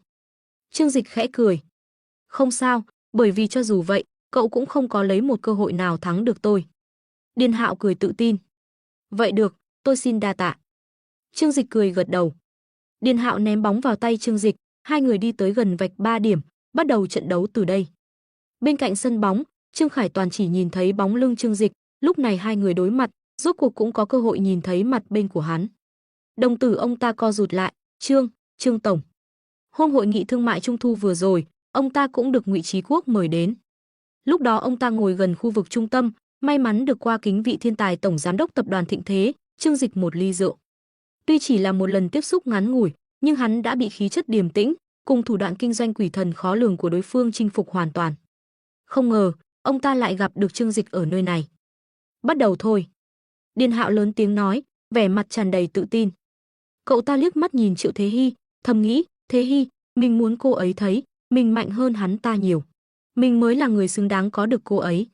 Trương Dịch khẽ cười. Không sao, bởi vì cho dù vậy, cậu cũng không có lấy một cơ hội nào thắng được tôi. Điền Hạo cười tự tin. Vậy được, tôi xin đa tạ. Trương Dịch cười gật đầu. Điền Hạo ném bóng vào tay Trương Dịch, hai người đi tới gần vạch 3 điểm, bắt đầu trận đấu từ đây. Bên cạnh sân bóng, Trương Khải Toàn chỉ nhìn thấy bóng lưng Trương Dịch, lúc này hai người đối mặt, rốt cuộc cũng có cơ hội nhìn thấy mặt bên của hắn. Đồng tử ông ta co rụt lại, Trương Tổng. Hôm hội nghị thương mại Trung thu vừa rồi, ông ta cũng được Ngụy Chí Quốc mời đến. Lúc đó ông ta ngồi gần khu vực trung tâm, may mắn được qua kính vị thiên tài tổng giám đốc tập đoàn Thịnh Thế, Trương Dịch một ly rượu. Tuy chỉ là một lần tiếp xúc ngắn ngủi, nhưng hắn đã bị khí chất điềm tĩnh, cùng thủ đoạn kinh doanh quỷ thần khó lường của đối phương chinh phục hoàn toàn. Không ngờ, ông ta lại gặp được Trương Dịch ở nơi này. Bắt đầu thôi. Điền Hạo lớn tiếng nói, vẻ mặt tràn đầy tự tin. Cậu ta liếc mắt nhìn Triệu Thế Hy, thầm nghĩ, Thế Hy, mình muốn cô ấy thấy, mình mạnh hơn hắn ta nhiều. Mình mới là người xứng đáng có được cô ấy.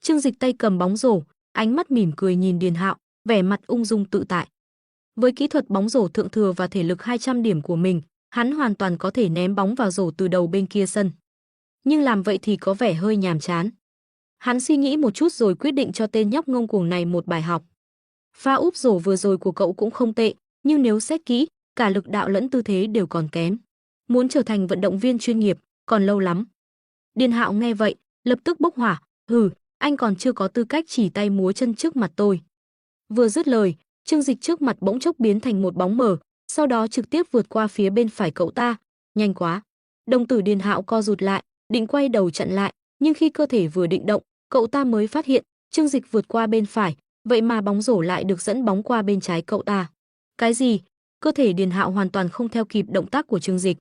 Trương Dịch tay cầm bóng rổ, ánh mắt mỉm cười nhìn Điền Hạo, vẻ mặt ung dung tự tại. Với kỹ thuật bóng rổ thượng thừa và thể lực 200 điểm của mình, hắn hoàn toàn có thể ném bóng vào rổ từ đầu bên kia sân. Nhưng làm vậy thì có vẻ hơi nhàm chán. Hắn suy nghĩ một chút rồi quyết định cho tên nhóc ngông cuồng này một bài học. Pha úp rổ vừa rồi của cậu cũng không tệ, nhưng nếu xét kỹ, cả lực đạo lẫn tư thế đều còn kém. Muốn trở thành vận động viên chuyên nghiệp, còn lâu lắm. Điền Hạo nghe vậy, lập tức bốc hỏa, anh còn chưa có tư cách chỉ tay múa chân trước mặt tôi. Vừa dứt lời, Trương Dịch trước mặt bỗng chốc biến thành một bóng mờ, sau đó trực tiếp vượt qua phía bên phải cậu ta. Nhanh quá. Đồng tử Điền Hạo co rụt lại, định quay đầu chặn lại, nhưng khi cơ thể vừa định động, cậu ta mới phát hiện Trương Dịch vượt qua bên phải, vậy mà bóng rổ lại được dẫn bóng qua bên trái cậu ta. Cái gì? Cơ thể Điền Hạo hoàn toàn không theo kịp động tác của Trương Dịch.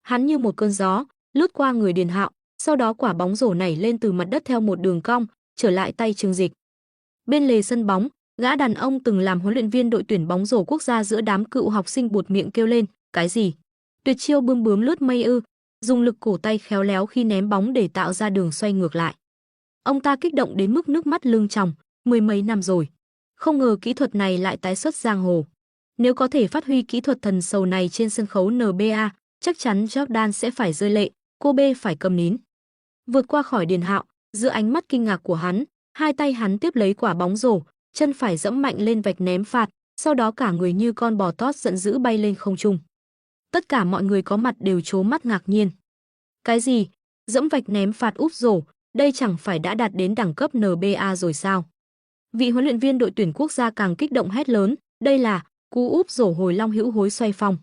Hắn như một cơn gió lướt qua người Điền Hạo, sau đó quả bóng rổ nảy lên từ mặt đất theo một đường cong, trở lại tay Trương Dịch. Bên lề sân bóng, gã đàn ông từng làm huấn luyện viên đội tuyển bóng rổ quốc gia giữa đám cựu học sinh buột miệng kêu lên, cái gì? Tuyệt chiêu bươm bướm lướt mây ư? Dùng lực cổ tay khéo léo khi ném bóng để tạo ra đường xoay ngược lại. Ông ta kích động đến mức nước mắt lưng tròng, mười mấy năm rồi, không ngờ kỹ thuật này lại tái xuất giang hồ. Nếu có thể phát huy kỹ thuật thần sầu này trên sân khấu NBA, chắc chắn Jordan sẽ phải rơi lệ, Kobe phải câm nín. Vượt qua khỏi Điền Hạo, giữa ánh mắt kinh ngạc của hắn, hai tay hắn tiếp lấy quả bóng rổ, chân phải giẫm mạnh lên vạch ném phạt, sau đó cả người như con bò tót giận dữ bay lên không trung. Tất cả mọi người có mặt đều trố mắt ngạc nhiên. Cái gì? Giẫm vạch ném phạt úp rổ, đây chẳng phải đã đạt đến đẳng cấp NBA rồi sao? Vị huấn luyện viên đội tuyển quốc gia càng kích động hét lớn, đây là cú úp rổ hồi long hữu hối xoay phong.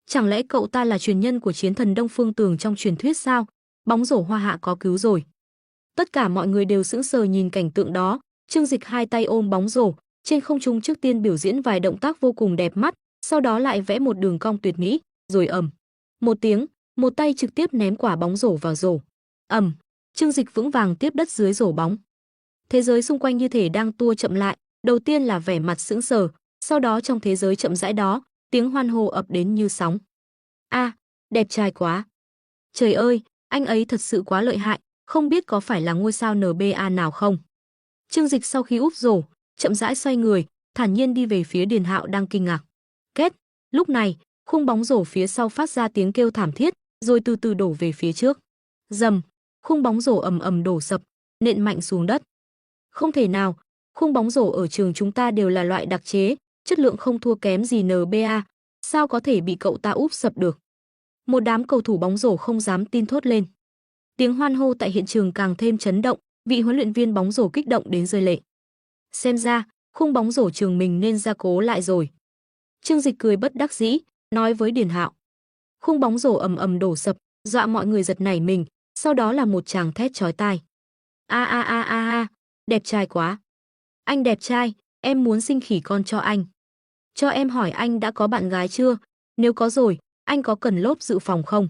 Chẳng lẽ cậu ta là truyền nhân của chiến thần Đông Phương Tường trong truyền thuyết sao? Bóng rổ Hoa Hạ có cứu rồi. Tất cả mọi người đều sững sờ nhìn cảnh tượng đó. Trương Dịch hai tay ôm bóng rổ, trên không trung trước tiên biểu diễn vài động tác vô cùng đẹp mắt, sau đó lại vẽ một đường cong tuyệt mỹ, rồi ầm một tiếng, một tay trực tiếp ném quả bóng rổ vào rổ. Ầm, Trương Dịch vững vàng tiếp đất dưới rổ bóng. Thế giới xung quanh như thể đang tua chậm lại, đầu tiên là vẻ mặt sững sờ, sau đó trong thế giới chậm rãi đó, tiếng hoan hô ập đến như sóng. A, đẹp trai quá. Trời ơi, anh ấy thật sự quá lợi hại, không biết có phải là ngôi sao NBA nào không. Trương Dịch sau khi úp rổ, chậm rãi xoay người, thản nhiên đi về phía Điền Hạo đang kinh ngạc. Kết, lúc này, khung bóng rổ phía sau phát ra tiếng kêu thảm thiết, rồi từ từ đổ về phía trước. Rầm, khung bóng rổ ầm ầm đổ sập, nện mạnh xuống đất. Không thể nào, khung bóng rổ ở trường chúng ta đều là loại đặc chế, chất lượng không thua kém gì NBA, sao có thể bị cậu ta úp sập được? Một đám cầu thủ bóng rổ không dám tin thốt lên. Tiếng hoan hô tại hiện trường càng thêm chấn động, vị huấn luyện viên bóng rổ kích động đến rơi lệ. Xem ra, khung bóng rổ trường mình nên gia cố lại rồi. Trương Dịch cười bất đắc dĩ, nói với Điền Hạo. Khung bóng rổ ầm ầm đổ sập, dọa mọi người giật nảy mình, sau đó là một tràng thét chói tai. A, đẹp trai quá. Anh đẹp trai, em muốn sinh khỉ con cho anh. Cho em hỏi anh đã có bạn gái chưa? Nếu có rồi, anh có cần lốp dự phòng không?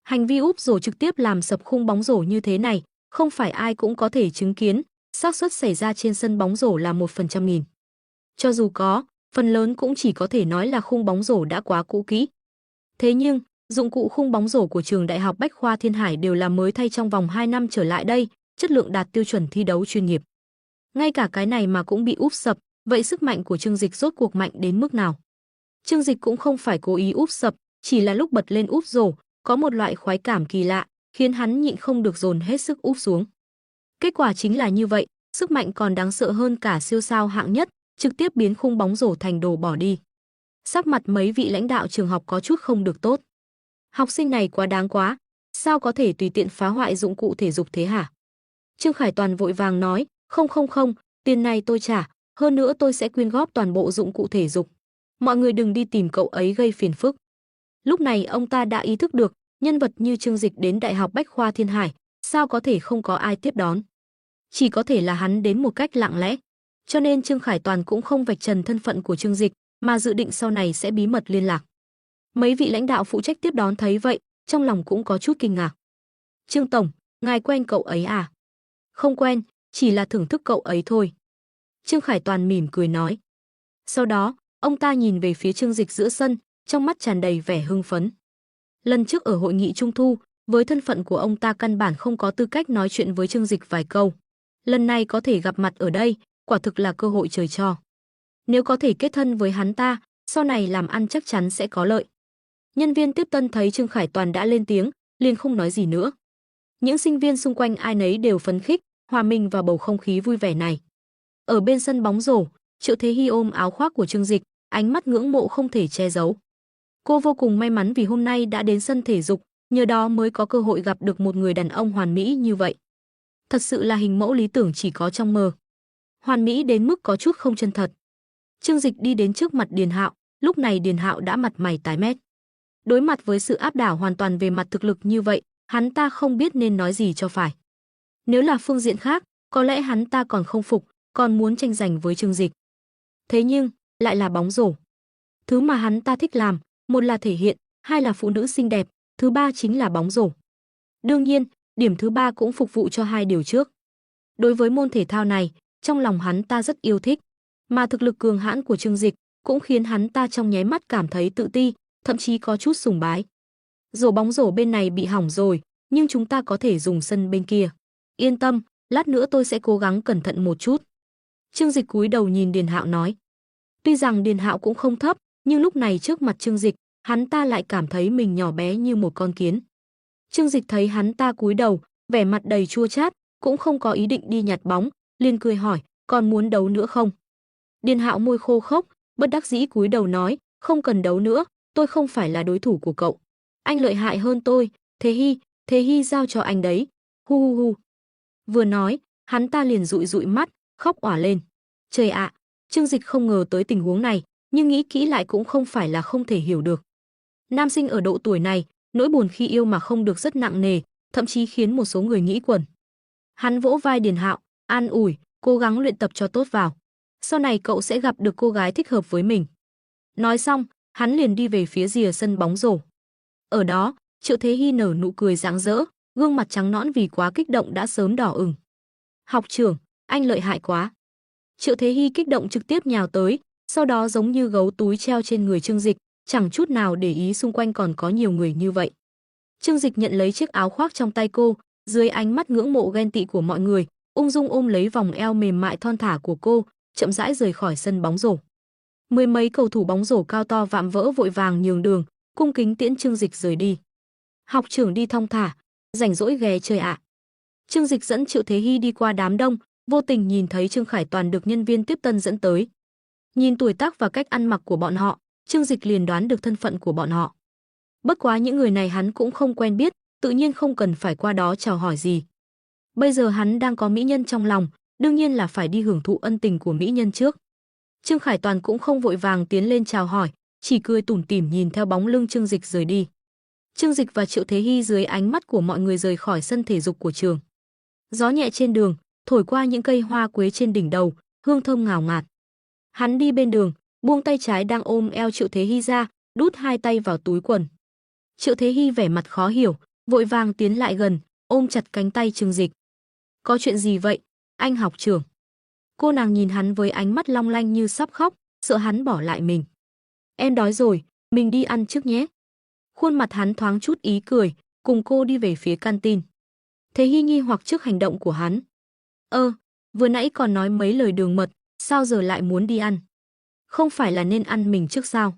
Hành vi úp rổ trực tiếp làm sập khung bóng rổ như thế này, không phải ai cũng có thể chứng kiến, xác suất xảy ra trên sân bóng rổ là 1/100.000. Cho dù có, phần lớn cũng chỉ có thể nói là khung bóng rổ đã quá cũ kỹ. Thế nhưng, dụng cụ khung bóng rổ của trường Đại học Bách khoa Thiên Hải đều là mới thay trong vòng 2 năm trở lại đây, chất lượng đạt tiêu chuẩn thi đấu chuyên nghiệp. Ngay cả cái này mà cũng bị úp sập, vậy sức mạnh của Trương Dịch rốt cuộc mạnh đến mức nào? Trương Dịch cũng không phải cố ý úp sập, chỉ là lúc bật lên úp rổ, có một loại khoái cảm kỳ lạ, khiến hắn nhịn không được dồn hết sức úp xuống. Kết quả chính là như vậy, sức mạnh còn đáng sợ hơn cả siêu sao hạng nhất, trực tiếp biến khung bóng rổ thành đồ bỏ đi. Sắc mặt mấy vị lãnh đạo trường học có chút không được tốt. Học sinh này quá đáng quá, sao có thể tùy tiện phá hoại dụng cụ thể dục thế hả? Trương Khải Toàn vội vàng nói, không, tiền này tôi trả, hơn nữa tôi sẽ quyên góp toàn bộ dụng cụ thể dục. Mọi người đừng đi tìm cậu ấy gây phiền phức. Lúc này ông ta đã ý thức được, nhân vật như Trương Dịch đến Đại học Bách khoa Thiên Hải, sao có thể không có ai tiếp đón. Chỉ có thể là hắn đến một cách lặng lẽ. Cho nên Trương Khải Toàn cũng không vạch trần thân phận của Trương Dịch, mà dự định sau này sẽ bí mật liên lạc. Mấy vị lãnh đạo phụ trách tiếp đón thấy vậy, trong lòng cũng có chút kinh ngạc. Trương Tổng, ngài quen cậu ấy à? Không quen, chỉ là thưởng thức cậu ấy thôi. Trương Khải Toàn mỉm cười nói. Sau đó, ông ta nhìn về phía Trương Dịch giữa sân, trong mắt tràn đầy vẻ hưng phấn. Lần trước ở hội nghị trung thu, với thân phận của ông ta căn bản không có tư cách nói chuyện với Trương Dịch vài câu. Lần này có thể gặp mặt ở đây, quả thực là cơ hội trời cho. Nếu có thể kết thân với hắn ta, sau này làm ăn chắc chắn sẽ có lợi. Nhân viên tiếp tân thấy Trương Khải Toàn đã lên tiếng, liền không nói gì nữa. Những sinh viên xung quanh ai nấy đều phấn khích, hòa mình vào bầu không khí vui vẻ này. Ở bên sân bóng rổ, Triệu Thế Hy ôm áo khoác của Trương Dịch, ánh mắt ngưỡng mộ không thể che giấu. Cô vô cùng may mắn vì hôm nay đã đến sân thể dục, nhờ đó mới có cơ hội gặp được một người đàn ông hoàn mỹ như vậy. Thật sự là hình mẫu lý tưởng chỉ có trong mơ. Hoàn mỹ đến mức có chút không chân thật. Trương Dịch đi đến trước mặt Điền Hạo, lúc này Điền Hạo đã mặt mày tái mét. Đối mặt với sự áp đảo hoàn toàn về mặt thực lực như vậy, hắn ta không biết nên nói gì cho phải. Nếu là phương diện khác, có lẽ hắn ta còn không phục, còn muốn tranh giành với Trương Dịch. Thế nhưng, lại là bóng rổ. Thứ mà hắn ta thích làm, một là thể hiện, hai là phụ nữ xinh đẹp, thứ ba chính là bóng rổ. Đương nhiên, điểm thứ ba cũng phục vụ cho hai điều trước. Đối với môn thể thao này, trong lòng hắn ta rất yêu thích, mà thực lực cường hãn của Trương Dịch cũng khiến hắn ta trong nháy mắt cảm thấy tự ti, thậm chí có chút sùng bái. Rổ bóng rổ bên này bị hỏng rồi, nhưng chúng ta có thể dùng sân bên kia. Yên tâm, lát nữa tôi sẽ cố gắng cẩn thận một chút. Trương Dịch cúi đầu nhìn Điền Hạo nói. Tuy rằng Điền Hạo cũng không thấp, nhưng lúc này trước mặt Trương Dịch, hắn ta lại cảm thấy mình nhỏ bé như một con kiến. Trương Dịch thấy hắn ta cúi đầu, vẻ mặt đầy chua chát, cũng không có ý định đi nhặt bóng, liền cười hỏi, còn muốn đấu nữa không? Điền Hạo môi khô khốc, bất đắc dĩ cúi đầu nói, không cần đấu nữa, tôi không phải là đối thủ của cậu. Anh lợi hại hơn tôi, Thế Hy giao cho anh đấy. Hu hu hu. Vừa nói, hắn ta liền dụi dụi mắt, khóc òa lên. Trời ạ, Trương Dịch không ngờ tới tình huống này, nhưng nghĩ kỹ lại cũng không phải là không thể hiểu được. Nam sinh ở độ tuổi này, nỗi buồn khi yêu mà không được rất nặng nề, thậm chí khiến một số người nghĩ quẩn. Hắn vỗ vai Điền Hạo, an ủi, cố gắng luyện tập cho tốt vào. Sau này cậu sẽ gặp được cô gái thích hợp với mình. Nói xong, hắn liền đi về phía rìa sân bóng rổ. Ở đó, Triệu Thế Hy nở nụ cười rạng rỡ, gương mặt trắng nõn vì quá kích động đã sớm đỏ ửng. Học trưởng, anh lợi hại quá. Triệu Thế Hy kích động trực tiếp nhào tới, sau đó giống như gấu túi treo trên người Trương Dịch, chẳng chút nào để ý xung quanh còn có nhiều người như vậy. Trương Dịch nhận lấy chiếc áo khoác trong tay cô, dưới ánh mắt ngưỡng mộ ghen tị của mọi người, ung dung ôm lấy vòng eo mềm mại thon thả của cô, chậm rãi rời khỏi sân bóng rổ. Mười mấy cầu thủ bóng rổ cao to vạm vỡ vội vàng nhường đường, cung kính tiễn Trương Dịch rời đi. Học trưởng đi thong thả, rảnh rỗi ghé chơi ạ. Trương Dịch dẫn Triệu Thế Hy đi qua đám đông, vô tình nhìn thấy Trương Khải Toàn được nhân viên tiếp tân dẫn tới. Nhìn tuổi tác và cách ăn mặc của bọn họ, Trương Dịch liền đoán được thân phận của bọn họ. Bất quá những người này hắn cũng không quen biết, tự nhiên không cần phải qua đó chào hỏi gì. Bây giờ hắn đang có mỹ nhân trong lòng, đương nhiên là phải đi hưởng thụ ân tình của mỹ nhân trước. Trương Khải Toàn cũng không vội vàng tiến lên chào hỏi, chỉ cười tủm tỉm nhìn theo bóng lưng Trương Dịch rời đi. Trương Dịch và Triệu Thế Hy dưới ánh mắt của mọi người rời khỏi sân thể dục của trường. Gió nhẹ trên đường, thổi qua những cây hoa quế trên đỉnh đầu, hương thơm ngào ngạt. Hắn đi bên đường, buông tay trái đang ôm eo Triệu Thế Hy ra, đút hai tay vào túi quần. Triệu Thế Hy vẻ mặt khó hiểu, vội vàng tiến lại gần, ôm chặt cánh tay Trương Dịch. Có chuyện gì vậy, anh học trưởng? Cô nàng nhìn hắn với ánh mắt long lanh như sắp khóc, sợ hắn bỏ lại mình. Em đói rồi, mình đi ăn trước nhé. Khuôn mặt hắn thoáng chút ý cười, cùng cô đi về phía canteen. Thế Hy nghi hoặc trước hành động của hắn. Vừa nãy còn nói mấy lời đường mật, sao giờ lại muốn đi ăn? Không phải là nên ăn mình trước sao?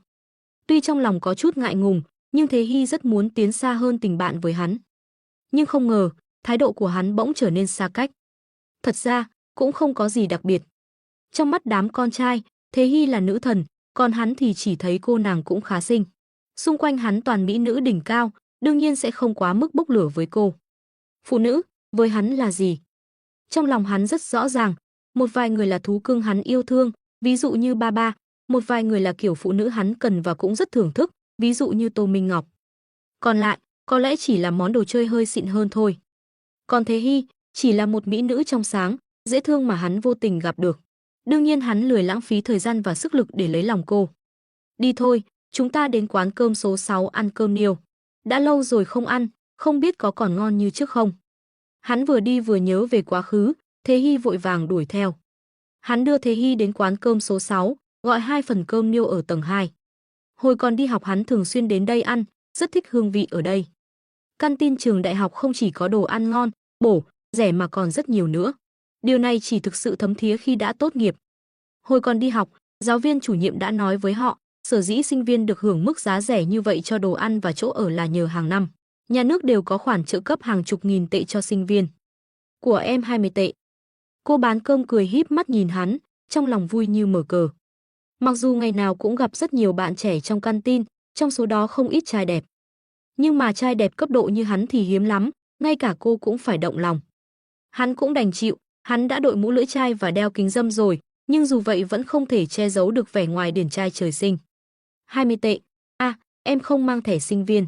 Tuy trong lòng có chút ngại ngùng, nhưng Thế Hy rất muốn tiến xa hơn tình bạn với hắn. Nhưng không ngờ, thái độ của hắn bỗng trở nên xa cách. Thật ra, cũng không có gì đặc biệt. Trong mắt đám con trai, Thế Hy là nữ thần, còn hắn thì chỉ thấy cô nàng cũng khá xinh. Xung quanh hắn toàn mỹ nữ đỉnh cao, đương nhiên sẽ không quá mức bốc lửa với cô. Phụ nữ, với hắn là gì? Trong lòng hắn rất rõ ràng, một vài người là thú cưng hắn yêu thương, ví dụ như ba ba, một vài người là kiểu phụ nữ hắn cần và cũng rất thưởng thức, ví dụ như Tô Minh Ngọc. Còn lại, có lẽ chỉ là món đồ chơi hơi xịn hơn thôi. Còn Thế Hy, chỉ là một mỹ nữ trong sáng, dễ thương mà hắn vô tình gặp được. Đương nhiên hắn lười lãng phí thời gian và sức lực để lấy lòng cô. Đi thôi, chúng ta đến quán cơm số 6 ăn cơm niêu. Đã lâu rồi không ăn, không biết có còn ngon như trước không. Hắn vừa đi vừa nhớ về quá khứ, Thế Hy vội vàng đuổi theo. Hắn đưa Thế Hy đến quán cơm số 6, gọi 2 phần cơm niêu ở tầng 2. Hồi còn đi học hắn thường xuyên đến đây ăn, rất thích hương vị ở đây. Canteen trường đại học không chỉ có đồ ăn ngon, bổ, rẻ mà còn rất nhiều nữa. Điều này chỉ thực sự thấm thía khi đã tốt nghiệp. Hồi còn đi học, giáo viên chủ nhiệm đã nói với họ, sở dĩ sinh viên được hưởng mức giá rẻ như vậy cho đồ ăn và chỗ ở là nhờ hàng năm. Nhà nước đều có khoản trợ cấp hàng chục nghìn tệ cho sinh viên. Của em 20 tệ. Cô bán cơm cười híp mắt nhìn hắn, trong lòng vui như mở cờ. Mặc dù ngày nào cũng gặp rất nhiều bạn trẻ trong canteen, trong số đó không ít trai đẹp. Nhưng mà trai đẹp cấp độ như hắn thì hiếm lắm, ngay cả cô cũng phải động lòng. Hắn cũng đành chịu, hắn đã đội mũ lưỡi chai và đeo kính râm rồi, nhưng dù vậy vẫn không thể che giấu được vẻ ngoài điển trai trời sinh. 20 tệ. À, em không mang thẻ sinh viên.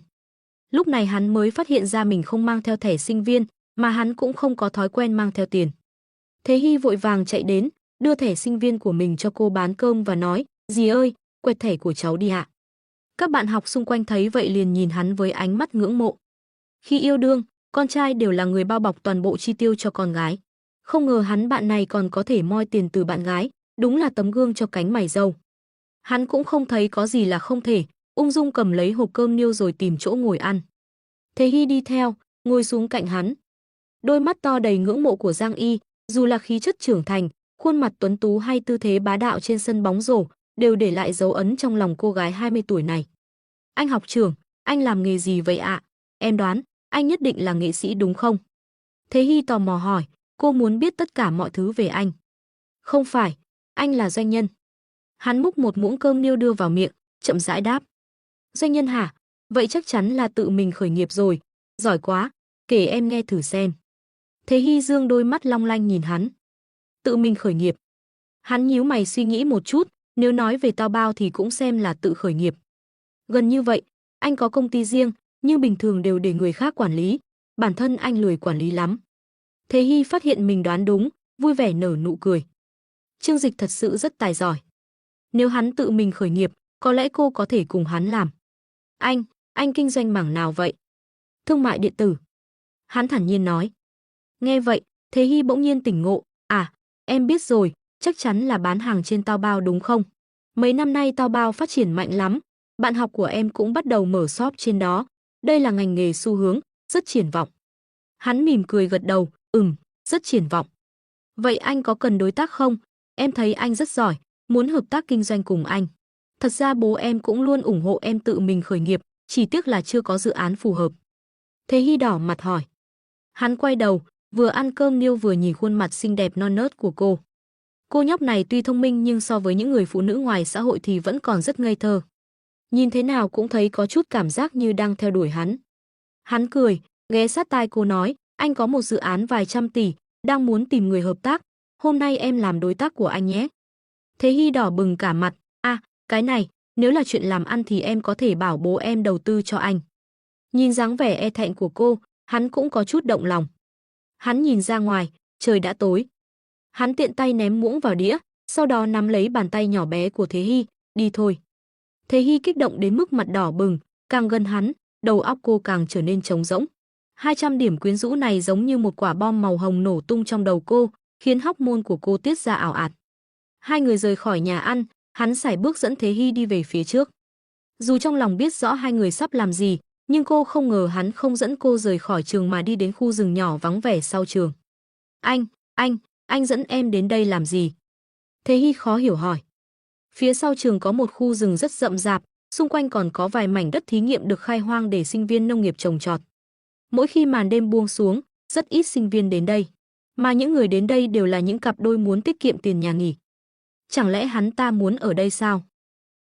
Lúc này hắn mới phát hiện ra mình không mang theo thẻ sinh viên, mà hắn cũng không có thói quen mang theo tiền. Thế Hy vội vàng chạy đến, đưa thẻ sinh viên của mình cho cô bán cơm và nói, dì ơi, quẹt thẻ của cháu đi ạ. Các bạn học xung quanh thấy vậy liền nhìn hắn với ánh mắt ngưỡng mộ. Khi yêu đương, con trai đều là người bao bọc toàn bộ chi tiêu cho con gái. Không ngờ hắn bạn này còn có thể moi tiền từ bạn gái, đúng là tấm gương cho cánh mày râu. Hắn cũng không thấy có gì là không thể, ung dung cầm lấy hộp cơm niêu rồi tìm chỗ ngồi ăn. Thế Hy đi theo, ngồi xuống cạnh hắn. Đôi mắt to đầy ngưỡng mộ của Giang Y, dù là khí chất trưởng thành, khuôn mặt tuấn tú hay tư thế bá đạo trên sân bóng rổ, đều để lại dấu ấn trong lòng cô gái 20 tuổi này. Anh học trưởng, anh làm nghề gì vậy ạ? Em đoán, anh nhất định là nghệ sĩ đúng không? Thế Hy tò mò hỏi, cô muốn biết tất cả mọi thứ về anh. Không phải, anh là doanh nhân. Hắn múc một muỗng cơm niêu đưa vào miệng, chậm rãi đáp. Doanh nhân hả? Vậy chắc chắn là tự mình khởi nghiệp rồi. Giỏi quá, kể em nghe thử xem. Thế Hy dương đôi mắt long lanh nhìn hắn. Tự mình khởi nghiệp. Hắn nhíu mày suy nghĩ một chút, nếu nói về tao bao thì cũng xem là tự khởi nghiệp. Gần như vậy, anh có công ty riêng, nhưng bình thường đều để người khác quản lý. Bản thân anh lười quản lý lắm. Thế Hy phát hiện mình đoán đúng, vui vẻ nở nụ cười. Trương Dịch thật sự rất tài giỏi. Nếu hắn tự mình khởi nghiệp, có lẽ cô có thể cùng hắn làm. Anh kinh doanh mảng nào vậy? Thương mại điện tử. Hắn thản nhiên nói. Nghe vậy, Thế Hy bỗng nhiên tỉnh ngộ. À, em biết rồi, chắc chắn là bán hàng trên Taobao đúng không? Mấy năm nay Taobao phát triển mạnh lắm. Bạn học của em cũng bắt đầu mở shop trên đó. Đây là ngành nghề xu hướng, rất triển vọng. Hắn mỉm cười gật đầu, rất triển vọng. Vậy anh có cần đối tác không? Em thấy anh rất giỏi, muốn hợp tác kinh doanh cùng anh. Thật ra bố em cũng luôn ủng hộ em tự mình khởi nghiệp, chỉ tiếc là chưa có dự án phù hợp. Thế Hy đỏ mặt hỏi. Hắn quay đầu, vừa ăn cơm niêu vừa nhìn khuôn mặt xinh đẹp non nớt của cô. Cô nhóc này tuy thông minh nhưng so với những người phụ nữ ngoài xã hội thì vẫn còn rất ngây thơ. Nhìn thế nào cũng thấy có chút cảm giác như đang theo đuổi hắn. Hắn cười, ghé sát tai cô nói, anh có một dự án vài trăm tỷ, đang muốn tìm người hợp tác, hôm nay em làm đối tác của anh nhé. Thế Hy đỏ bừng cả mặt, cái này, nếu là chuyện làm ăn thì em có thể bảo bố em đầu tư cho anh. Nhìn dáng vẻ e thẹn của cô, hắn cũng có chút động lòng. Hắn nhìn ra ngoài, trời đã tối. Hắn tiện tay ném muỗng vào đĩa, sau đó nắm lấy bàn tay nhỏ bé của Thế Hy, đi thôi. Thế Hy kích động đến mức mặt đỏ bừng, càng gần hắn, đầu óc cô càng trở nên trống rỗng. 200 điểm quyến rũ này giống như một quả bom màu hồng nổ tung trong đầu cô, khiến hormone của cô tiết ra ảo ạt. Hai người rời khỏi nhà ăn, hắn sải bước dẫn Thế Hy đi về phía trước. Dù trong lòng biết rõ hai người sắp làm gì, nhưng cô không ngờ hắn không dẫn cô rời khỏi trường mà đi đến khu rừng nhỏ vắng vẻ sau trường. Anh dẫn em đến đây làm gì? Thế Hy khó hiểu hỏi. Phía sau trường có một khu rừng rất rậm rạp, xung quanh còn có vài mảnh đất thí nghiệm được khai hoang để sinh viên nông nghiệp trồng trọt. Mỗi khi màn đêm buông xuống, rất ít sinh viên đến đây. Mà những người đến đây đều là những cặp đôi muốn tiết kiệm tiền nhà nghỉ. Chẳng lẽ hắn ta muốn ở đây sao?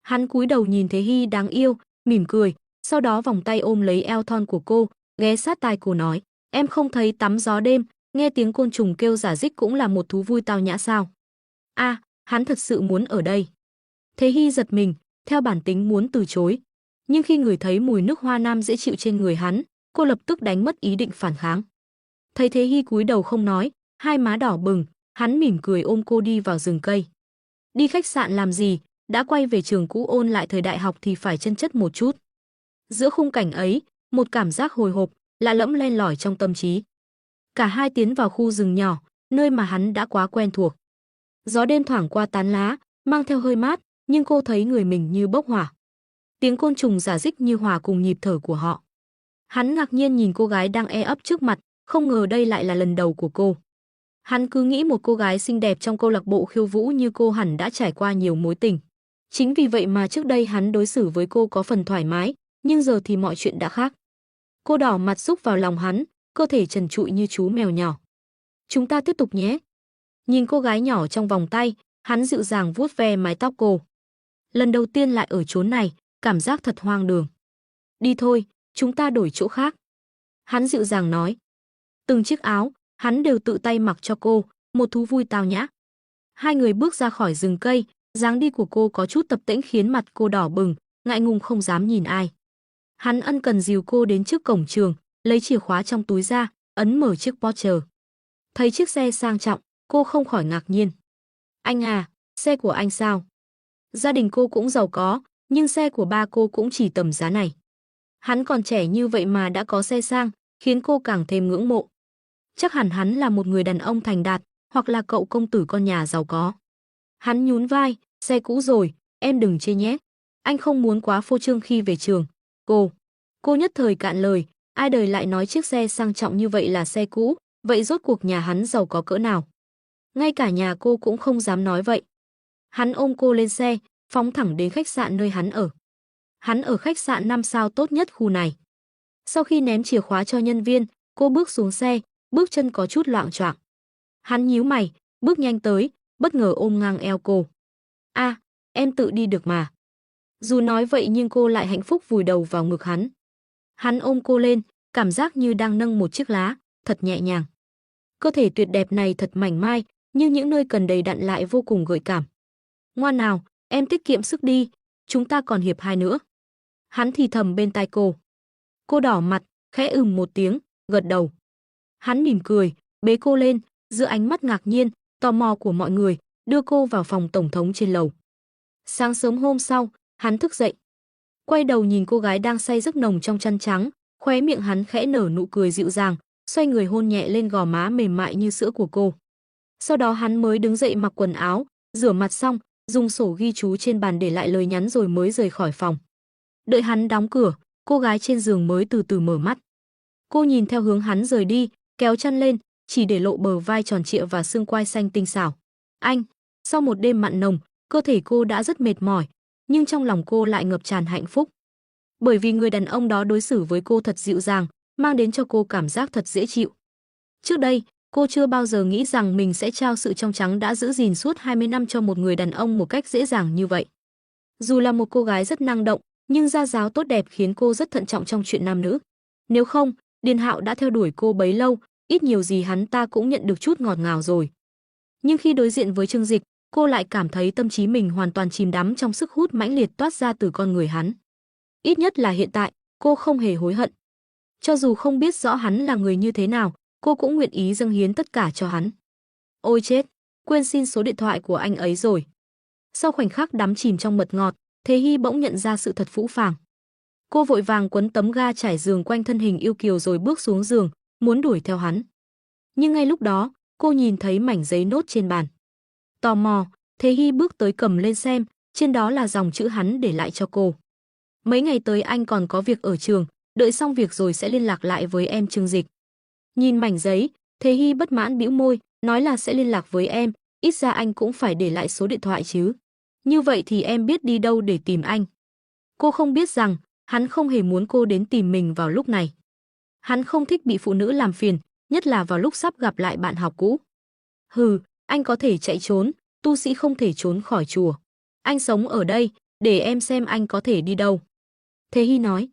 Hắn cúi đầu nhìn Thế Hy đáng yêu, mỉm cười, sau đó vòng tay ôm lấy eo thon của cô, ghé sát tai cô nói, em không thấy tắm gió đêm, nghe tiếng côn trùng kêu rả rích cũng là một thú vui tao nhã sao? Hắn thật sự muốn ở đây. Thế Hy giật mình, theo bản tính muốn từ chối. Nhưng khi ngửi thấy mùi nước hoa nam dễ chịu trên người hắn, cô lập tức đánh mất ý định phản kháng. Thấy Thế Hy cúi đầu không nói, hai má đỏ bừng, hắn mỉm cười ôm cô đi vào rừng cây. Đi khách sạn làm gì, đã quay về trường cũ ôn lại thời đại học thì phải chân chất một chút. Giữa khung cảnh ấy, một cảm giác hồi hộp, lạ lẫm len lỏi trong tâm trí. Cả hai tiến vào khu rừng nhỏ, nơi mà hắn đã quá quen thuộc. Gió đêm thoảng qua tán lá, mang theo hơi mát, nhưng cô thấy người mình như bốc hỏa. Tiếng côn trùng rả rích như hòa cùng nhịp thở của họ. Hắn ngạc nhiên nhìn cô gái đang e ấp trước mặt, không ngờ đây lại là lần đầu của cô. Hắn cứ nghĩ một cô gái xinh đẹp trong câu lạc bộ khiêu vũ như cô hẳn đã trải qua nhiều mối tình. Chính vì vậy mà trước đây hắn đối xử với cô có phần thoải mái, nhưng giờ thì mọi chuyện đã khác. Cô đỏ mặt rúc vào lòng hắn, cơ thể trần trụi như chú mèo nhỏ. Chúng ta tiếp tục nhé. Nhìn cô gái nhỏ trong vòng tay, hắn dịu dàng vuốt ve mái tóc cô. Lần đầu tiên lại ở chốn này, cảm giác thật hoang đường. Đi thôi, chúng ta đổi chỗ khác. Hắn dịu dàng nói. Từng chiếc áo, hắn đều tự tay mặc cho cô, một thú vui tao nhã. Hai người bước ra khỏi rừng cây, dáng đi của cô có chút tập tễnh khiến mặt cô đỏ bừng, ngại ngùng không dám nhìn ai. Hắn ân cần dìu cô đến trước cổng trường, lấy chìa khóa trong túi ra, ấn mở chiếc Porsche. Thấy chiếc xe sang trọng, cô không khỏi ngạc nhiên. Anh à, xe của anh sao? Gia đình cô cũng giàu có, nhưng xe của ba cô cũng chỉ tầm giá này. Hắn còn trẻ như vậy mà đã có xe sang, khiến cô càng thêm ngưỡng mộ. Chắc hẳn hắn là một người đàn ông thành đạt, hoặc là cậu công tử con nhà giàu có. Hắn nhún vai, xe cũ rồi, em đừng chê nhé. Anh không muốn quá phô trương khi về trường. Cô nhất thời cạn lời, ai đời lại nói chiếc xe sang trọng như vậy là xe cũ, vậy rốt cuộc nhà hắn giàu có cỡ nào? Ngay cả nhà cô cũng không dám nói vậy. Hắn ôm cô lên xe, phóng thẳng đến khách sạn nơi hắn ở. Hắn ở khách sạn 5 sao tốt nhất khu này. Sau khi ném chìa khóa cho nhân viên, cô bước xuống xe, bước chân có chút loạng choạng. Hắn nhíu mày, bước nhanh tới, bất ngờ ôm ngang eo cô. "A, em tự đi được mà." Dù nói vậy nhưng cô lại hạnh phúc vùi đầu vào ngực hắn. Hắn ôm cô lên, cảm giác như đang nâng một chiếc lá, thật nhẹ nhàng. Cơ thể tuyệt đẹp này thật mảnh mai, nhưng những nơi cần đầy đặn lại vô cùng gợi cảm. "Ngoan nào, em tiết kiệm sức đi, chúng ta còn hiệp 2 nữa." Hắn thì thầm bên tai cô. Cô đỏ mặt, khẽ một tiếng, gật đầu. Hắn mỉm cười, bế cô lên, giữa ánh mắt ngạc nhiên, tò mò của mọi người, đưa cô vào phòng tổng thống trên lầu. Sáng sớm hôm sau, hắn thức dậy. Quay đầu nhìn cô gái đang say giấc nồng trong chăn trắng, khóe miệng hắn khẽ nở nụ cười dịu dàng, xoay người hôn nhẹ lên gò má mềm mại như sữa của cô. Sau đó hắn mới đứng dậy mặc quần áo, rửa mặt xong, dùng sổ ghi chú trên bàn để lại lời nhắn rồi mới rời khỏi phòng. Đợi hắn đóng cửa, cô gái trên giường mới từ từ mở mắt. Cô nhìn theo hướng hắn rời đi, kéo chăn lên, chỉ để lộ bờ vai tròn trịa và xương quai xanh tinh xảo. Anh, sau một đêm mặn nồng, cơ thể cô đã rất mệt mỏi, nhưng trong lòng cô lại ngập tràn hạnh phúc. Bởi vì người đàn ông đó đối xử với cô thật dịu dàng, mang đến cho cô cảm giác thật dễ chịu. Trước đây, cô chưa bao giờ nghĩ rằng mình sẽ trao sự trong trắng đã giữ gìn suốt 20 năm cho một người đàn ông một cách dễ dàng như vậy. Dù là một cô gái rất năng động, nhưng gia giáo tốt đẹp khiến cô rất thận trọng trong chuyện nam nữ. Nếu không, Điền Hạo đã theo đuổi cô bấy lâu, ít nhiều gì hắn ta cũng nhận được chút ngọt ngào rồi. Nhưng khi đối diện với Trương Dịch, cô lại cảm thấy tâm trí mình hoàn toàn chìm đắm trong sức hút mãnh liệt toát ra từ con người hắn. Ít nhất là hiện tại, cô không hề hối hận. Cho dù không biết rõ hắn là người như thế nào, cô cũng nguyện ý dâng hiến tất cả cho hắn. Ôi chết, quên xin số điện thoại của anh ấy rồi. Sau khoảnh khắc đắm chìm trong mật ngọt, Thế Hy bỗng nhận ra sự thật phũ phàng. Cô vội vàng quấn tấm ga trải giường quanh thân hình yêu kiều rồi bước xuống giường, muốn đuổi theo hắn. Nhưng ngay lúc đó, cô nhìn thấy mảnh giấy nốt trên bàn. Tò mò, Thế Hy bước tới cầm lên xem, trên đó là dòng chữ hắn để lại cho cô. Mấy ngày tới anh còn có việc ở trường, đợi xong việc rồi sẽ liên lạc lại với em Trương Dịch. Nhìn mảnh giấy, Thế Hy bất mãn bĩu môi, nói là sẽ liên lạc với em, ít ra anh cũng phải để lại số điện thoại chứ. Như vậy thì em biết đi đâu để tìm anh. Cô không biết rằng, hắn không hề muốn cô đến tìm mình vào lúc này. Hắn không thích bị phụ nữ làm phiền, nhất là vào lúc sắp gặp lại bạn học cũ. Hừ, anh có thể chạy trốn, tu sĩ không thể trốn khỏi chùa. Anh sống ở đây, để em xem anh có thể đi đâu. Thế Hy nói.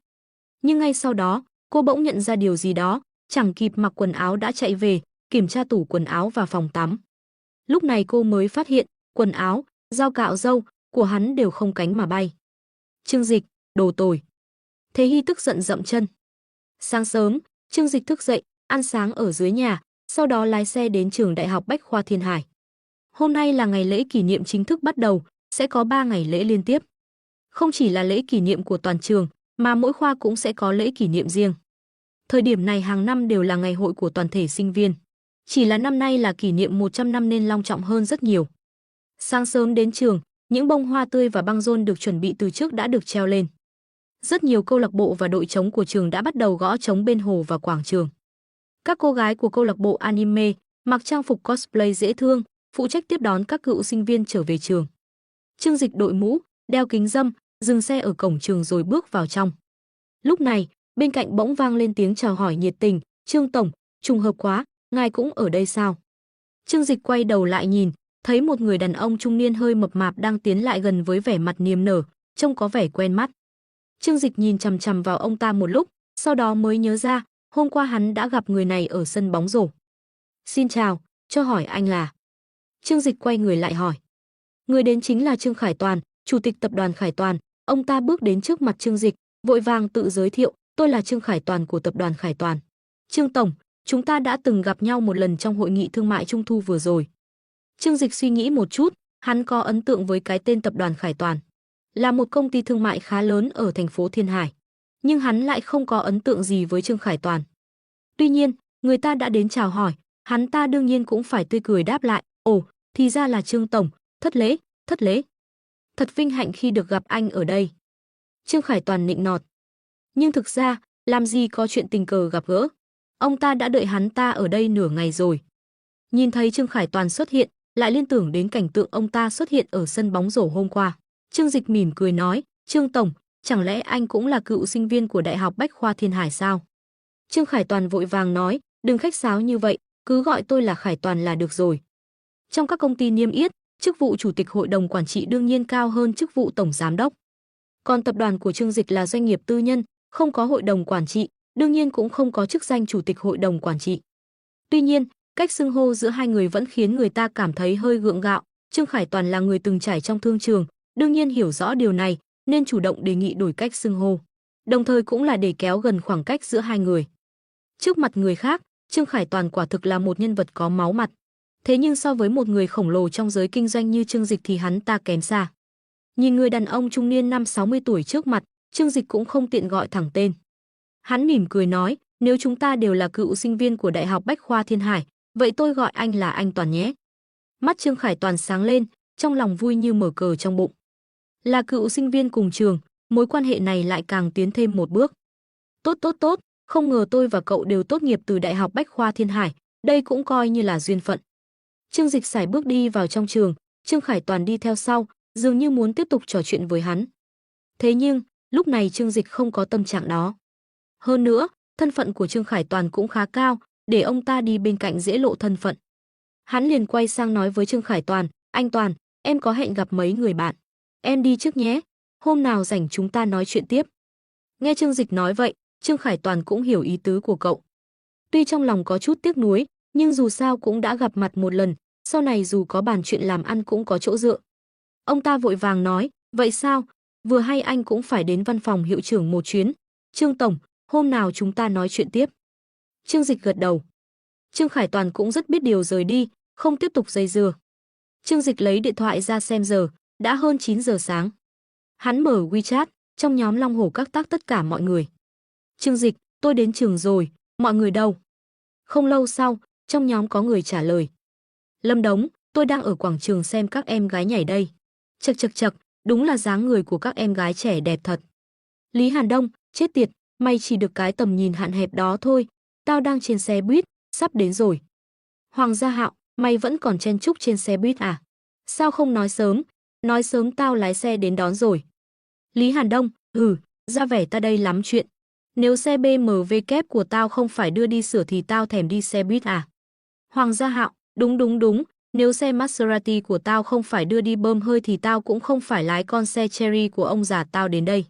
Nhưng ngay sau đó, cô bỗng nhận ra điều gì đó, chẳng kịp mặc quần áo đã chạy về, kiểm tra tủ quần áo và phòng tắm. Lúc này cô mới phát hiện, quần áo, dao cạo râu của hắn đều không cánh mà bay. Trương Dịch, đồ tồi. Thế Hy tức giận dậm chân. Sáng sớm, Trương Dịch thức dậy, ăn sáng ở dưới nhà, sau đó lái xe đến trường Đại học Bách khoa Thiên Hải. Hôm nay là ngày lễ kỷ niệm chính thức bắt đầu, sẽ có 3 ngày lễ liên tiếp. Không chỉ là lễ kỷ niệm của toàn trường, mà mỗi khoa cũng sẽ có lễ kỷ niệm riêng. Thời điểm này hàng năm đều là ngày hội của toàn thể sinh viên. Chỉ là năm nay là kỷ niệm 100 năm nên long trọng hơn rất nhiều. Sáng sớm đến trường, những bông hoa tươi và băng rôn được chuẩn bị từ trước đã được treo lên. Rất nhiều câu lạc bộ và đội trống của trường đã bắt đầu gõ trống bên hồ và quảng trường. Các cô gái của câu lạc bộ anime mặc trang phục cosplay dễ thương, phụ trách tiếp đón các cựu sinh viên trở về trường. Trương Dịch đội mũ, đeo kính râm, dừng xe ở cổng trường rồi bước vào trong. Lúc này, bên cạnh bỗng vang lên tiếng chào hỏi nhiệt tình, "Trương tổng, trùng hợp quá, ngài cũng ở đây sao?" Trương Dịch quay đầu lại nhìn, thấy một người đàn ông trung niên hơi mập mạp đang tiến lại gần với vẻ mặt niềm nở, trông có vẻ quen mắt. Trương Dịch nhìn chằm chằm vào ông ta một lúc, sau đó mới nhớ ra, hôm qua hắn đã gặp người này ở sân bóng rổ. Xin chào, cho hỏi anh là? Trương Dịch quay người lại hỏi. Người đến chính là Trương Khải Toàn, chủ tịch tập đoàn Khải Toàn. Ông ta bước đến trước mặt Trương Dịch, vội vàng tự giới thiệu, tôi là Trương Khải Toàn của tập đoàn Khải Toàn. Trương tổng, chúng ta đã từng gặp nhau một lần trong hội nghị thương mại trung thu vừa rồi. Trương Dịch suy nghĩ một chút, hắn có ấn tượng với cái tên tập đoàn Khải Toàn, là một công ty thương mại khá lớn ở thành phố Thiên Hải, nhưng hắn lại không có ấn tượng gì với Trương Khải Toàn. Tuy nhiên, người ta đã đến chào hỏi, hắn ta đương nhiên cũng phải tươi cười đáp lại, ồ, thì ra là Trương tổng, thất lễ, thất lễ. Thật vinh hạnh khi được gặp anh ở đây. Trương Khải Toàn nịnh nọt. Nhưng thực ra, làm gì có chuyện tình cờ gặp gỡ. Ông ta đã đợi hắn ta ở đây nửa ngày rồi. Nhìn thấy Trương Khải Toàn xuất hiện, lại liên tưởng đến cảnh tượng ông ta xuất hiện ở sân bóng rổ hôm qua. Trương Dịch mỉm cười nói, Trương tổng, chẳng lẽ anh cũng là cựu sinh viên của Đại học Bách khoa Thiên Hải sao? Trương Khải Toàn vội vàng nói, đừng khách sáo như vậy, cứ gọi tôi là Khải Toàn là được rồi. Trong các công ty niêm yết, chức vụ chủ tịch hội đồng quản trị đương nhiên cao hơn chức vụ tổng giám đốc. Còn tập đoàn của Trương Dịch là doanh nghiệp tư nhân, không có hội đồng quản trị, đương nhiên cũng không có chức danh chủ tịch hội đồng quản trị. Tuy nhiên, cách xưng hô giữa hai người vẫn khiến người ta cảm thấy hơi gượng gạo. Trương Khải Toàn là người từng trải trong thương trường, đương nhiên hiểu rõ điều này, nên chủ động đề nghị đổi cách xưng hô. Đồng thời cũng là để kéo gần khoảng cách giữa hai người. Trước mặt người khác, Trương Khải Toàn quả thực là một nhân vật có máu mặt. Thế nhưng so với một người khổng lồ trong giới kinh doanh như Trương Dịch thì hắn ta kém xa. Nhìn người đàn ông trung niên 50-60 tuổi trước mặt, Trương Dịch cũng không tiện gọi thẳng tên. Hắn mỉm cười nói, nếu chúng ta đều là cựu sinh viên của Đại học Bách khoa Thiên Hải, vậy tôi gọi anh là anh Toàn nhé. Mắt Trương Khải Toàn sáng lên, trong lòng vui như mở cờ trong bụng. Là cựu sinh viên cùng trường, mối quan hệ này lại càng tiến thêm một bước. Tốt tốt tốt, không ngờ tôi và cậu đều tốt nghiệp từ Đại học Bách khoa Thiên Hải, đây cũng coi như là duyên phận. Trương Dịch sải bước đi vào trong trường, Trương Khải Toàn đi theo sau, dường như muốn tiếp tục trò chuyện với hắn. Thế nhưng, lúc này Trương Dịch không có tâm trạng đó. Hơn nữa, thân phận của Trương Khải Toàn cũng khá cao, để ông ta đi bên cạnh dễ lộ thân phận. Hắn liền quay sang nói với Trương Khải Toàn, anh Toàn, em có hẹn gặp mấy người bạn. Em đi trước nhé, hôm nào rảnh chúng ta nói chuyện tiếp. Nghe Trương Dịch nói vậy, Trương Khải Toàn cũng hiểu ý tứ của cậu. Tuy trong lòng có chút tiếc nuối, nhưng dù sao cũng đã gặp mặt một lần, sau này dù có bàn chuyện làm ăn cũng có chỗ dựa. Ông ta vội vàng nói, vậy sao, vừa hay anh cũng phải đến văn phòng hiệu trưởng một chuyến. Trương tổng, hôm nào chúng ta nói chuyện tiếp. Trương Dịch gật đầu. Trương Khải Toàn cũng rất biết điều rời đi, không tiếp tục dây dưa. Trương Dịch lấy điện thoại ra xem giờ, đã hơn 9 giờ sáng. Hắn mở WeChat, trong nhóm Long Hổ các tác tất cả mọi người. Trương Dịch, tôi đến trường rồi, mọi người đâu? Không lâu sau, trong nhóm có người trả lời. Lâm Đống, tôi đang ở quảng trường xem các em gái nhảy đây. Chật chật chật, đúng là dáng người của các em gái trẻ đẹp thật. Lý Hàn Đông, chết tiệt, mày chỉ được cái tầm nhìn hạn hẹp đó thôi, tao đang trên xe buýt, sắp đến rồi. Hoàng Gia Hạo, mày vẫn còn chen chúc trên xe buýt à? Sao không nói sớm tao lái xe đến đón rồi. Lý Hàn Đông, ra vẻ ta đây lắm chuyện. Nếu xe BMW kép của tao không phải đưa đi sửa thì tao thèm đi xe buýt à? Hoàng Gia Hạo, đúng, nếu xe Maserati của tao không phải đưa đi bơm hơi thì tao cũng không phải lái con xe Cherry của ông già tao đến đây.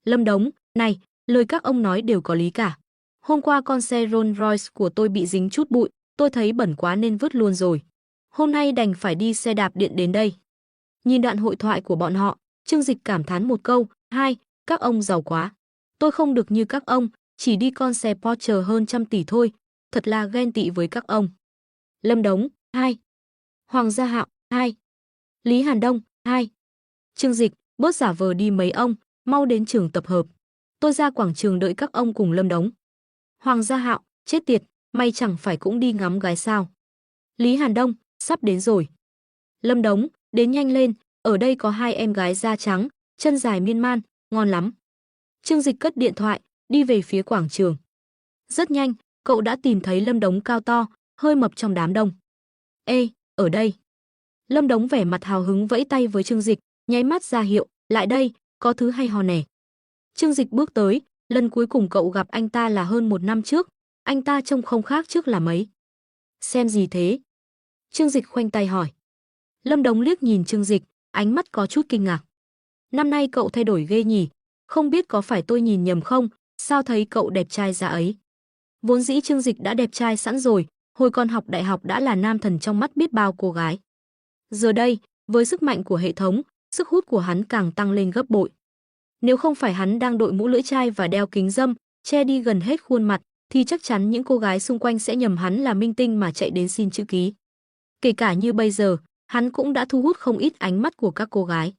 Lâm Đống, này, lời các ông nói đều có lý cả. Hôm qua con xe Rolls Royce của tôi bị dính chút bụi, tôi thấy bẩn quá nên vứt luôn rồi. Hôm nay đành phải đi xe đạp điện đến đây. Nhìn đoạn hội thoại của bọn họ, Trương Dịch cảm thán một câu, hai, các ông giàu quá. Tôi không được như các ông, chỉ đi con xe Porsche hơn 100 tỷ thôi, thật là ghen tị với các ông. Lâm Đống, 2. Hoàng Gia Hạo, 2. Lý Hàn Đông, 2. Trương Dịch, bớt giả vờ đi mấy ông, mau đến trường tập hợp. Tôi ra quảng trường đợi các ông cùng Lâm Đống. Hoàng Gia Hạo, chết tiệt, mày chẳng phải cũng đi ngắm gái sao? Lý Hàn Đông, sắp đến rồi. Lâm Đống, đến nhanh lên, ở đây có 2 em gái da trắng, chân dài miên man, ngon lắm. Trương Dịch cất điện thoại, đi về phía quảng trường. Rất nhanh, cậu đã tìm thấy Lâm Đống cao to, hơi mập trong đám đông. Ê, ở đây. Lâm Đống vẻ mặt hào hứng vẫy tay với Trương Dịch, nháy mắt ra hiệu, lại đây, có thứ hay ho nè. Trương Dịch bước tới, lần cuối cùng cậu gặp anh ta là hơn 1 năm trước, anh ta trông không khác trước là mấy. Xem gì thế? Trương Dịch khoanh tay hỏi. Lâm Đống liếc nhìn Trương Dịch, ánh mắt có chút kinh ngạc. Năm nay cậu thay đổi ghê nhỉ, không biết có phải tôi nhìn nhầm không, sao thấy cậu đẹp trai ra ấy. Vốn dĩ Trương Dịch đã đẹp trai sẵn rồi, hồi còn học đại học đã là nam thần trong mắt biết bao cô gái. Giờ đây, với sức mạnh của hệ thống, sức hút của hắn càng tăng lên gấp bội. Nếu không phải hắn đang đội mũ lưỡi chai và đeo kính râm, che đi gần hết khuôn mặt, thì chắc chắn những cô gái xung quanh sẽ nhầm hắn là minh tinh mà chạy đến xin chữ ký. Kể cả như bây giờ, hắn cũng đã thu hút không ít ánh mắt của các cô gái.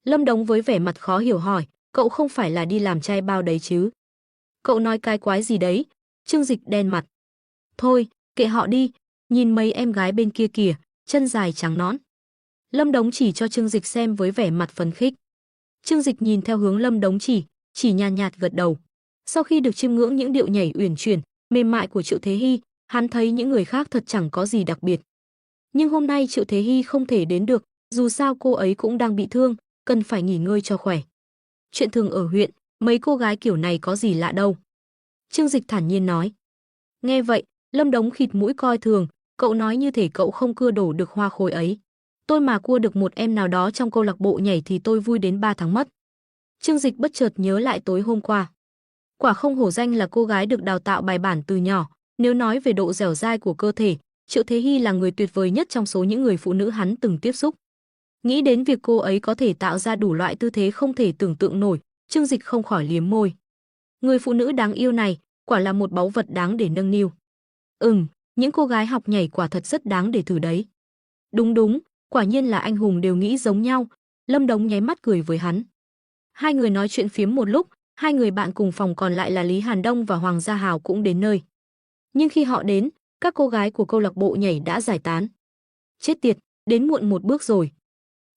Lâm Đống với vẻ mặt khó hiểu hỏi, cậu không phải là đi làm trai bao đấy chứ? Cậu nói cái quái gì đấy? Trương Dịch đen mặt. Thôi, kệ họ đi, nhìn mấy em gái bên kia kìa, chân dài trắng nõn. Lâm Đống chỉ cho Trương Dịch xem với vẻ mặt phấn khích. Trương Dịch nhìn theo hướng Lâm Đống chỉ nhàn nhạt gật đầu. Sau khi được chiêm ngưỡng những điệu nhảy uyển chuyển, mềm mại của Triệu Thế Hy, hắn thấy những người khác thật chẳng có gì đặc biệt. Nhưng hôm nay Triệu Thế Hy không thể đến được, dù sao cô ấy cũng đang bị thương, cần phải nghỉ ngơi cho khỏe. Chuyện thường ở huyện, mấy cô gái kiểu này có gì lạ đâu. Trương Dịch thản nhiên nói. Nghe vậy, Lâm Đống khịt mũi coi thường, cậu nói như thể cậu không cưa đổ được hoa khôi ấy. Tôi mà cua được một em nào đó trong câu lạc bộ nhảy thì tôi vui đến 3 tháng mất. Trương Dịch bất chợt nhớ lại tối hôm qua. Quả không hổ danh là cô gái được đào tạo bài bản từ nhỏ, nếu nói về độ dẻo dai của cơ thể, Triệu Thế Hy là người tuyệt vời nhất trong số những người phụ nữ hắn từng tiếp xúc. Nghĩ đến việc cô ấy có thể tạo ra đủ loại tư thế không thể tưởng tượng nổi, Trương Dịch không khỏi liếm môi. Người phụ nữ đáng yêu này, quả là một báu vật đáng để nâng niu. Những cô gái học nhảy quả thật rất đáng để thử đấy. Đúng, quả nhiên là anh hùng đều nghĩ giống nhau, Lâm Đống nháy mắt cười với hắn. Hai người nói chuyện phiếm một lúc, hai người bạn cùng phòng còn lại là Lý Hàn Đông và Hoàng Gia Hào cũng đến nơi. Nhưng khi họ đến, các cô gái của câu lạc bộ nhảy đã giải tán. Chết tiệt, đến muộn một bước rồi.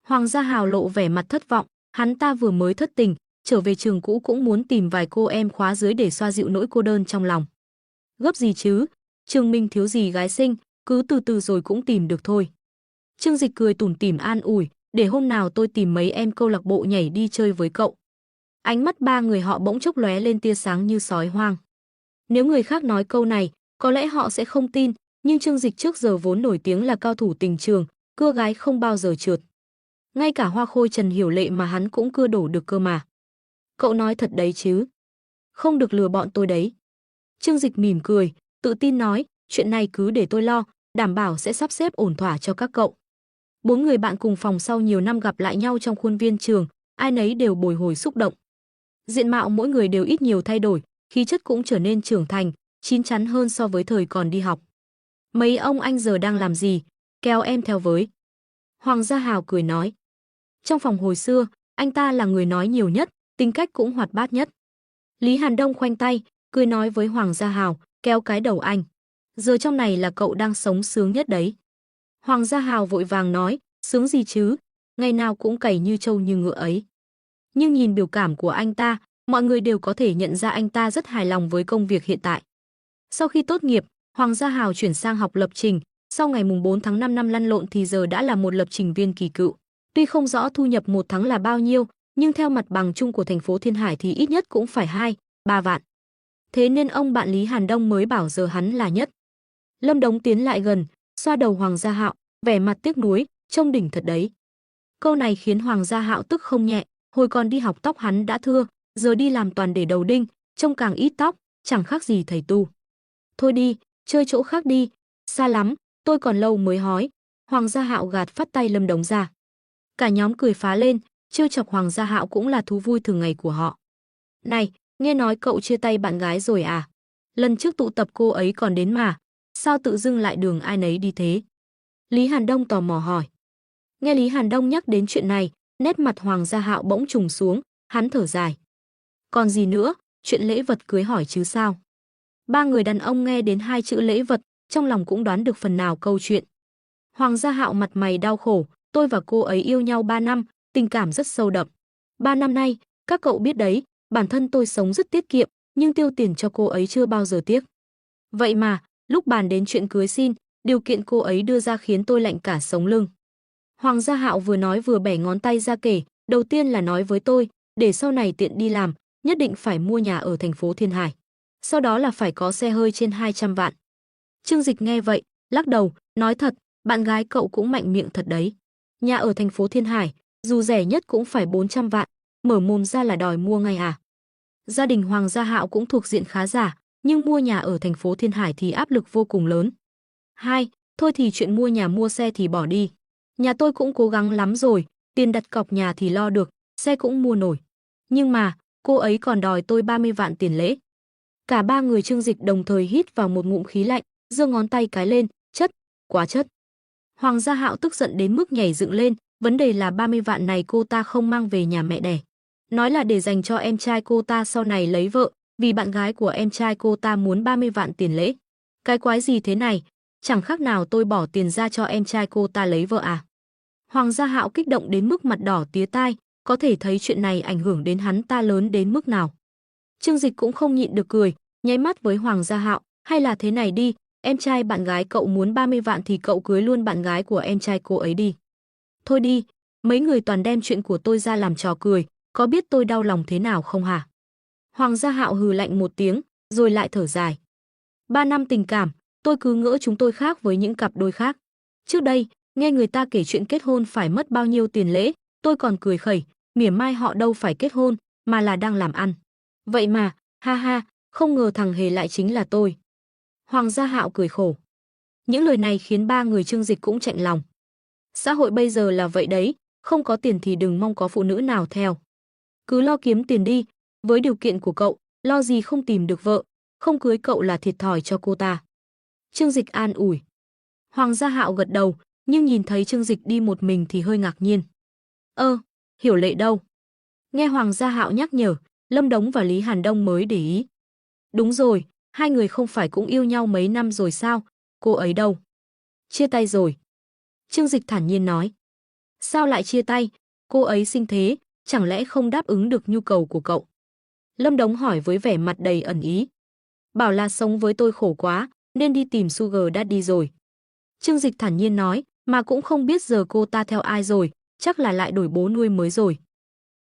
Hoàng Gia Hào lộ vẻ mặt thất vọng, hắn ta vừa mới thất tình, trở về trường cũ cũng muốn tìm vài cô em khóa dưới để xoa dịu nỗi cô đơn trong lòng. Gấp gì chứ, Trường Minh thiếu gì gái xinh, cứ từ từ rồi cũng tìm được thôi. Trương Dịch cười tủm tỉm an ủi, để hôm nào tôi tìm mấy em câu lạc bộ nhảy đi chơi với cậu. Ánh mắt ba người họ bỗng chốc lóe lên tia sáng như sói hoang. Nếu người khác nói câu này, có lẽ họ sẽ không tin, nhưng Trương Dịch trước giờ vốn nổi tiếng là cao thủ tình trường, cưa gái không bao giờ trượt. Ngay cả hoa khôi Trần Hiểu Lệ mà hắn cũng cưa đổ được cơ mà. Cậu nói thật đấy chứ? Không được lừa bọn tôi đấy. Trương Dịch mỉm cười, tự tin nói, chuyện này cứ để tôi lo, đảm bảo sẽ sắp xếp ổn thỏa cho các cậu. Bốn người bạn cùng phòng sau nhiều năm gặp lại nhau trong khuôn viên trường, ai nấy đều bồi hồi xúc động. Diện mạo mỗi người đều ít nhiều thay đổi, khí chất cũng trở nên trưởng thành, chín chắn hơn so với thời còn đi học. Mấy ông anh giờ đang làm gì? Kéo em theo với. Hoàng Gia Hào cười nói. Trong phòng hồi xưa, anh ta là người nói nhiều nhất, tính cách cũng hoạt bát nhất. Lý Hàn Đông khoanh tay, cười nói với Hoàng Gia Hào, kéo cái đầu anh. Giờ trong này là cậu đang sống sướng nhất đấy. Hoàng Gia Hào vội vàng nói, sướng gì chứ, ngày nào cũng cày như trâu như ngựa ấy. Nhưng nhìn biểu cảm của anh ta, mọi người đều có thể nhận ra anh ta rất hài lòng với công việc hiện tại. Sau khi tốt nghiệp, Hoàng Gia Hào chuyển sang học lập trình, sau ngày 4 tháng 5 năm lăn lộn thì giờ đã là một lập trình viên kỳ cựu. Tuy không rõ thu nhập một tháng là bao nhiêu, nhưng theo mặt bằng chung của thành phố Thiên Hải thì ít nhất cũng phải 2-3 vạn. Thế nên ông bạn Lý Hàn Đông mới bảo giờ hắn là nhất. Lâm Đống tiến lại gần, xoa đầu Hoàng Gia Hạo, vẻ mặt tiếc nuối, trông đỉnh thật đấy. Câu này khiến Hoàng Gia Hạo tức không nhẹ, hồi còn đi học tóc hắn đã thưa, giờ đi làm toàn để đầu đinh, trông càng ít tóc, chẳng khác gì thầy tu. Thôi đi, chơi chỗ khác đi, xa lắm, tôi còn lâu mới hói. Hoàng Gia Hạo gạt phát tay Lâm Đống ra. Cả nhóm cười phá lên, trêu chọc Hoàng Gia Hạo cũng là thú vui thường ngày của họ. Này, nghe nói cậu chia tay bạn gái rồi à? Lần trước tụ tập cô ấy còn đến mà, sao tự dưng lại đường ai nấy đi thế? Lý Hàn Đông tò mò hỏi. Nghe Lý Hàn Đông nhắc đến chuyện này, nét mặt Hoàng Gia Hạo bỗng trùng xuống, hắn thở dài. Còn gì nữa, chuyện lễ vật cưới hỏi chứ sao? Ba người đàn ông nghe đến hai chữ lễ vật, trong lòng cũng đoán được phần nào câu chuyện. Hoàng Gia Hạo mặt mày đau khổ, tôi và cô ấy yêu nhau 3 năm, tình cảm rất sâu đậm. 3 năm nay, các cậu biết đấy, bản thân tôi sống rất tiết kiệm, nhưng tiêu tiền cho cô ấy chưa bao giờ tiếc. Vậy mà, lúc bàn đến chuyện cưới xin, điều kiện cô ấy đưa ra khiến tôi lạnh cả sống lưng. Hoàng Gia Hạo vừa nói vừa bẻ ngón tay ra kể, đầu tiên là nói với tôi, để sau này tiện đi làm, nhất định phải mua nhà ở thành phố Thiên Hải. Sau đó là phải có xe hơi trên 200 vạn. Trương Dịch nghe vậy, lắc đầu, nói thật, bạn gái cậu cũng mạnh miệng thật đấy. Nhà ở thành phố Thiên Hải, dù rẻ nhất cũng phải 400 vạn, mở mồm ra là đòi mua ngay à. Gia đình Hoàng Gia Hạo cũng thuộc diện khá giả, nhưng mua nhà ở thành phố Thiên Hải thì áp lực vô cùng lớn. 2. Thôi thì chuyện mua nhà mua xe thì bỏ đi. Nhà tôi cũng cố gắng lắm rồi, tiền đặt cọc nhà thì lo được, xe cũng mua nổi. Nhưng mà, cô ấy còn đòi tôi 30 vạn tiền lễ. Cả ba người Trương Dịch đồng thời hít vào một ngụm khí lạnh, giơ ngón tay cái lên, chất, quá chất. Hoàng Gia Hạo tức giận đến mức nhảy dựng lên, vấn đề là 30 vạn này cô ta không mang về nhà mẹ đẻ. Nói là để dành cho em trai cô ta sau này lấy vợ, vì bạn gái của em trai cô ta muốn 30 vạn tiền lễ. Cái quái gì thế này, chẳng khác nào tôi bỏ tiền ra cho em trai cô ta lấy vợ à. Hoàng Gia Hạo kích động đến mức mặt đỏ tía tai, có thể thấy chuyện này ảnh hưởng đến hắn ta lớn đến mức nào. Trương Dịch cũng không nhịn được cười, nháy mắt với Hoàng Gia Hạo, hay là thế này đi, em trai bạn gái cậu muốn 30 vạn thì cậu cưới luôn bạn gái của em trai cô ấy đi. Thôi đi, mấy người toàn đem chuyện của tôi ra làm trò cười, có biết tôi đau lòng thế nào không hả? Hoàng Gia Hạo hừ lạnh một tiếng, rồi lại thở dài. 3 năm tình cảm, tôi cứ ngỡ chúng tôi khác với những cặp đôi khác. Trước đây, nghe người ta kể chuyện kết hôn phải mất bao nhiêu tiền lễ, tôi còn cười khẩy, mỉa mai họ đâu phải kết hôn, mà là đang làm ăn. Vậy mà, ha ha, không ngờ thằng hề lại chính là tôi. Hoàng Gia Hạo cười khổ. Những lời này khiến ba người Trương Dịch cũng chạnh lòng. Xã hội bây giờ là vậy đấy, không có tiền thì đừng mong có phụ nữ nào theo. Cứ lo kiếm tiền đi, với điều kiện của cậu, lo gì không tìm được vợ, không cưới cậu là thiệt thòi cho cô ta. Trương Dịch an ủi. Hoàng Gia Hạo gật đầu, nhưng nhìn thấy Trương Dịch đi một mình thì hơi ngạc nhiên. Hiểu Lệ đâu? Nghe Hoàng Gia Hạo nhắc nhở, Lâm Đống và Lý Hàn Đông mới để ý. Đúng rồi, hai người không phải cũng yêu nhau mấy năm rồi sao, cô ấy đâu? Chia tay rồi. Trương Dịch thản nhiên nói. Sao lại chia tay, cô ấy xinh thế, chẳng lẽ không đáp ứng được nhu cầu của cậu? Lâm Đống hỏi với vẻ mặt đầy ẩn ý. Bảo là sống với tôi khổ quá, nên đi tìm Sugar Daddy rồi. Trương Dịch thản nhiên nói, mà cũng không biết giờ cô ta theo ai rồi, chắc là lại đổi bố nuôi mới rồi.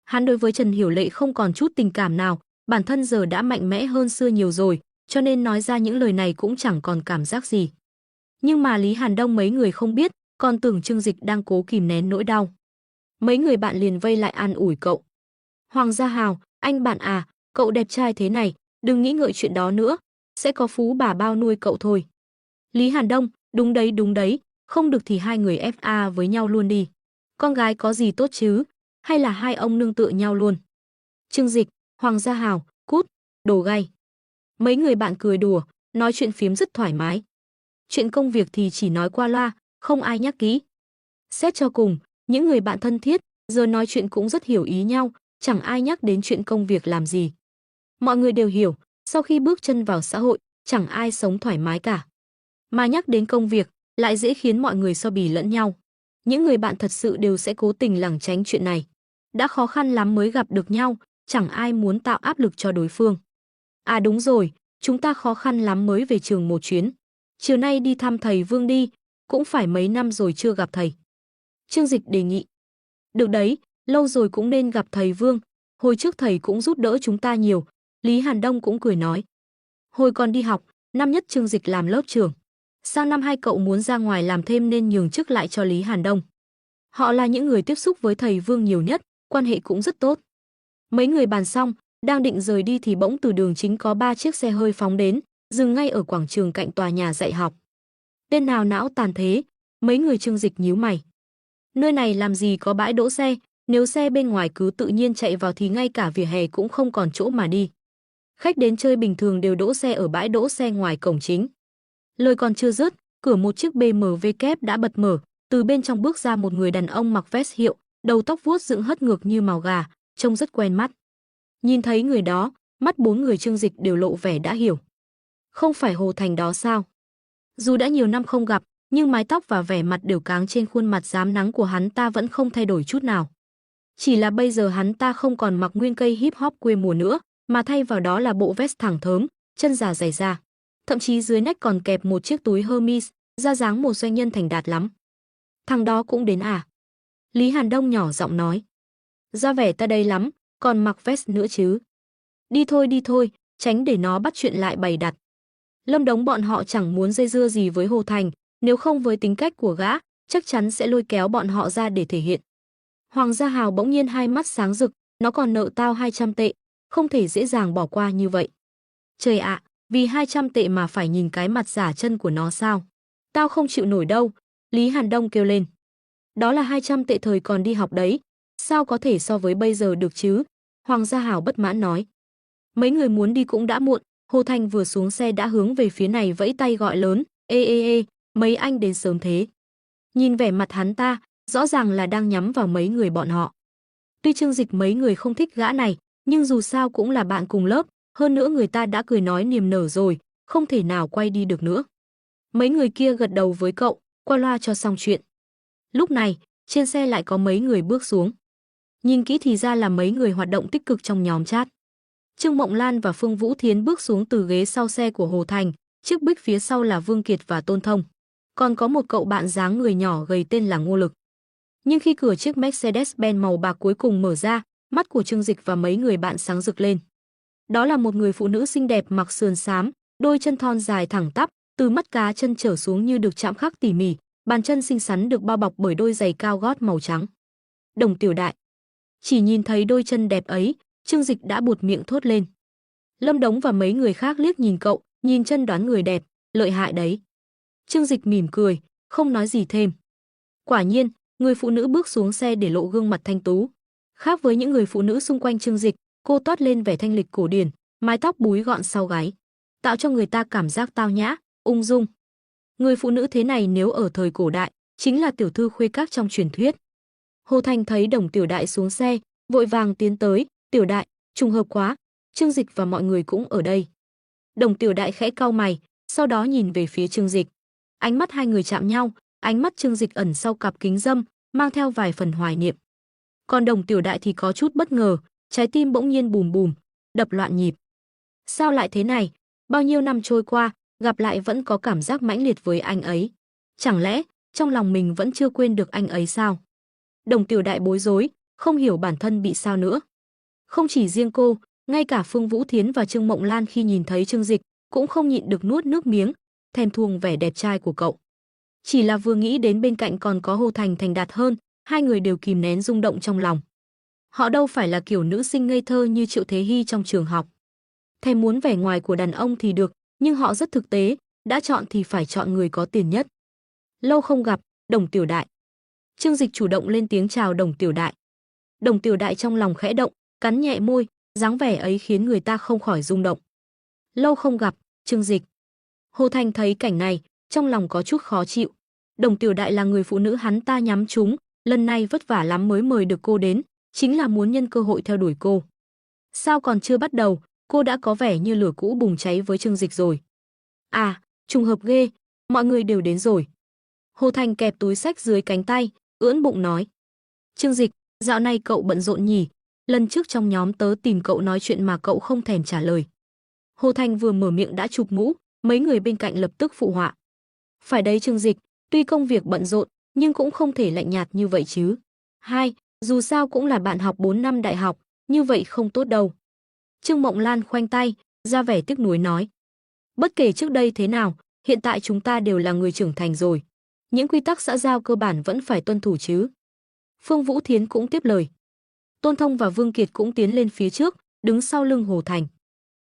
Hắn đối với Trần Hiểu Lệ không còn chút tình cảm nào, bản thân giờ đã mạnh mẽ hơn xưa nhiều rồi, cho nên nói ra những lời này cũng chẳng còn cảm giác gì. Nhưng mà Lý Hàn Đông mấy người không biết, còn tưởng Trương Dịch đang cố kìm nén nỗi đau. Mấy người bạn liền vây lại an ủi cậu. Hoàng Gia Hào, anh bạn à, cậu đẹp trai thế này, đừng nghĩ ngợi chuyện đó nữa, sẽ có phú bà bao nuôi cậu thôi. Lý Hàn Đông, đúng đấy, không được thì hai người FA với nhau luôn đi. Con gái có gì tốt chứ, hay là hai ông nương tựa nhau luôn. Trương Dịch, Hoàng Gia Hào, cút, đồ gay. Mấy người bạn cười đùa, nói chuyện phiếm rất thoải mái. Chuyện công việc thì chỉ nói qua loa, không ai nhắc kỹ. Xét cho cùng, những người bạn thân thiết, giờ nói chuyện cũng rất hiểu ý nhau, chẳng ai nhắc đến chuyện công việc làm gì. Mọi người đều hiểu, sau khi bước chân vào xã hội, chẳng ai sống thoải mái cả. Mà nhắc đến công việc, lại dễ khiến mọi người so bì lẫn nhau. Những người bạn thật sự đều sẽ cố tình lảng tránh chuyện này. Đã khó khăn lắm mới gặp được nhau, chẳng ai muốn tạo áp lực cho đối phương. À đúng rồi, chúng ta khó khăn lắm mới về trường một chuyến. Chiều nay đi thăm thầy Vương đi, cũng phải mấy năm rồi chưa gặp thầy. Trương Dịch đề nghị. Được đấy, lâu rồi cũng nên gặp thầy Vương, hồi trước thầy cũng giúp đỡ chúng ta nhiều, Lý Hàn Đông cũng cười nói. Hồi còn đi học, năm nhất Trương Dịch làm lớp trưởng. Sang năm hai cậu muốn ra ngoài làm thêm nên nhường chức lại cho Lý Hàn Đông. Họ là những người tiếp xúc với thầy Vương nhiều nhất, quan hệ cũng rất tốt. Mấy người bàn xong, đang định rời đi thì bỗng từ đường chính có 3 chiếc xe hơi phóng đến, dừng ngay ở quảng trường cạnh tòa nhà dạy học. Tên nào não tàn thế, mấy người Trương Dịch nhíu mày. Nơi này làm gì có bãi đỗ xe, nếu xe bên ngoài cứ tự nhiên chạy vào thì ngay cả vỉa hè cũng không còn chỗ mà đi. Khách đến chơi bình thường đều đỗ xe ở bãi đỗ xe ngoài cổng chính. Lời còn chưa dứt, cửa một chiếc BMW kép đã bật mở, từ bên trong bước ra một người đàn ông mặc vest hiệu, đầu tóc vuốt dựng hất ngược như mào gà, trông rất quen mắt. Nhìn thấy người đó, mắt bốn người Trương Dịch đều lộ vẻ đã hiểu. Không phải Hồ Thành đó sao? Dù đã nhiều năm không gặp, nhưng mái tóc và vẻ mặt đều cáng trên khuôn mặt rám nắng của hắn ta vẫn không thay đổi chút nào. Chỉ là bây giờ hắn ta không còn mặc nguyên cây hip hop quê mùa nữa, mà thay vào đó là bộ vest thẳng thớm, chân già dày da. Thậm chí dưới nách còn kẹp một chiếc túi Hermes, ra dáng một doanh nhân thành đạt lắm. Thằng đó cũng đến à? Lý Hàn Đông nhỏ giọng nói. Ra vẻ ta đây lắm, còn mặc vest nữa chứ. Đi thôi, tránh để nó bắt chuyện lại bày đặt. Lâm Đống bọn họ chẳng muốn dây dưa gì với Hồ Thành, nếu không với tính cách của gã, chắc chắn sẽ lôi kéo bọn họ ra để thể hiện. Hoàng Gia Hào bỗng nhiên hai mắt sáng rực, nó còn nợ tao 200 tệ, không thể dễ dàng bỏ qua như vậy. Trời ạ, vì 200 tệ mà phải nhìn cái mặt giả chân của nó sao? Tao không chịu nổi đâu, Lý Hàn Đông kêu lên. Đó là 200 tệ thời còn đi học đấy, sao có thể so với bây giờ được chứ? Hoàng Gia Hảo bất mãn nói. Mấy người muốn đi cũng đã muộn, Hồ Thành vừa xuống xe đã hướng về phía này vẫy tay gọi lớn, ê ê ê, mấy anh đến sớm thế. Nhìn vẻ mặt hắn ta, rõ ràng là đang nhắm vào mấy người bọn họ. Tuy Trương Dịch mấy người không thích gã này, nhưng dù sao cũng là bạn cùng lớp, hơn nữa người ta đã cười nói niềm nở rồi, không thể nào quay đi được nữa. Mấy người kia gật đầu với cậu, qua loa cho xong chuyện. Lúc này, trên xe lại có mấy người bước xuống. Nhìn kỹ thì ra là mấy người hoạt động tích cực trong nhóm chat. Trương Mộng Lan và Phương Vũ Thiến bước xuống từ ghế sau xe của Hồ Thành, chiếc Bích phía sau là Vương Kiệt và Tôn Thông. Còn có một cậu bạn dáng người nhỏ gầy tên là Ngô Lực. Nhưng khi cửa chiếc Mercedes-Benz màu bạc cuối cùng mở ra, mắt của Trương Dịch và mấy người bạn sáng rực lên. Đó là một người phụ nữ xinh đẹp mặc sườn xám, đôi chân thon dài thẳng tắp, từ mắt cá chân trở xuống như được chạm khắc tỉ mỉ, bàn chân xinh xắn được bao bọc bởi đôi giày cao gót màu trắng. Đồng Tiểu Đại. Chỉ nhìn thấy đôi chân đẹp ấy, Trương Dịch đã buột miệng thốt lên. Lâm Đống và mấy người khác liếc nhìn cậu, nhìn chân đoán người đẹp, lợi hại đấy. Trương Dịch mỉm cười, không nói gì thêm. Quả nhiên, người phụ nữ bước xuống xe để lộ gương mặt thanh tú. Khác với những người phụ nữ xung quanh Trương Dịch, cô toát lên vẻ thanh lịch cổ điển, mái tóc búi gọn sau gáy, tạo cho người ta cảm giác tao nhã, ung dung. Người phụ nữ thế này nếu ở thời cổ đại, chính là tiểu thư khuê các trong truyền thuyết. Hồ Thành thấy Đồng Tiểu Đại xuống xe, vội vàng tiến tới, Tiểu Đại, trùng hợp quá, Trương Dịch và mọi người cũng ở đây. Đồng Tiểu Đại khẽ cau mày, sau đó nhìn về phía Trương Dịch. Ánh mắt hai người chạm nhau, ánh mắt Trương Dịch ẩn sau cặp kính râm, mang theo vài phần hoài niệm. Còn Đồng Tiểu Đại thì có chút bất ngờ, trái tim bỗng nhiên bùm bùm, đập loạn nhịp. Sao lại thế này? Bao nhiêu năm trôi qua, gặp lại vẫn có cảm giác mãnh liệt với anh ấy. Chẳng lẽ, trong lòng mình vẫn chưa quên được anh ấy sao? Đồng Tiểu Đại bối rối, không hiểu bản thân bị sao nữa. Không chỉ riêng cô, ngay cả Phương Vũ Thiến và Trương Mộng Lan khi nhìn thấy Trương Dịch, cũng không nhịn được nuốt nước miếng, thèm thuồng vẻ đẹp trai của cậu. Chỉ là vừa nghĩ đến bên cạnh còn có Hồ Thành thành đạt hơn, hai người đều kìm nén rung động trong lòng. Họ đâu phải là kiểu nữ sinh ngây thơ như Triệu Thế Hy trong trường học. Thèm muốn vẻ ngoài của đàn ông thì được, nhưng họ rất thực tế, đã chọn thì phải chọn người có tiền nhất. Lâu không gặp, Đồng Tiểu Đại. Trương Dịch chủ động lên tiếng chào Đồng Tiểu Đại. Đồng Tiểu Đại trong lòng khẽ động, cắn nhẹ môi, dáng vẻ ấy khiến người ta không khỏi rung động. Lâu không gặp, Trương Dịch. Hồ Thành thấy cảnh này, trong lòng có chút khó chịu. Đồng Tiểu Đại là người phụ nữ hắn ta nhắm trúng, lần này vất vả lắm mới mời được cô đến, chính là muốn nhân cơ hội theo đuổi cô. Sao còn chưa bắt đầu, cô đã có vẻ như lửa cũ bùng cháy với Trương Dịch rồi. À, trùng hợp ghê, mọi người đều đến rồi. Hồ Thành kẹp túi xách dưới cánh tay, ưỡn bụng nói. Trương Dịch, dạo này cậu bận rộn nhỉ? Lần trước trong nhóm tớ tìm cậu nói chuyện mà cậu không thèm trả lời. Hồ Thành vừa mở miệng đã chụp mũ, mấy người bên cạnh lập tức phụ họa. Phải đấy Trương Dịch, tuy công việc bận rộn, nhưng cũng không thể lạnh nhạt như vậy chứ. Hai, dù sao cũng là bạn học 4 năm đại học, như vậy không tốt đâu. Trương Mộng Lan khoanh tay, ra vẻ tiếc nuối nói. Bất kể trước đây thế nào, hiện tại chúng ta đều là người trưởng thành rồi. Những quy tắc xã giao cơ bản vẫn phải tuân thủ chứ. Phương Vũ Thiến cũng tiếp lời. Tôn Thông và Vương Kiệt cũng tiến lên phía trước, đứng sau lưng Hồ Thành.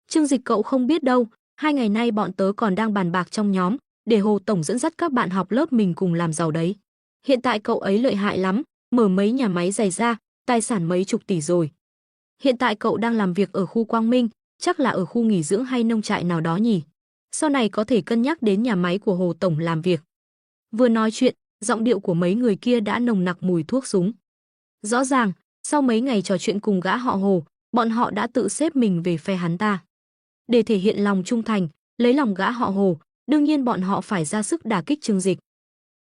Trương Dịch cậu không biết đâu, 2 ngày nay bọn tớ còn đang bàn bạc trong nhóm, để Hồ Tổng dẫn dắt các bạn học lớp mình cùng làm giàu đấy. Hiện tại cậu ấy lợi hại lắm, mở mấy nhà máy giày da, tài sản mấy chục tỷ rồi. Hiện tại cậu đang làm việc ở khu Quang Minh, chắc là ở khu nghỉ dưỡng hay nông trại nào đó nhỉ. Sau này có thể cân nhắc đến nhà máy của Hồ Tổng làm việc. Vừa nói chuyện, giọng điệu của mấy người kia đã nồng nặc mùi thuốc súng. Rõ ràng, sau mấy ngày trò chuyện cùng gã họ Hồ, bọn họ đã tự xếp mình về phe hắn ta. Để thể hiện lòng trung thành, lấy lòng gã họ Hồ, đương nhiên bọn họ phải ra sức đả kích Trương Dịch.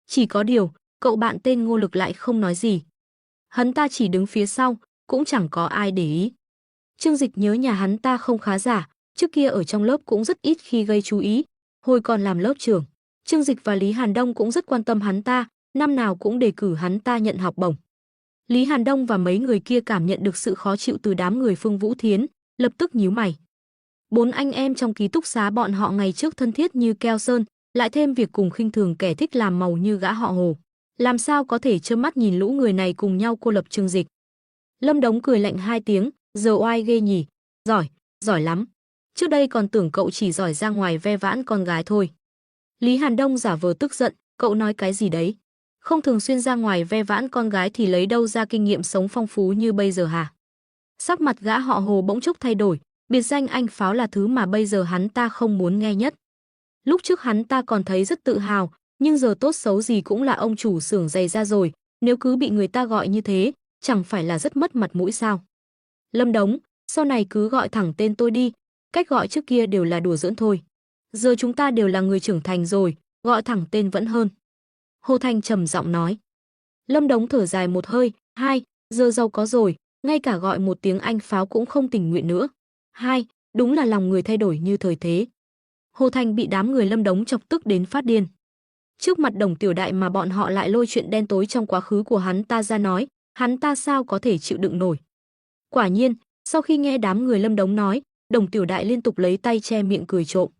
Chỉ có điều, cậu bạn tên Ngô Lực lại không nói gì. Hắn ta chỉ đứng phía sau, cũng chẳng có ai để ý. Trương Dịch nhớ nhà hắn ta không khá giả, trước kia ở trong lớp cũng rất ít khi gây chú ý. Hồi còn làm lớp trưởng, Trương Dịch và Lý Hàn Đông cũng rất quan tâm hắn ta, năm nào cũng đề cử hắn ta nhận học bổng. Lý Hàn Đông và mấy người kia cảm nhận được sự khó chịu từ đám người Phương Vũ Thiến, lập tức nhíu mày. 4 anh em trong ký túc xá bọn họ ngày trước thân thiết như keo sơn, lại thêm việc cùng khinh thường kẻ thích làm màu như gã họ Hồ. Làm sao có thể trơ mắt nhìn lũ người này cùng nhau cô lập Trương Dịch. Lâm Đống cười lạnh 2 tiếng, giờ oai ghê nhỉ, giỏi, giỏi lắm. Trước đây còn tưởng cậu chỉ giỏi ra ngoài ve vãn con gái thôi. Lý Hàn Đông giả vờ tức giận, cậu nói cái gì đấy? Không thường xuyên ra ngoài ve vãn con gái thì lấy đâu ra kinh nghiệm sống phong phú như bây giờ hả? Sắc mặt gã họ Hồ bỗng chốc thay đổi, biệt danh anh Pháo là thứ mà bây giờ hắn ta không muốn nghe nhất. Lúc trước hắn ta còn thấy rất tự hào, nhưng giờ tốt xấu gì cũng là ông chủ xưởng giày da rồi, nếu cứ bị người ta gọi như thế, chẳng phải là rất mất mặt mũi sao? Lâm Đống, sau này cứ gọi thẳng tên tôi đi, cách gọi trước kia đều là đùa giỡn thôi. Giờ chúng ta đều là người trưởng thành rồi, gọi thẳng tên vẫn hơn. Hồ Thành trầm giọng nói. Lâm Đống thở dài một hơi, hai, giờ giàu có rồi, ngay cả gọi một tiếng anh Pháo cũng không tình nguyện nữa. Hai, đúng là lòng người thay đổi như thời thế. Hồ Thành bị đám người Lâm Đống chọc tức đến phát điên. Trước mặt Đồng Tiểu Đại mà bọn họ lại lôi chuyện đen tối trong quá khứ của hắn ta ra nói, hắn ta sao có thể chịu đựng nổi. Quả nhiên, sau khi nghe đám người Lâm Đống nói, Đồng Tiểu Đại liên tục lấy tay che miệng cười trộm.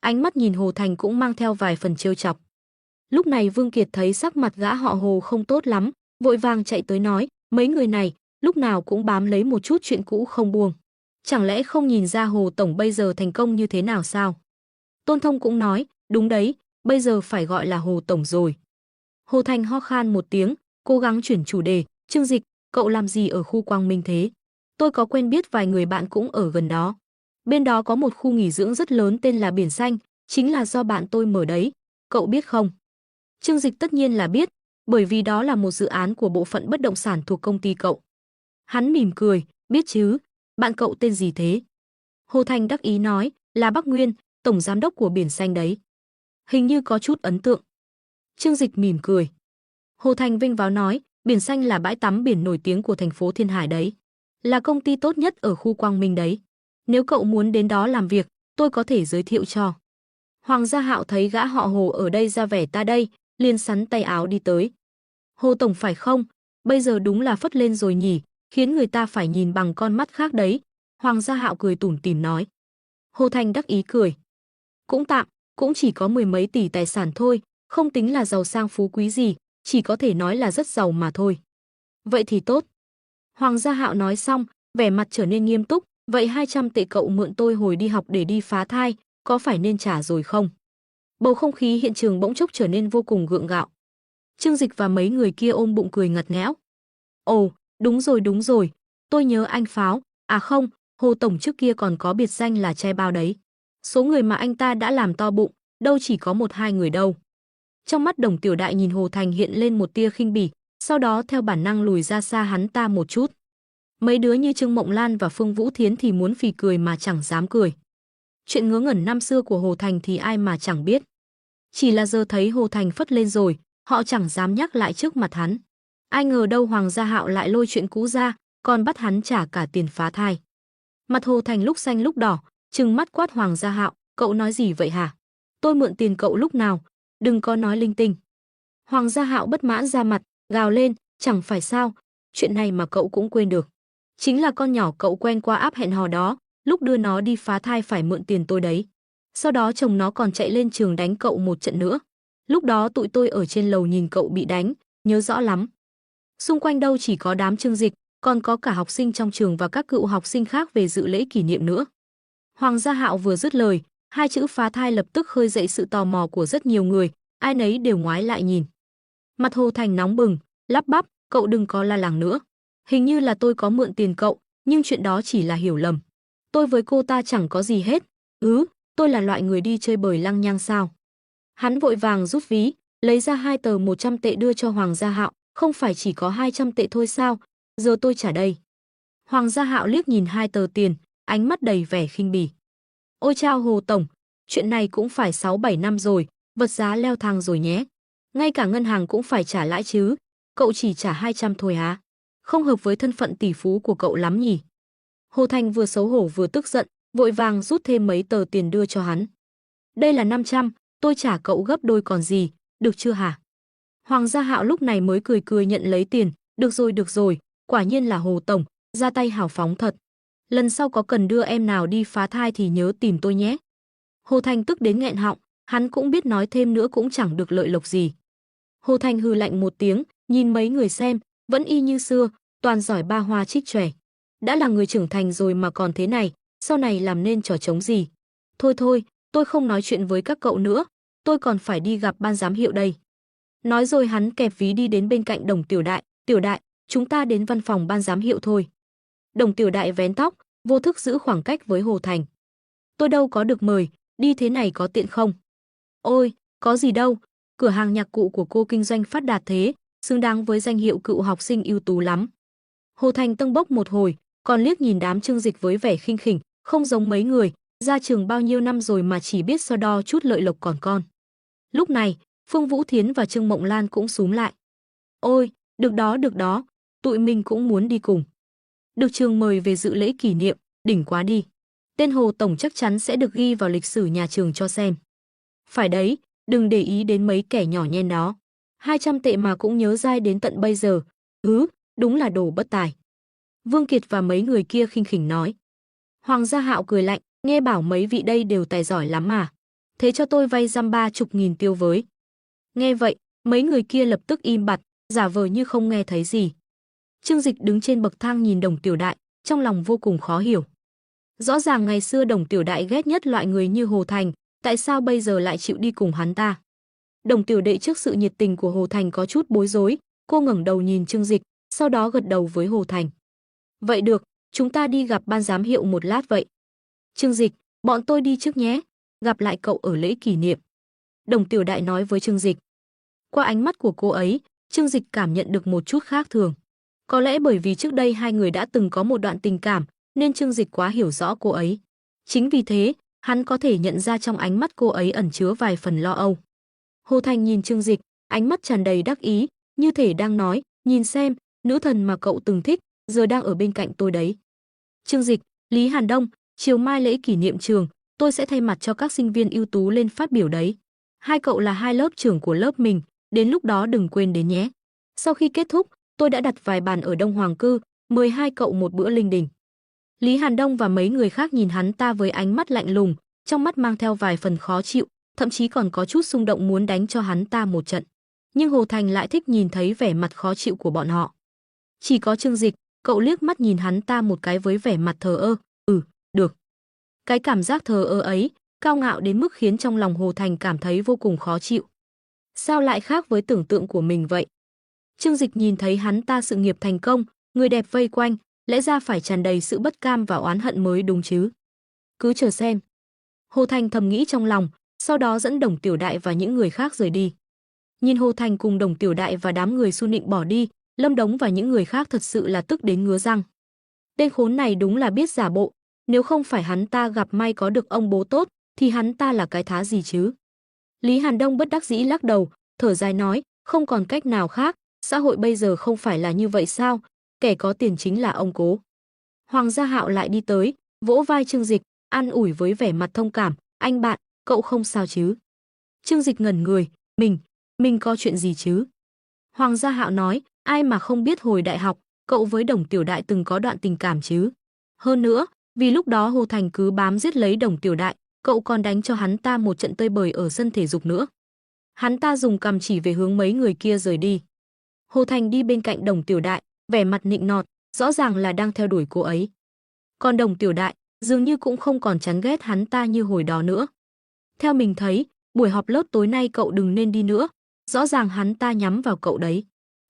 Ánh mắt nhìn Hồ Thành cũng mang theo vài phần trêu chọc. Lúc này Vương Kiệt thấy sắc mặt gã họ Hồ không tốt lắm, vội vàng chạy tới nói, mấy người này, lúc nào cũng bám lấy một chút chuyện cũ không buông. Chẳng lẽ không nhìn ra Hồ Tổng bây giờ thành công như thế nào sao? Tôn Thông cũng nói, đúng đấy, bây giờ phải gọi là Hồ Tổng rồi. Hồ Thành ho khan một tiếng, cố gắng chuyển chủ đề, Trương Dịch, cậu làm gì ở khu Quang Minh thế? Tôi có quen biết vài người bạn cũng ở gần đó. Bên đó có một khu nghỉ dưỡng rất lớn tên là Biển Xanh, chính là do bạn tôi mở đấy, cậu biết không? Trương Dịch tất nhiên là biết, bởi vì đó là một dự án của bộ phận bất động sản thuộc công ty cậu. Hắn mỉm cười, biết chứ, bạn cậu tên gì thế? Hồ Thành đắc ý nói, là Bắc Nguyên, tổng giám đốc của Biển Xanh đấy. Hình như có chút ấn tượng. Trương Dịch mỉm cười. Hồ Thành vinh váo nói, Biển Xanh là bãi tắm biển nổi tiếng của thành phố Thiên Hải đấy. Là công ty tốt nhất ở khu Quang Minh đấy. Nếu cậu muốn đến đó làm việc, tôi có thể giới thiệu cho. Hoàng Gia Hạo thấy gã họ Hồ ở đây ra vẻ ta đây, liền sắn tay áo đi tới. Hồ Tổng phải không? Bây giờ đúng là phất lên rồi nhỉ, khiến người ta phải nhìn bằng con mắt khác đấy. Hoàng Gia Hạo cười tủm tỉm nói. Hồ Thành đắc ý cười. Cũng tạm, cũng chỉ có mười mấy tỷ tài sản thôi, không tính là giàu sang phú quý gì, chỉ có thể nói là rất giàu mà thôi. Vậy thì tốt. Hoàng Gia Hạo nói xong, vẻ mặt trở nên nghiêm túc, vậy 200 tệ cậu mượn tôi hồi đi học để đi phá thai, có phải nên trả rồi không? Bầu không khí hiện trường bỗng chốc trở nên vô cùng gượng gạo. Trương Dịch và mấy người kia ôm bụng cười ngặt nghẽo. Ồ, đúng rồi, tôi nhớ anh Pháo, à không, Hồ Tổng trước kia còn có biệt danh là Chai Bao đấy. Số người mà anh ta đã làm to bụng, đâu chỉ có một hai người đâu. Trong mắt Đồng Tiểu Đại nhìn Hồ Thành hiện lên một tia khinh bỉ, sau đó theo bản năng lùi ra xa hắn ta một chút. Mấy đứa như Trương Mộng Lan và Phương Vũ Thiến thì muốn phì cười mà chẳng dám cười. Chuyện ngớ ngẩn năm xưa của Hồ Thành thì ai mà chẳng biết. Chỉ là giờ thấy Hồ Thành phất lên rồi, họ chẳng dám nhắc lại trước mặt hắn. Ai ngờ đâu Hoàng Gia Hạo lại lôi chuyện cũ ra, còn bắt hắn trả cả tiền phá thai. Mặt Hồ Thành lúc xanh lúc đỏ, trừng mắt quát Hoàng Gia Hạo, cậu nói gì vậy hả? Tôi mượn tiền cậu lúc nào, đừng có nói linh tinh. Hoàng Gia Hạo bất mãn ra mặt, gào lên, chẳng phải sao, chuyện này mà cậu cũng quên được. Chính là con nhỏ cậu quen qua app hẹn hò đó, lúc đưa nó đi phá thai phải mượn tiền tôi đấy. Sau đó chồng nó còn chạy lên trường đánh cậu một trận nữa. Lúc đó tụi tôi ở trên lầu nhìn cậu bị đánh, nhớ rõ lắm. Xung quanh đâu chỉ có đám Trương Dịch, còn có cả học sinh trong trường và các cựu học sinh khác về dự lễ kỷ niệm nữa. Hoàng Gia Hạo vừa dứt lời, hai chữ phá thai lập tức khơi dậy sự tò mò của rất nhiều người, ai nấy đều ngoái lại nhìn. Mặt Hồ Thành nóng bừng, lắp bắp, cậu đừng có la làng nữa. Hình như là tôi có mượn tiền cậu, nhưng chuyện đó chỉ là hiểu lầm. Tôi với cô ta chẳng có gì hết. Tôi là loại người đi chơi bời lăng nhăng sao? Hắn vội vàng rút ví, lấy ra 2 tờ 100 tệ đưa cho Hoàng Gia Hạo, không phải chỉ có 200 tệ thôi sao? Giờ tôi trả đây. Hoàng Gia Hạo liếc nhìn 2 tờ tiền, ánh mắt đầy vẻ khinh bỉ. Ôi chao Hồ Tổng, chuyện này cũng phải 6-7 năm rồi, vật giá leo thang rồi nhé. Ngay cả ngân hàng cũng phải trả lãi chứ, cậu chỉ trả 200 thôi hả? Không hợp với thân phận tỷ phú của cậu lắm nhỉ? Hồ Thành vừa xấu hổ vừa tức giận, vội vàng rút thêm mấy tờ tiền đưa cho hắn. Đây là 500, tôi trả cậu gấp đôi còn gì, được chưa hả? Hoàng Gia Hạo lúc này mới cười cười nhận lấy tiền, được rồi, quả nhiên là Hồ Tổng, ra tay hào phóng thật. Lần sau có cần đưa em nào đi phá thai thì nhớ tìm tôi nhé. Hồ Thành tức đến nghẹn họng, hắn cũng biết nói thêm nữa cũng chẳng được lợi lộc gì. Hồ Thành hừ lạnh một tiếng, nhìn mấy người xem, vẫn y như xưa, toàn giỏi ba hoa trích chòe. Đã là người trưởng thành rồi mà còn thế này, sau này làm nên trò trống gì. Thôi, tôi không nói chuyện với các cậu nữa, tôi còn phải đi gặp ban giám hiệu đây. Nói rồi hắn kẹp ví đi đến bên cạnh Đồng Tiểu Đại. Tiểu Đại, chúng ta đến văn phòng ban giám hiệu thôi. Đồng Tiểu Đại vén tóc, vô thức giữ khoảng cách với Hồ Thành. Tôi đâu có được mời, đi thế này có tiện không? Ôi, có gì đâu, cửa hàng nhạc cụ của cô kinh doanh phát đạt thế, xứng đáng với danh hiệu cựu học sinh ưu tú lắm. Hồ Thành tâng bốc một hồi, còn liếc nhìn đám Trương Dịch với vẻ khinh khỉnh, không giống mấy người, ra trường bao nhiêu năm rồi mà chỉ biết so đo chút lợi lộc còn con. Lúc này, Phương Vũ Thiến và Trương Mộng Lan cũng xúm lại. Ôi, được đó, tụi mình cũng muốn đi cùng. Được trường mời về dự lễ kỷ niệm, đỉnh quá đi. Tên Hồ Tổng chắc chắn sẽ được ghi vào lịch sử nhà trường cho xem. Phải đấy, đừng để ý đến mấy kẻ nhỏ nhen đó. 200 tệ mà cũng nhớ dai đến tận bây giờ. Đúng là đồ bất tài. Vương Kiệt và mấy người kia khinh khỉnh nói. Hoàng Gia Hạo cười lạnh, nghe bảo mấy vị đây đều tài giỏi lắm mà. Thế cho tôi vay dăm 30.000 tiêu với. Nghe vậy, mấy người kia lập tức im bặt, giả vờ như không nghe thấy gì. Trương Dịch đứng trên bậc thang nhìn Đồng Tiểu Đại, trong lòng vô cùng khó hiểu. Rõ ràng ngày xưa Đồng Tiểu Đại ghét nhất loại người như Hồ Thành, tại sao bây giờ lại chịu đi cùng hắn ta? Đồng Tiểu Đệ trước sự nhiệt tình của Hồ Thành có chút bối rối, cô ngẩng đầu nhìn Trương Dịch, sau đó gật đầu với Hồ Thành. Vậy được, chúng ta đi gặp ban giám hiệu một lát vậy. Trương Dịch, bọn tôi đi trước nhé, gặp lại cậu ở lễ kỷ niệm. Đồng Tiểu Đại nói với Trương Dịch. Qua ánh mắt của cô ấy, Trương Dịch cảm nhận được một chút khác thường. Có lẽ bởi vì trước đây hai người đã từng có một đoạn tình cảm, nên Trương Dịch quá hiểu rõ cô ấy. Chính vì thế, hắn có thể nhận ra trong ánh mắt cô ấy ẩn chứa vài phần lo âu. Hồ Thành nhìn Trương Dịch, ánh mắt tràn đầy đắc ý, như thể đang nói, nhìn xem, nữ thần mà cậu từng thích, giờ đang ở bên cạnh tôi đấy. Trương Dịch, Lý Hàn Đông, chiều mai lễ kỷ niệm trường, tôi sẽ thay mặt cho các sinh viên ưu tú lên phát biểu đấy. Hai cậu là hai lớp trưởng của lớp mình, đến lúc đó đừng quên đến nhé. Sau khi kết thúc, tôi đã đặt vài bàn ở Đông Hoàng Cư, mời hai cậu một bữa linh đình. Lý Hàn Đông và mấy người khác nhìn hắn ta với ánh mắt lạnh lùng, trong mắt mang theo vài phần khó chịu, thậm chí còn có chút xung động muốn đánh cho hắn ta một trận. Nhưng Hồ Thành lại thích nhìn thấy vẻ mặt khó chịu của bọn họ. Chỉ có Trương Dịch, cậu liếc mắt nhìn hắn ta một cái với vẻ mặt thờ ơ, được. Cái cảm giác thờ ơ ấy, cao ngạo đến mức khiến trong lòng Hồ Thành cảm thấy vô cùng khó chịu. Sao lại khác với tưởng tượng của mình vậy? Trương Dịch nhìn thấy hắn ta sự nghiệp thành công, người đẹp vây quanh, lẽ ra phải tràn đầy sự bất cam và oán hận mới đúng chứ. Cứ chờ xem. Hồ Thành thầm nghĩ trong lòng, sau đó dẫn Đồng Tiểu Đại và những người khác rời đi. Nhìn Hồ Thành cùng Đồng Tiểu Đại và đám người Su Nịnh bỏ đi, Lâm Đống và những người khác thật sự là tức đến ngứa răng. Tên khốn này đúng là biết giả bộ, nếu không phải hắn ta gặp may có được ông bố tốt, thì hắn ta là cái thá gì chứ? Lý Hàn Đông bất đắc dĩ lắc đầu, thở dài nói, không còn cách nào khác, xã hội bây giờ không phải là như vậy sao, kẻ có tiền chính là ông cố. Hoàng Gia Hạo lại đi tới, vỗ vai Trương Dịch, an ủi với vẻ mặt thông cảm, anh bạn, cậu không sao chứ? Trương Dịch ngẩn người, mình có chuyện gì chứ? Hoàng Gia Hạo nói, ai mà không biết hồi đại học, cậu với Đồng Tiểu Đại từng có đoạn tình cảm chứ? Hơn nữa, vì lúc đó Hồ Thành cứ bám giết lấy Đồng Tiểu Đại, cậu còn đánh cho hắn ta một trận tơi bời ở sân thể dục nữa. Hắn ta dùng cằm chỉ về hướng mấy người kia rời đi. Hồ Thành đi bên cạnh Đồng Tiểu Đại, vẻ mặt nịnh nọt, rõ ràng là đang theo đuổi cô ấy. Còn Đồng Tiểu Đại, dường như cũng không còn chán ghét hắn ta như hồi đó nữa. Theo mình thấy, buổi họp lớp tối nay cậu đừng nên đi nữa, rõ ràng hắn ta nhắm vào cậu đấy.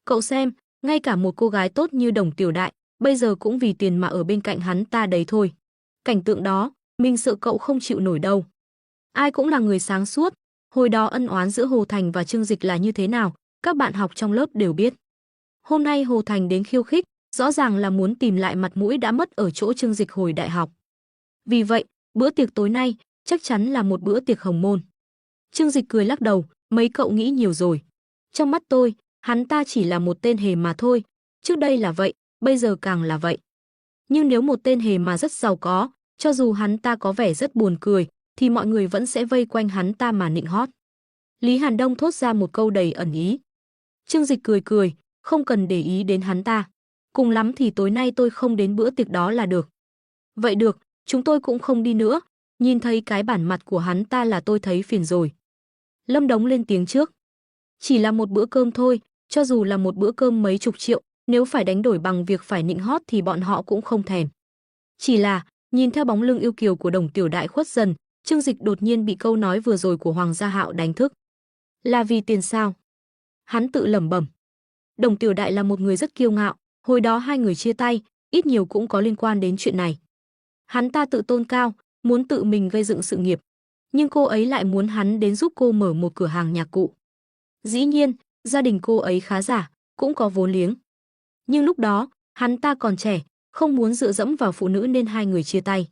Cậu xem, ngay cả một cô gái tốt như Đồng Tiểu Đại, bây giờ cũng vì tiền mà ở bên cạnh hắn ta đấy thôi. Cảnh tượng đó, mình sợ cậu không chịu nổi đâu. Ai cũng là người sáng suốt, hồi đó ân oán giữa Hồ Thành và Trương Dịch là như thế nào, các bạn học trong lớp đều biết. Hôm nay Hồ Thành đến khiêu khích, rõ ràng là muốn tìm lại mặt mũi đã mất ở chỗ Trương Dịch hồi đại học. Vì vậy, bữa tiệc tối nay chắc chắn là một bữa tiệc hồng môn. Trương Dịch cười lắc đầu, mấy cậu nghĩ nhiều rồi. Trong mắt tôi, hắn ta chỉ là một tên hề mà thôi, trước đây là vậy, bây giờ càng là vậy. Nhưng nếu một tên hề mà rất giàu có, cho dù hắn ta có vẻ rất buồn cười, thì mọi người vẫn sẽ vây quanh hắn ta mà nịnh hót. Lý Hàn Đông thốt ra một câu đầy ẩn ý. Trương Dịch cười cười, không cần để ý đến hắn ta. Cùng lắm thì tối nay tôi không đến bữa tiệc đó là được. Vậy được, chúng tôi cũng không đi nữa, nhìn thấy cái bản mặt của hắn ta là tôi thấy phiền rồi. Lâm Đống lên tiếng trước. Chỉ là một bữa cơm thôi, cho dù là một bữa cơm mấy chục triệu, nếu phải đánh đổi bằng việc phải nịnh hót thì bọn họ cũng không thèm. Chỉ là, nhìn theo bóng lưng yêu kiều của Đồng Tiểu Đại khuất dần, Trương Dịch đột nhiên bị câu nói vừa rồi của Hoàng Gia Hạo đánh thức. Là vì tiền sao? Hắn tự lẩm bẩm. Đồng Tiểu Đại là một người rất kiêu ngạo, hồi đó hai người chia tay, ít nhiều cũng có liên quan đến chuyện này. Hắn ta tự tôn cao, muốn tự mình gây dựng sự nghiệp, nhưng cô ấy lại muốn hắn đến giúp cô mở một cửa hàng nhạc cụ. Dĩ nhiên, gia đình cô ấy khá giả, cũng có vốn liếng. Nhưng lúc đó, hắn ta còn trẻ, không muốn dựa dẫm vào phụ nữ nên hai người chia tay.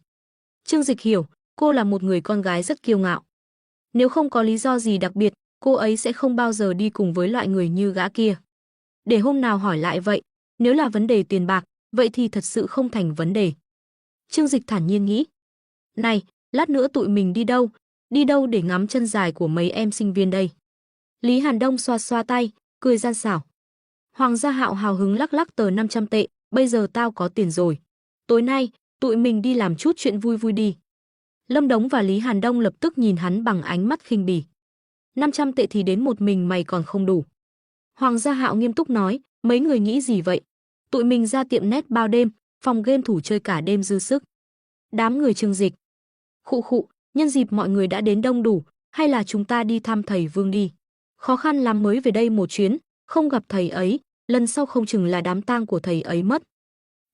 Trương Dịch hiểu, cô là một người con gái rất kiêu ngạo. Nếu không có lý do gì đặc biệt, cô ấy sẽ không bao giờ đi cùng với loại người như gã kia. Để hôm nào hỏi lại vậy, nếu là vấn đề tiền bạc, vậy thì thật sự không thành vấn đề. Trương Dịch thản nhiên nghĩ. Này, lát nữa tụi mình đi đâu? Đi đâu để ngắm chân dài của mấy em sinh viên đây? Lý Hàn Đông xoa xoa tay, cười gian xảo. Hoàng Gia Hạo hào hứng lắc lắc tờ 500 tệ, bây giờ tao có tiền rồi. Tối nay, tụi mình đi làm chút chuyện vui vui đi. Lâm Đống và Lý Hàn Đông lập tức nhìn hắn bằng ánh mắt khinh bỉ. 500 tệ thì đến một mình mày còn không đủ. Hoàng Gia Hạo nghiêm túc nói, mấy người nghĩ gì vậy? Tụi mình ra tiệm net bao đêm, phòng game thủ chơi cả đêm dư sức. Đám người Trương Dịch. Khụ khụ, nhân dịp mọi người đã đến đông đủ, hay là chúng ta đi thăm thầy Vương đi. Khó khăn lắm mới về đây một chuyến, không gặp thầy ấy, lần sau không chừng là đám tang của thầy ấy mất.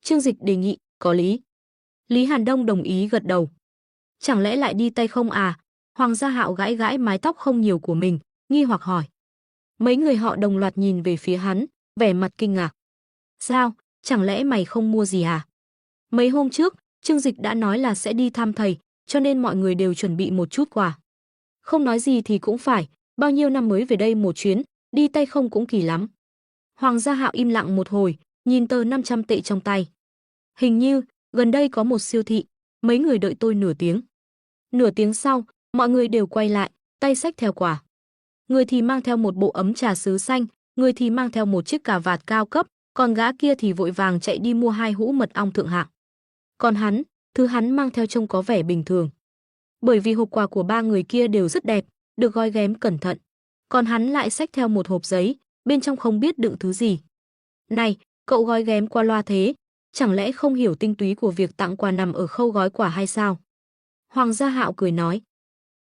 Trương Dịch đề nghị, có lý. Lý Hàn Đông đồng ý gật đầu. Chẳng lẽ lại đi tay không à? Hoàng Gia Hạo gãi gãi mái tóc không nhiều của mình, nghi hoặc hỏi. Mấy người họ đồng loạt nhìn về phía hắn, vẻ mặt kinh ngạc. Sao, chẳng lẽ mày không mua gì à? Mấy hôm trước, Trương Dịch đã nói là sẽ đi thăm thầy, cho nên mọi người đều chuẩn bị một chút quà. Không nói gì thì cũng phải, bao nhiêu năm mới về đây một chuyến, đi tay không cũng kỳ lắm. Hoàng Gia Hạo im lặng một hồi, nhìn tờ 500 tệ trong tay. Hình như, gần đây có một siêu thị, mấy người đợi tôi nửa tiếng. Nửa tiếng sau, mọi người đều quay lại, tay xách theo quà. Người thì mang theo một bộ ấm trà sứ xanh, người thì mang theo một chiếc cà vạt cao cấp, còn gã kia thì vội vàng chạy đi mua 2 hũ mật ong thượng hạng. Còn hắn, thứ hắn mang theo trông có vẻ bình thường. Bởi vì hộp quà của ba người kia đều rất đẹp, được gói ghém cẩn thận. Còn hắn lại xách theo một hộp giấy, bên trong không biết đựng thứ gì. Này, cậu gói ghém qua loa thế, chẳng lẽ không hiểu tinh túy của việc tặng quà nằm ở khâu gói quà hay sao? Hoàng Gia Hạo cười nói.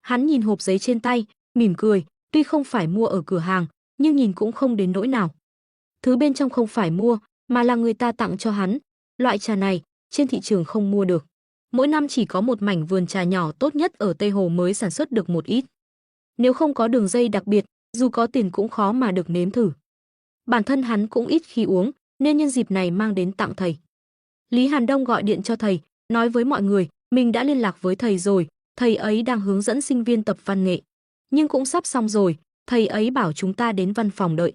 Hắn nhìn hộp giấy trên tay, mỉm cười, tuy không phải mua ở cửa hàng, nhưng nhìn cũng không đến nỗi nào. Thứ bên trong không phải mua, mà là người ta tặng cho hắn. Loại trà này, trên thị trường không mua được. Mỗi năm chỉ có một mảnh vườn trà nhỏ tốt nhất ở Tây Hồ mới sản xuất được một ít. Nếu không có đường dây đặc biệt, dù có tiền cũng khó mà được nếm thử. Bản thân hắn cũng ít khi uống, nên nhân dịp này mang đến tặng thầy. Lý Hàn Đông gọi điện cho thầy, nói với mọi người, mình đã liên lạc với thầy rồi, thầy ấy đang hướng dẫn sinh viên tập văn nghệ. Nhưng cũng sắp xong rồi, thầy ấy bảo chúng ta đến văn phòng đợi.